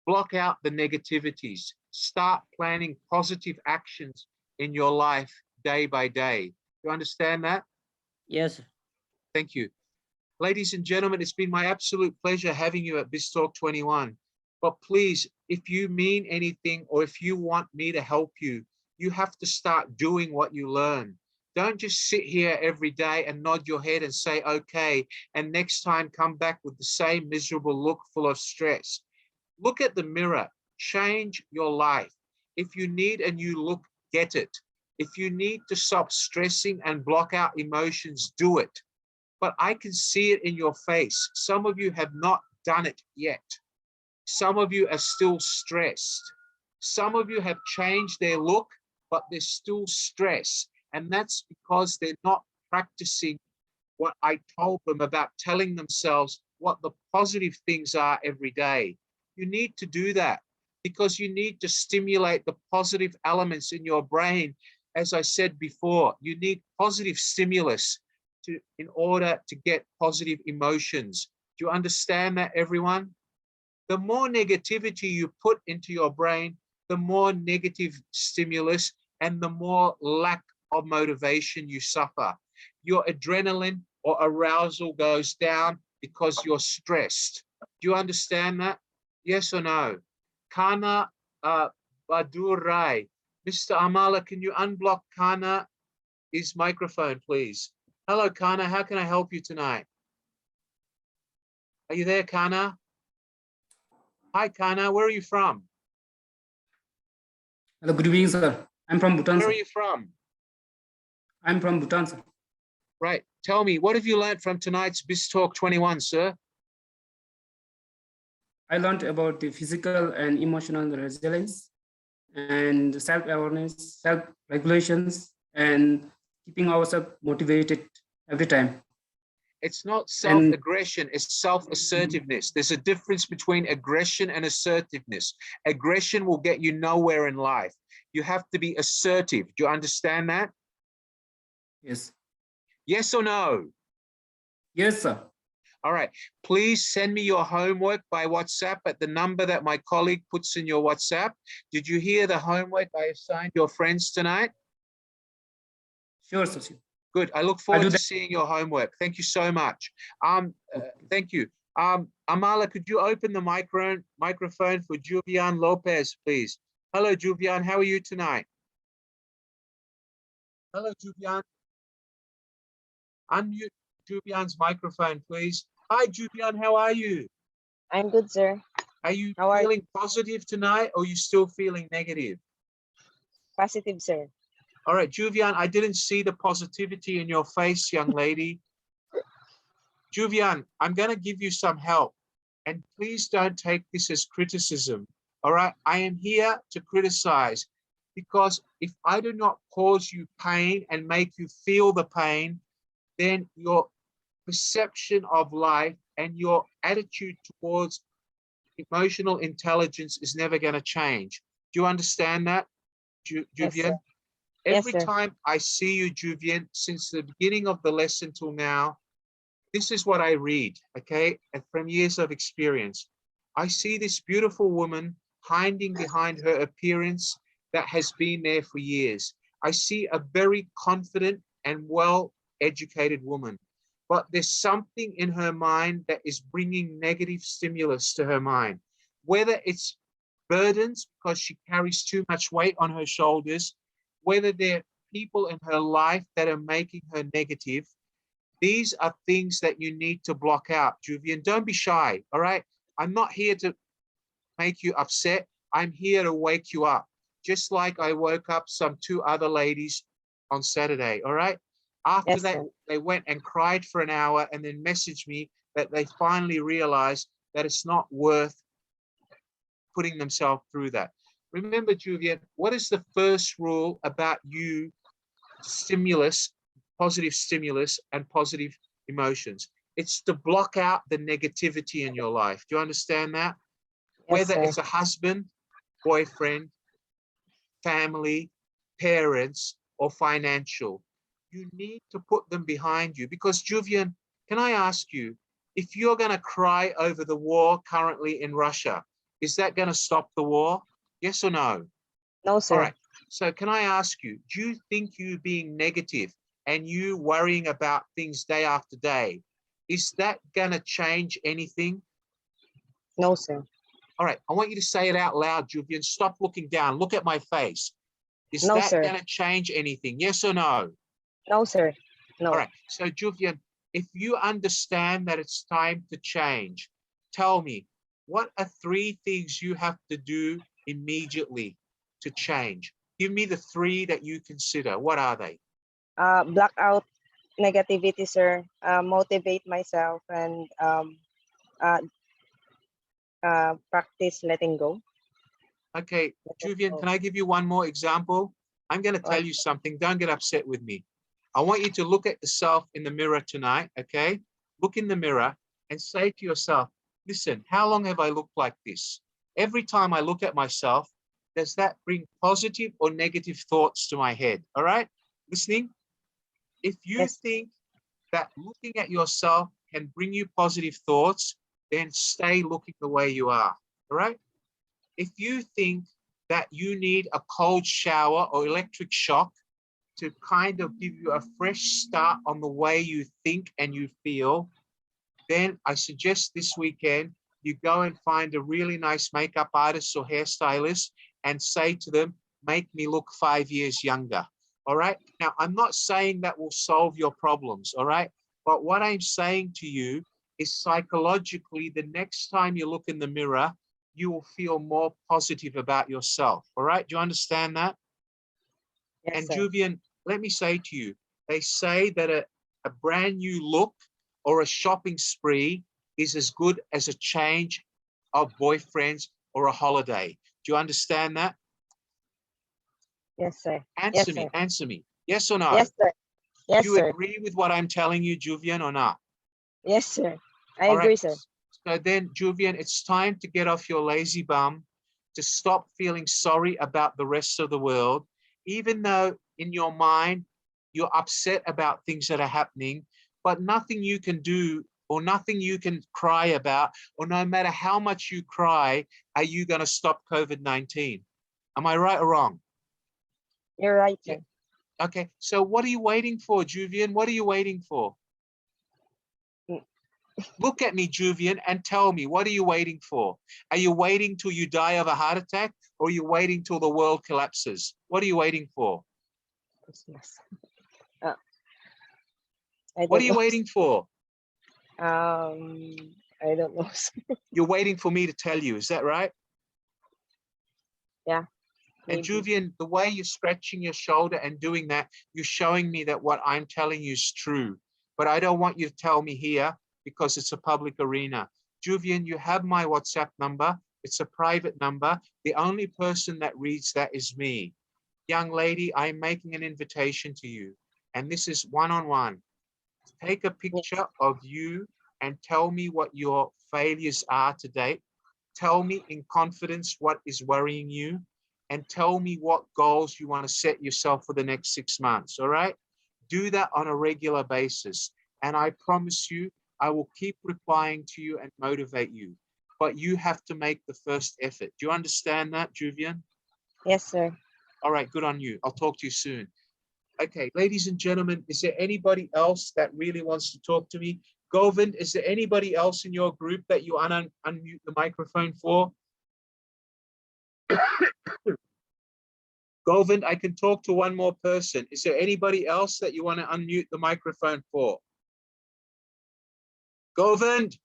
S1: Block out the negativities. Start planning positive actions in your life day by day. You understand that?
S17: Yes.
S1: Thank you. Ladies and gentlemen, it's been my absolute pleasure having you at BizTalk 21. But please, if you mean anything or if you want me to help you, you have to start doing what you learn. Don't just sit here every day and nod your head and say, okay, and next time come back with the same miserable look full of stress. Look at the mirror, change your life. If you need a new look, get it. If you need to stop stressing and block out emotions, do it. But I can see it in your face. Some of you have not done it yet. Some of you are still stressed. Some of you have changed their look, but they're still stressed. And that's because they're not practicing what I told them about telling themselves what the positive things are every day. You need to do that because you need to stimulate the positive elements in your brain. As I said before, you need positive stimulus in order to get positive emotions. Do you understand that, everyone? The more negativity you put into your brain, the more negative stimulus and the more lack of motivation you suffer. Your adrenaline, or arousal goes down because you're stressed. Do you understand that? Yes or no? Kana Badurai. Mr. Amala, can you unblock Kana, his microphone, please? Hello, Kana. How can I help you tonight? Are you there, Kana? Hi, Kana. Where are you from?
S18: Hello, good evening, sir. I'm from Bhutan.
S1: Where
S18: Sir.
S1: are you from?
S18: I'm from Bhutan, sir.
S1: Right. Tell me, what have you learned from tonight's BizTalk 21, sir?
S18: I learned about the physical and emotional resilience and self-awareness, self-regulations, and keeping ourselves motivated every time.
S1: It's not self-aggression, it's self-assertiveness. There's a difference between aggression and assertiveness. Aggression will get you nowhere in life. You have to be assertive. Do you understand that?
S18: Yes.
S1: Yes or no?
S18: Yes, sir.
S1: All right. Please send me your homework by WhatsApp at the number that my colleague puts in your WhatsApp. Did you hear the homework I assigned your friends tonight?
S18: Sure, sir.
S1: Good. I look forward to seeing your homework. Thank you so much. Thank you. Amala, could you open the microphone for Juvian Lopez, please? Hello, Juvian. How are you tonight? Hello, Juvian. Unmute Juvian's microphone, please. Hi, Juvian. How are you?
S10: I'm good, sir.
S1: Are you feeling positive tonight, or are you still feeling negative?
S10: Positive, sir.
S1: All right, Juvian, I didn't see the positivity in your face, young lady. Juvian, I'm going to give you some help, and please don't take this as criticism. All right, I am here to criticize, because if I do not cause you pain and make you feel the pain, then your perception of life and your attitude towards emotional intelligence is never going to change. Do you understand that, Juvian?
S10: Yes,
S1: Every
S10: sir.
S1: time I see you, Juvian, since the beginning of the lesson till now, this is what I read, okay? And from years of experience, I see this beautiful woman hiding behind her appearance that has been there for years. I see a very confident and well-educated woman, but there's something in her mind that is bringing negative stimulus to her mind, whether it's burdens because she carries too much weight on her shoulders, whether there are people in her life that are making her negative. These are things that you need to block out, Juvian. Don't be shy, all right? I'm not here to make you upset. I'm here to wake you up, just like I woke up some 2 other ladies on Saturday, all right? After that, they went and cried for an hour and then messaged me that they finally realized that it's not worth putting themselves through that. Remember, Juvian, what is the first rule about you? Stimulus, positive stimulus and positive emotions. It's to block out the negativity in your life. Do you understand that? Whether it's a husband, boyfriend, family, parents, or financial, you need to put them behind you. Because, Juvian, can I ask you, if you're going to cry over the war currently in Russia, is that going to stop the war? Yes or no?
S10: No, sir.
S1: All right. So can I ask you, do you think you being negative and you worrying about things day after day, is that going to change anything?
S10: No, sir.
S1: All right. I want you to say it out loud, Juvian. Stop looking down. Look at my face. Is
S10: No,
S1: that
S10: sir.
S1: going to change anything? Yes or no?
S10: No, sir. No.
S1: All right. So, Juvian, if you understand that it's time to change, tell me, what are 3 things you have to do immediately to change? Give me the 3 that you consider. What are they?
S10: Block out negativity, sir. Motivate myself and practice letting go.
S1: Okay, Juvian, can I give you one more example? I'm going to tell you something. Don't get upset with me. I want you to look at yourself in the mirror tonight, okay? Look in the mirror and say to yourself, listen, how long have I looked like this? Every time I look at myself, does that bring positive or negative thoughts to my head? All right? Listening? If you think that looking at yourself can bring you positive thoughts, then stay looking the way you are. All right? If you think that you need a cold shower or electric shock to kind of give you a fresh start on the way you think and you feel, then I suggest this weekend you go and find a really nice makeup artist or hairstylist and say to them, make me look 5 years younger. All right. Now, I'm not saying that will solve your problems. All right. But what I'm saying to you is psychologically, the next time you look in the mirror, you will feel more positive about yourself. All right. Do you understand that?
S10: Yes,
S1: And
S10: sir.
S1: Juvian, let me say to you, they say that a brand new look or a shopping spree is as good as a change of boyfriends or a holiday. Do you understand that?
S10: Yes, sir.
S1: Answer me, answer me. Yes or no?
S10: Yes, sir. Yes,
S1: Do you
S10: sir.
S1: agree with what I'm telling you, Juvian, or not?
S10: Yes, sir. I
S1: All
S10: agree,
S1: right.
S10: sir.
S1: So then, Juvian, it's time to get off your lazy bum, to stop feeling sorry about the rest of the world, even though in your mind, you're upset about things that are happening, but nothing you can do or nothing you can cry about, or no matter how much you cry, are you going to stop COVID-19? Am I right or wrong?
S10: You're right, sir.
S1: Okay, so what are you waiting for, Juvian? What are you waiting for? Look at me, Juvian, and tell me, what are you waiting for? Are you waiting till you die of a heart attack, or are you waiting till the world collapses? What are you waiting for?
S10: Christmas. I
S1: What
S10: don't
S1: are you
S10: know.
S1: waiting for?
S10: I don't know, sir.
S1: You're waiting for me to tell you, is that right?
S10: Yeah.
S1: And
S10: Maybe.
S1: Juvian, the way you're scratching your shoulder and doing that, you're showing me that what I'm telling you is true. But I don't want you to tell me here because it's a public arena. Juvian, you have my WhatsApp number. It's a private number. The only person that reads that is me. Young lady, I'm making an invitation to you. And this is one-on-one. Take a picture of you and tell me what your failures are to date. Tell me in confidence what is worrying you, and tell me what goals you want to set yourself for the next 6 months, all right? Do that on a regular basis. And I promise you, I will keep replying to you and motivate you. But you have to make the first effort. Do you understand that, Juvian?
S10: Yes, sir.
S1: All right, good on you. I'll talk to you soon. Okay, ladies and gentlemen, is there anybody else that really wants to talk to me? Govind, is there anybody else in your group that you unmute the microphone for? Govind, I can talk to one more person. Is there anybody else that you want to unmute the microphone for? Govind,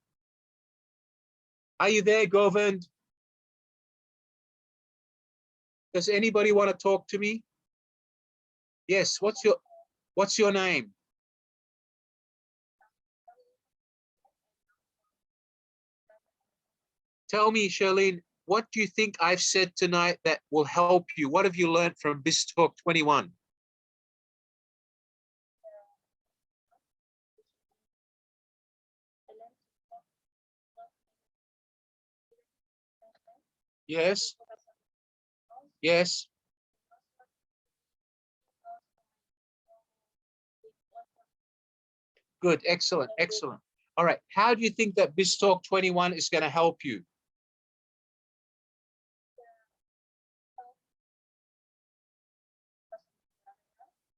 S1: are you there, Govind? Does anybody want to talk to me? Yes, what's your name? Tell me, Charlene, what do you think I've said tonight that will help you? What have you learned from BizTalk 21? Yes. Yes. Good, excellent, excellent. All right, how do you think that BizTalk 21 is going to help you?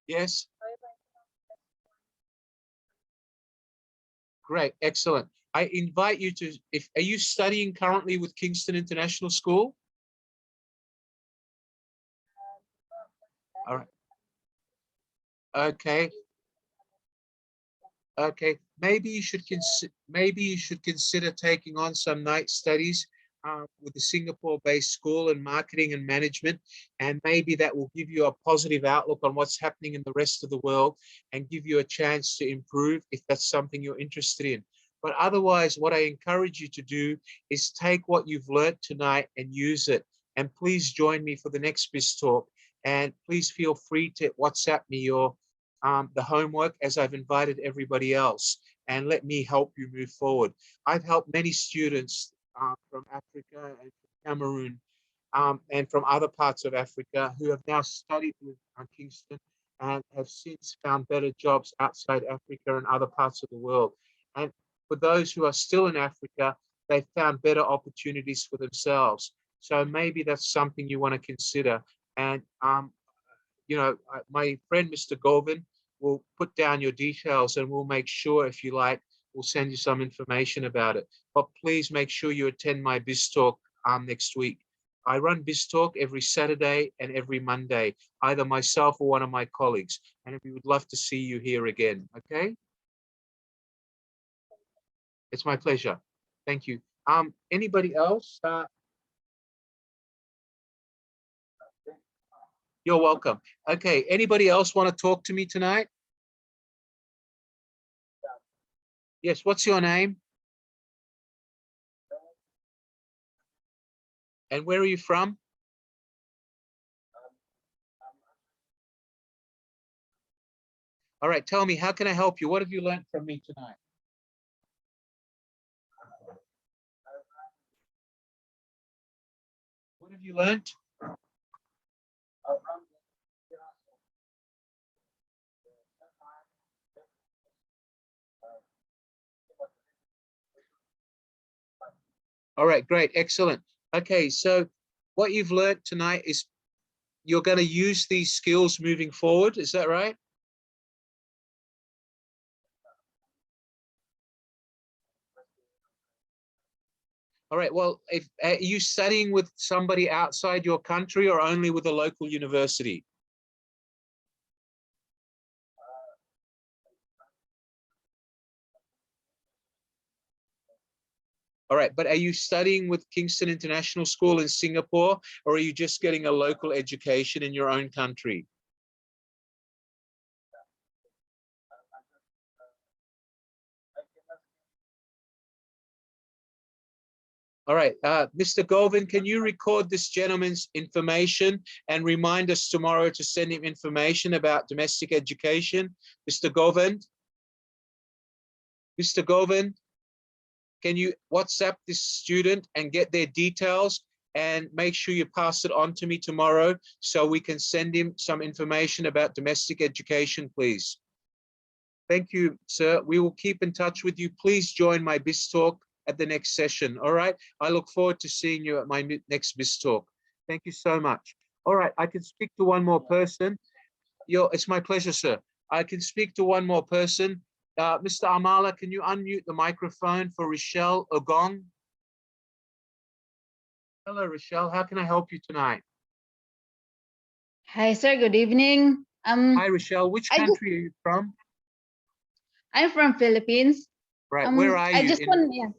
S1: Yes. Great, excellent. I invite you to, are you studying currently with Kingston International School? All right. Okay. Okay. Maybe you should consider taking on some night studies with the Singapore-based school in marketing and management, and maybe that will give you a positive outlook on what's happening in the rest of the world and give you a chance to improve if that's something you're interested in. But otherwise, what I encourage you to do is take what you've learned tonight and use it. And please join me for the next BizTalk. And please feel free to WhatsApp me your the homework as I've invited everybody else, and let me help you move forward. I've helped many students from Africa and from Cameroon and from other parts of Africa who have now studied with Kingston and have since found better jobs outside Africa and other parts of the world. And for those who are still in Africa, they've found better opportunities for themselves. So maybe that's something you want to consider. And my friend, Mr. Govind, will put down your details and we'll make sure, if you like, we'll send you some information about it. But please make sure you attend my BizTalk next week. I run BizTalk every Saturday and every Monday, either myself or one of my colleagues. And we would love to see you here again, okay? It's my pleasure. Thank you. Anybody else? You're welcome. Okay, anybody else want to talk to me tonight? Yes, what's your name? And where are you from? All right, tell me, how can I help you? What have you learned from me tonight? What have you learned? All right, great, excellent. Okay, so what you've learned tonight is you're going to use these skills moving forward. Is that right? All right, well, are you studying with somebody outside your country or only with a local university? All right, but are you studying with Kingston International School in Singapore, or are you just getting a local education in your own country? All right, Mr. Govind, can you record this gentleman's information and remind us tomorrow to send him information about domestic education? Mr. Govind? Mr. Govind, can you WhatsApp this student and get their details and make sure you pass it on to me tomorrow so we can send him some information about domestic education, please? Thank you, sir. We will keep in touch with you. Please join my BizTalk at the next session. All right. I look forward to seeing you at my next BizTalk. Thank you so much. All right. I can speak to one more person. It's my pleasure, sir. I can speak to one more person. Mr. Amala, can you unmute the microphone for Rochelle Ogong? Hello, Rochelle. How can I help you tonight?
S15: Hi, sir. Good evening.
S1: Hi, Rochelle. Which country are you from?
S15: I'm from Philippines.
S1: Right. Where are you?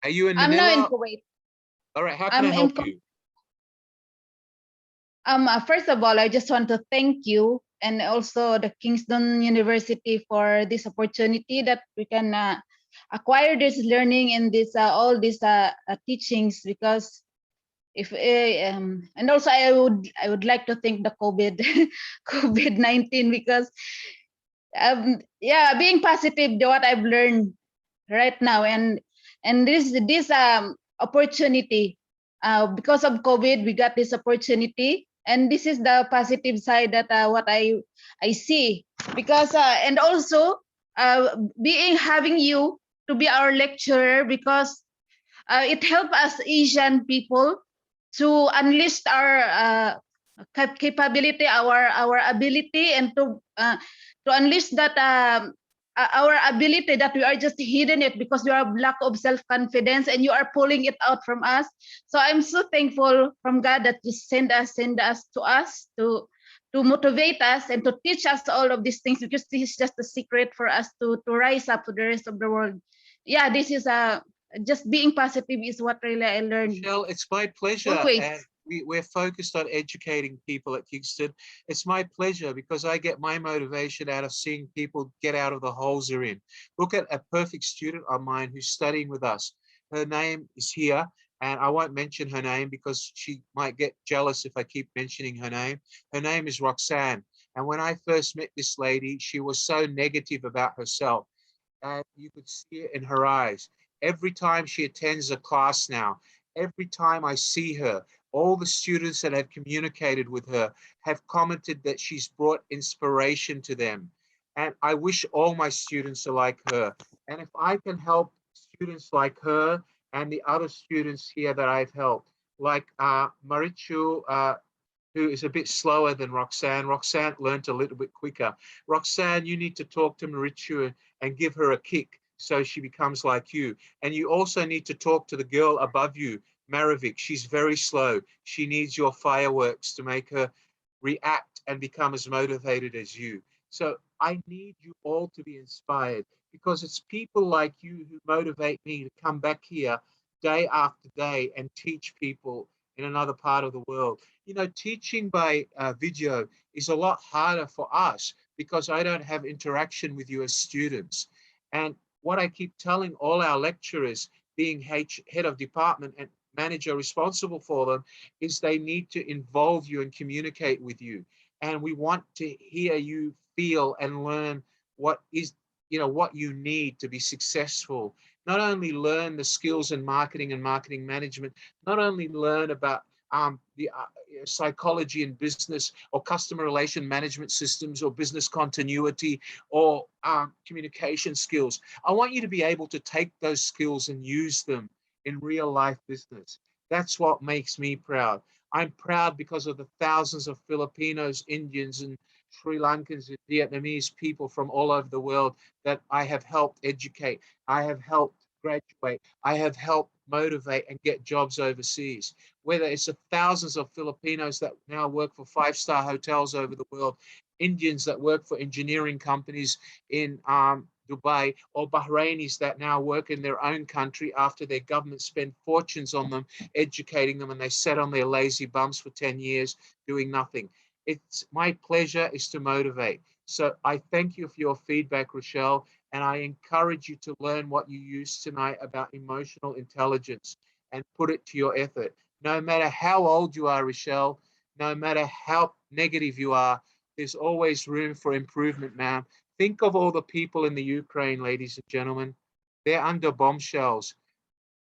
S1: Are you in Manila?
S15: I'm now in Kuwait.
S1: All right. How can I help you?
S15: First of all, I just want to thank you and also the Kingston University for this opportunity that we can acquire this learning and this all these teachings, because and also I would like to thank the COVID-19, because yeah, being positive, what I've learned right now, and this opportunity, because of COVID, we got this opportunity, and this is the positive side that what I see, because and also having you to be our lecturer, because it helps us Asian people to unleash our capability, our ability, and to unleash that our ability that we are just hidden it because we are lack of self-confidence, and you are pulling it out from us. So I'm so thankful from God that you send us to us to motivate us and to teach us all of these things, because this is just a secret for us to rise up to the rest of the world. Yeah, this is just being positive is what really I learned.
S1: Michelle, it's my pleasure. And we're focused on educating people at Kingston. It's my pleasure because I get my motivation out of seeing people get out of the holes they're in. Look at a perfect student of mine who's studying with us. Her name is here, and I won't mention her name because she might get jealous if I keep mentioning her name. Her name is Roxanne. And when I first met this lady, she was so negative about herself, and you could see it in her eyes. Every time she attends a class now, every time I see her, all the students that have communicated with her have commented that she's brought inspiration to them. And I wish all my students are like her. And if I can help students like her and the other students here that I've helped, like Marichu who is a bit slower than Roxanne. Roxanne learned a little bit quicker. Roxanne, you need to talk to Marichu and give her a kick so she becomes like you. And you also need to talk to the girl above you, Maravik. She's very slow. She needs your fireworks to make her react and become as motivated as you. So I need you all to be inspired, because it's people like you who motivate me to come back here day after day and teach people in another part of the world. You know, teaching by video is a lot harder for us because I don't have interaction with you as students. And what I keep telling all our lecturers, being head of department and manager responsible for them, is they need to involve you and communicate with you. And we want to hear you feel and learn what is, you know, what you need to be successful. Not only learn the skills in marketing and marketing management, not only learn about the psychology in business or customer relation management systems or business continuity or communication skills. I want you to be able to take those skills and use them in real life business. That's what makes me proud. I'm proud because of the thousands of Filipinos, Indians, and Sri Lankans and Vietnamese people from all over the world that I have helped educate. I have helped graduate. I have helped motivate and get jobs overseas. Whether it's the thousands of Filipinos that now work for five-star hotels over the world, Indians that work for engineering companies in Dubai, or Bahrainis that now work in their own country after their government spend fortunes on them, educating them, and they sat on their lazy bums for 10 years doing nothing. It's my pleasure is to motivate. So I thank you for your feedback, Rochelle, and I encourage you to learn what you used tonight about emotional intelligence and put it to your effort. No matter how old you are, Rochelle, no matter how negative you are, there's always room for improvement, ma'am. Think of all the people in the Ukraine, ladies and gentlemen. They're under bombshells.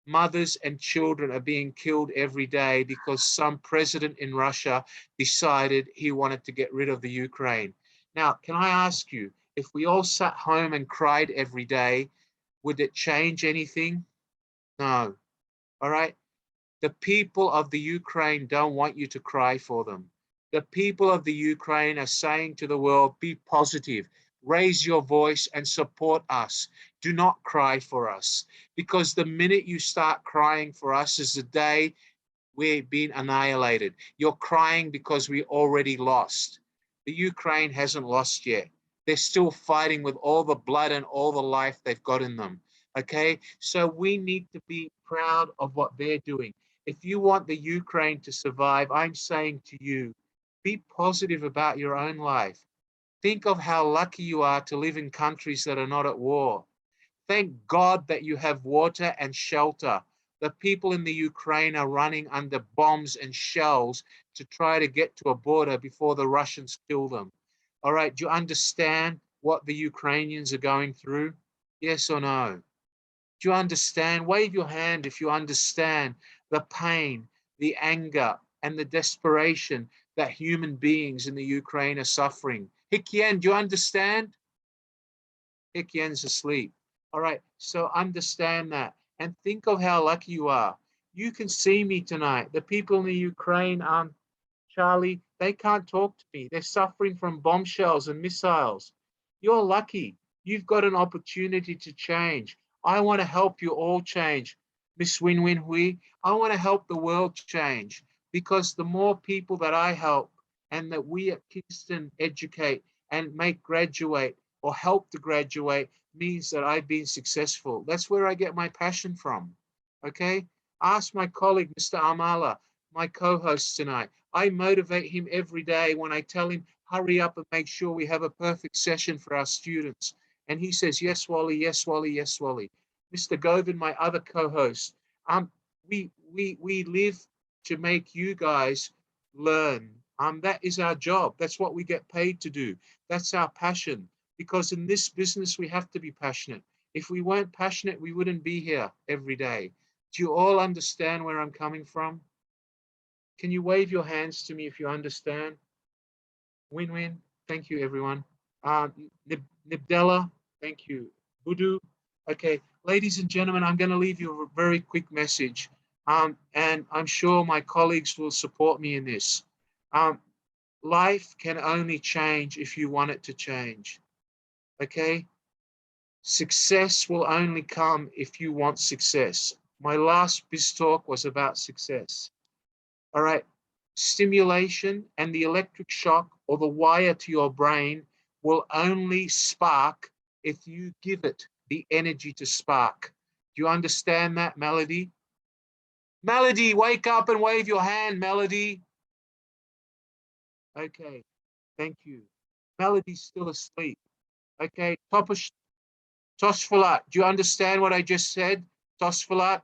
S1: Mothers and children are being killed every day because some president in Russia decided he wanted to get rid of the Ukraine. Now, can I ask you, if we all sat home and cried every day, would it change anything? No. All right. The people of the Ukraine don't want you to cry for them. The people of the Ukraine are saying to the world, be positive, raise your voice and support us. Do not cry for us, because the minute you start crying for us is the day we're being annihilated. You're crying because we already lost. The Ukraine hasn't lost yet. They're still fighting with all the blood and all the life they've got in them. Okay, so we need to be proud of what they're doing. If you want the Ukraine to survive, I'm saying to you, be positive about your own life. Think of how lucky you are to live in countries that are not at war. Thank God that you have water and shelter. The people in the Ukraine are running under bombs and shells to try to get to a border before the Russians kill them. All right, do you understand what the Ukrainians are going through? Yes or no? Do you understand? Wave your hand if you understand the pain, the anger, and the desperation that human beings in the Ukraine are suffering. Hikyen, do you understand? Hikyen's asleep. All right, so understand that and think of how lucky you are. You can see me tonight. The people in the Ukraine, Charlie, they can't talk to me. They're suffering from bombshells and missiles. You're lucky. You've got an opportunity to change. I want to help you all change. Miss Win-Win Hui, I want to help the world change, because the more people that I help and that we at Kingston educate and make graduate or help to graduate means that I've been successful. That's where I get my passion from, okay? Ask my colleague, Mr. Amala, my co-host tonight. I motivate him every day when I tell him, hurry up and make sure we have a perfect session for our students. And he says, yes, Wally, yes, Wally, yes, Wally. Mr. Govind, my other co-host, we live to make you guys learn. That is our job. That's what we get paid to do. That's our passion. Because in this business, we have to be passionate. If we weren't passionate, we wouldn't be here every day. Do you all understand where I'm coming from? Can you wave your hands to me if you understand? Win-win. Thank you, everyone. Nibdella, thank you. Budu. Okay, ladies and gentlemen, I'm going to leave you a very quick message. And I'm sure my colleagues will support me in this. Life can only change if you want it to change. Okay? Success will only come if you want success. My last BizTalk was about success. All right. Stimulation and the electric shock or the wire to your brain will only spark if you give it the energy to spark. Do you understand that, Melody? Melody, wake up and wave your hand, Melody. Okay, thank you. Melody's still asleep. Okay, Tosfalat, do you understand what I just said? Tosfalat?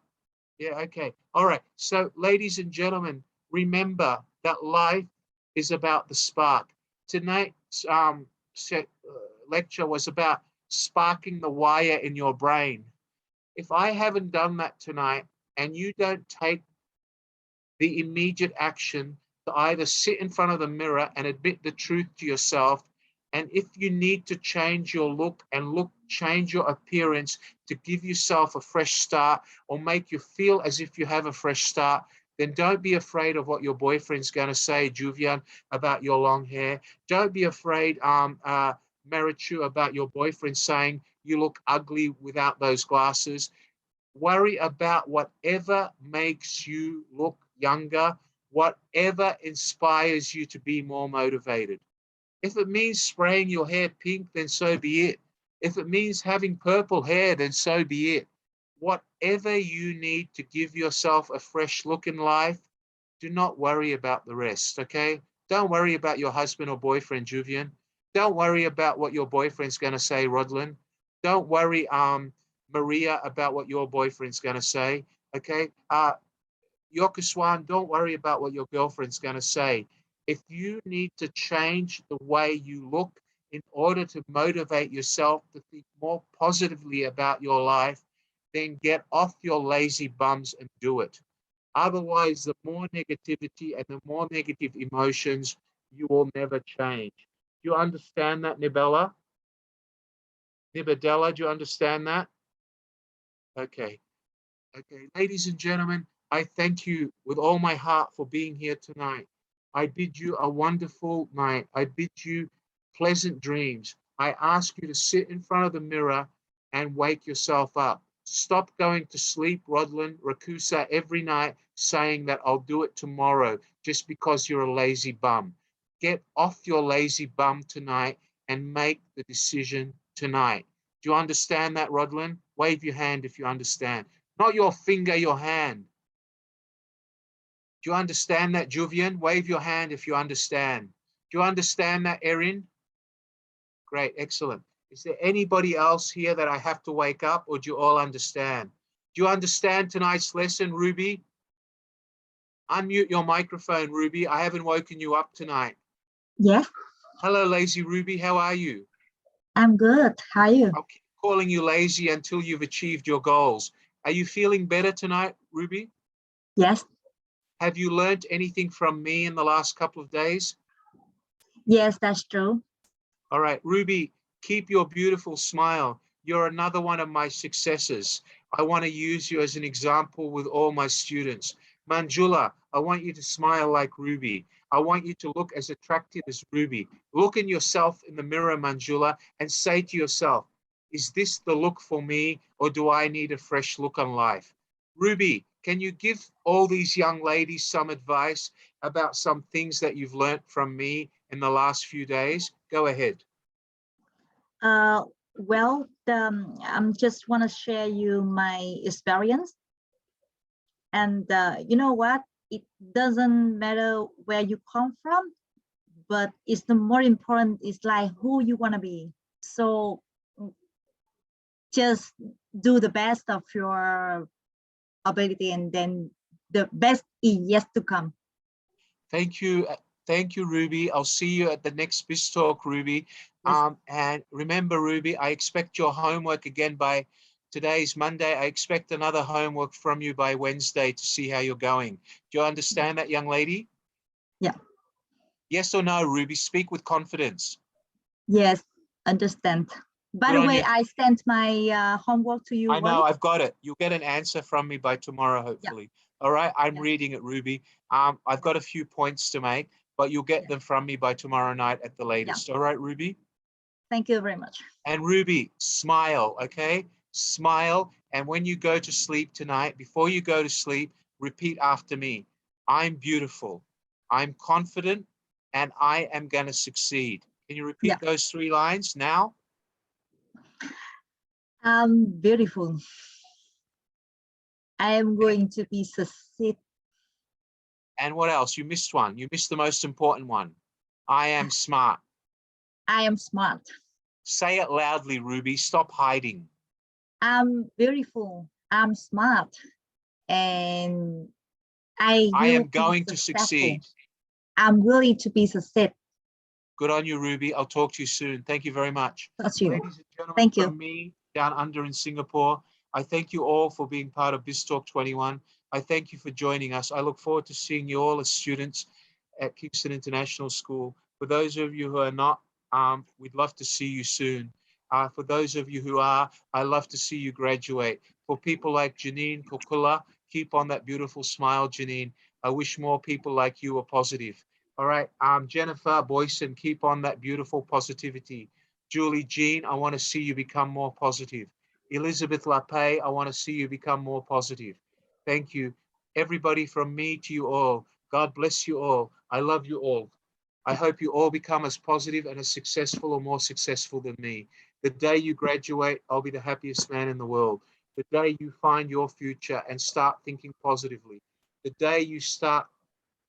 S1: Yeah, okay. All right. So, ladies and gentlemen, remember that life is about the spark. Tonight's lecture was about sparking the wire in your brain. If I haven't done that tonight and you don't take the immediate action to either sit in front of the mirror and admit the truth to yourself, and if you need to change your look and change your appearance to give yourself a fresh start or make you feel as if you have a fresh start, then don't be afraid of what your boyfriend's going to say, Juvian, about your long hair. Don't be afraid, Marichu, about your boyfriend saying you look ugly without those glasses. Worry about whatever makes you look younger, whatever inspires you to be more motivated. If it means spraying your hair pink, then so be it. If it means having purple hair, then so be it. Whatever you need to give yourself a fresh look in life, do not worry about the rest, okay? Don't worry about your husband or boyfriend, Juvian. Don't worry about what your boyfriend's going to say, Rodlin. Don't worry, Maria, about what your boyfriend's going to say, okay? Yokaswan, don't worry about what your girlfriend's going to say. If you need to change the way you look in order to motivate yourself to think more positively about your life, then get off your lazy bums and do it. Otherwise, the more negativity and the more negative emotions, you will never change. Do you understand that, Nibella? Nibadella, do you understand that? Okay. Okay, ladies and gentlemen, I thank you with all my heart for being here tonight. I bid you a wonderful night. I bid you pleasant dreams. I ask you to sit in front of the mirror and wake yourself up. Stop going to sleep, Rodlin, Rakusa, every night saying that I'll do it tomorrow just because you're a lazy bum. Get off your lazy bum tonight and make the decision tonight. Do you understand that, Rodlin? Wave your hand if you understand. Not your finger, your hand. Do you understand that, Juvian? Wave your hand if you understand. Do you understand that, Erin? Great, excellent. Is there anybody else here that I have to wake up, or do you all understand? Do you understand tonight's lesson, Ruby? Unmute your microphone, Ruby. I haven't woken you up tonight.
S19: Yes.
S1: Hello, lazy Ruby. How are you?
S19: I'm good. How are you?
S1: I'll keep calling you lazy until you've achieved your goals. Are you feeling better tonight, Ruby?
S19: Yes.
S1: Have you learned anything from me in the last couple of days?
S19: Yes, that's true.
S1: All right, Ruby, keep your beautiful smile. You're another one of my successes. I want to use you as an example with all my students. Manjula, I want you to smile like Ruby. I want you to look as attractive as Ruby. Look in yourself in the mirror, Manjula, and say to yourself, is this the look for me, or do I need a fresh look on life? Ruby, can you give all these young ladies some advice about some things that you've learned from me in the last few days? Go ahead.
S19: Well, I'm just want to share you my experience. And you know what? It doesn't matter where you come from, but it's the more important is like who you want to be. So just do the best of your ability, and then the best is yet to come.
S1: Thank you. Thank you, Ruby. I'll see you at the next BizTalk, Ruby.
S19: Yes.
S1: And remember, Ruby, I expect your homework again by today's Monday. I expect another homework from you by Wednesday to see how you're going. Do you understand that, young lady?
S19: Yeah.
S1: Yes or no, Ruby? Speak with confidence.
S19: Yes, understand. By the way, I sent my homework to you.
S1: I know,
S19: right?
S1: I've got it. You'll get an answer from me by tomorrow, hopefully. Yeah. All right, I'm reading it, Ruby. I've got a few points to make, but you'll get them from me by tomorrow night at the latest. All right, Ruby?
S19: Thank you very much.
S1: And Ruby, smile, okay? Smile. And when you go to sleep tonight, before you go to sleep, repeat after me. I'm beautiful. I'm confident, and I am going to succeed. Can you repeat those 3 lines now?
S19: I'm beautiful. I am going to be succeed.
S1: And what else? You missed one. You missed the most important one. I am smart.
S19: I am smart.
S1: Say it loudly, Ruby. Stop hiding.
S19: I'm beautiful. I'm smart. And I
S1: am
S19: will be
S1: going to
S19: successful.
S1: succeed.
S19: I'm willing to be successful.
S1: Good on you, Ruby. I'll talk to you soon. Thank you very much.
S19: That's you.
S1: Ladies and gentlemen,
S19: Thank you.
S1: from me down under in Singapore, I thank you all for being part of BizTalk 21. I thank you for joining us. I look forward to seeing you all as students at Kingston International School. For those of you who are not, we'd love to see you soon. For those of you who are, I love to see you graduate. For people like Janine Kokula, keep on that beautiful smile, Janine. I wish more people like you are positive. All right, Jennifer Boyson, keep on that beautiful positivity. Julie Jean, I want to see you become more positive. Elizabeth Lapay, I want to see you become more positive. Thank you. Everybody from me to you all. God bless you all. I love you all. I hope you all become as positive and as successful or more successful than me. The day you graduate, I'll be the happiest man in the world. The day you find your future and start thinking positively. The day you start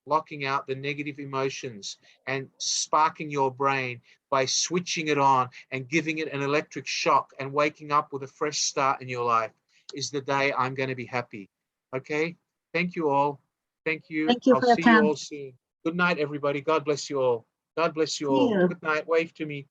S1: blocking out the negative emotions and sparking your brain by switching it on and giving it an electric shock and waking up with a fresh start in your life is the day I'm going to be happy. Okay? Thank you all. Thank you.
S19: Thank you
S1: I'll
S19: for your
S1: see you
S19: time.
S1: all soon. Good night, everybody. God bless you all. God bless you
S19: See
S1: all.
S19: you.
S1: Good night. Wave to me.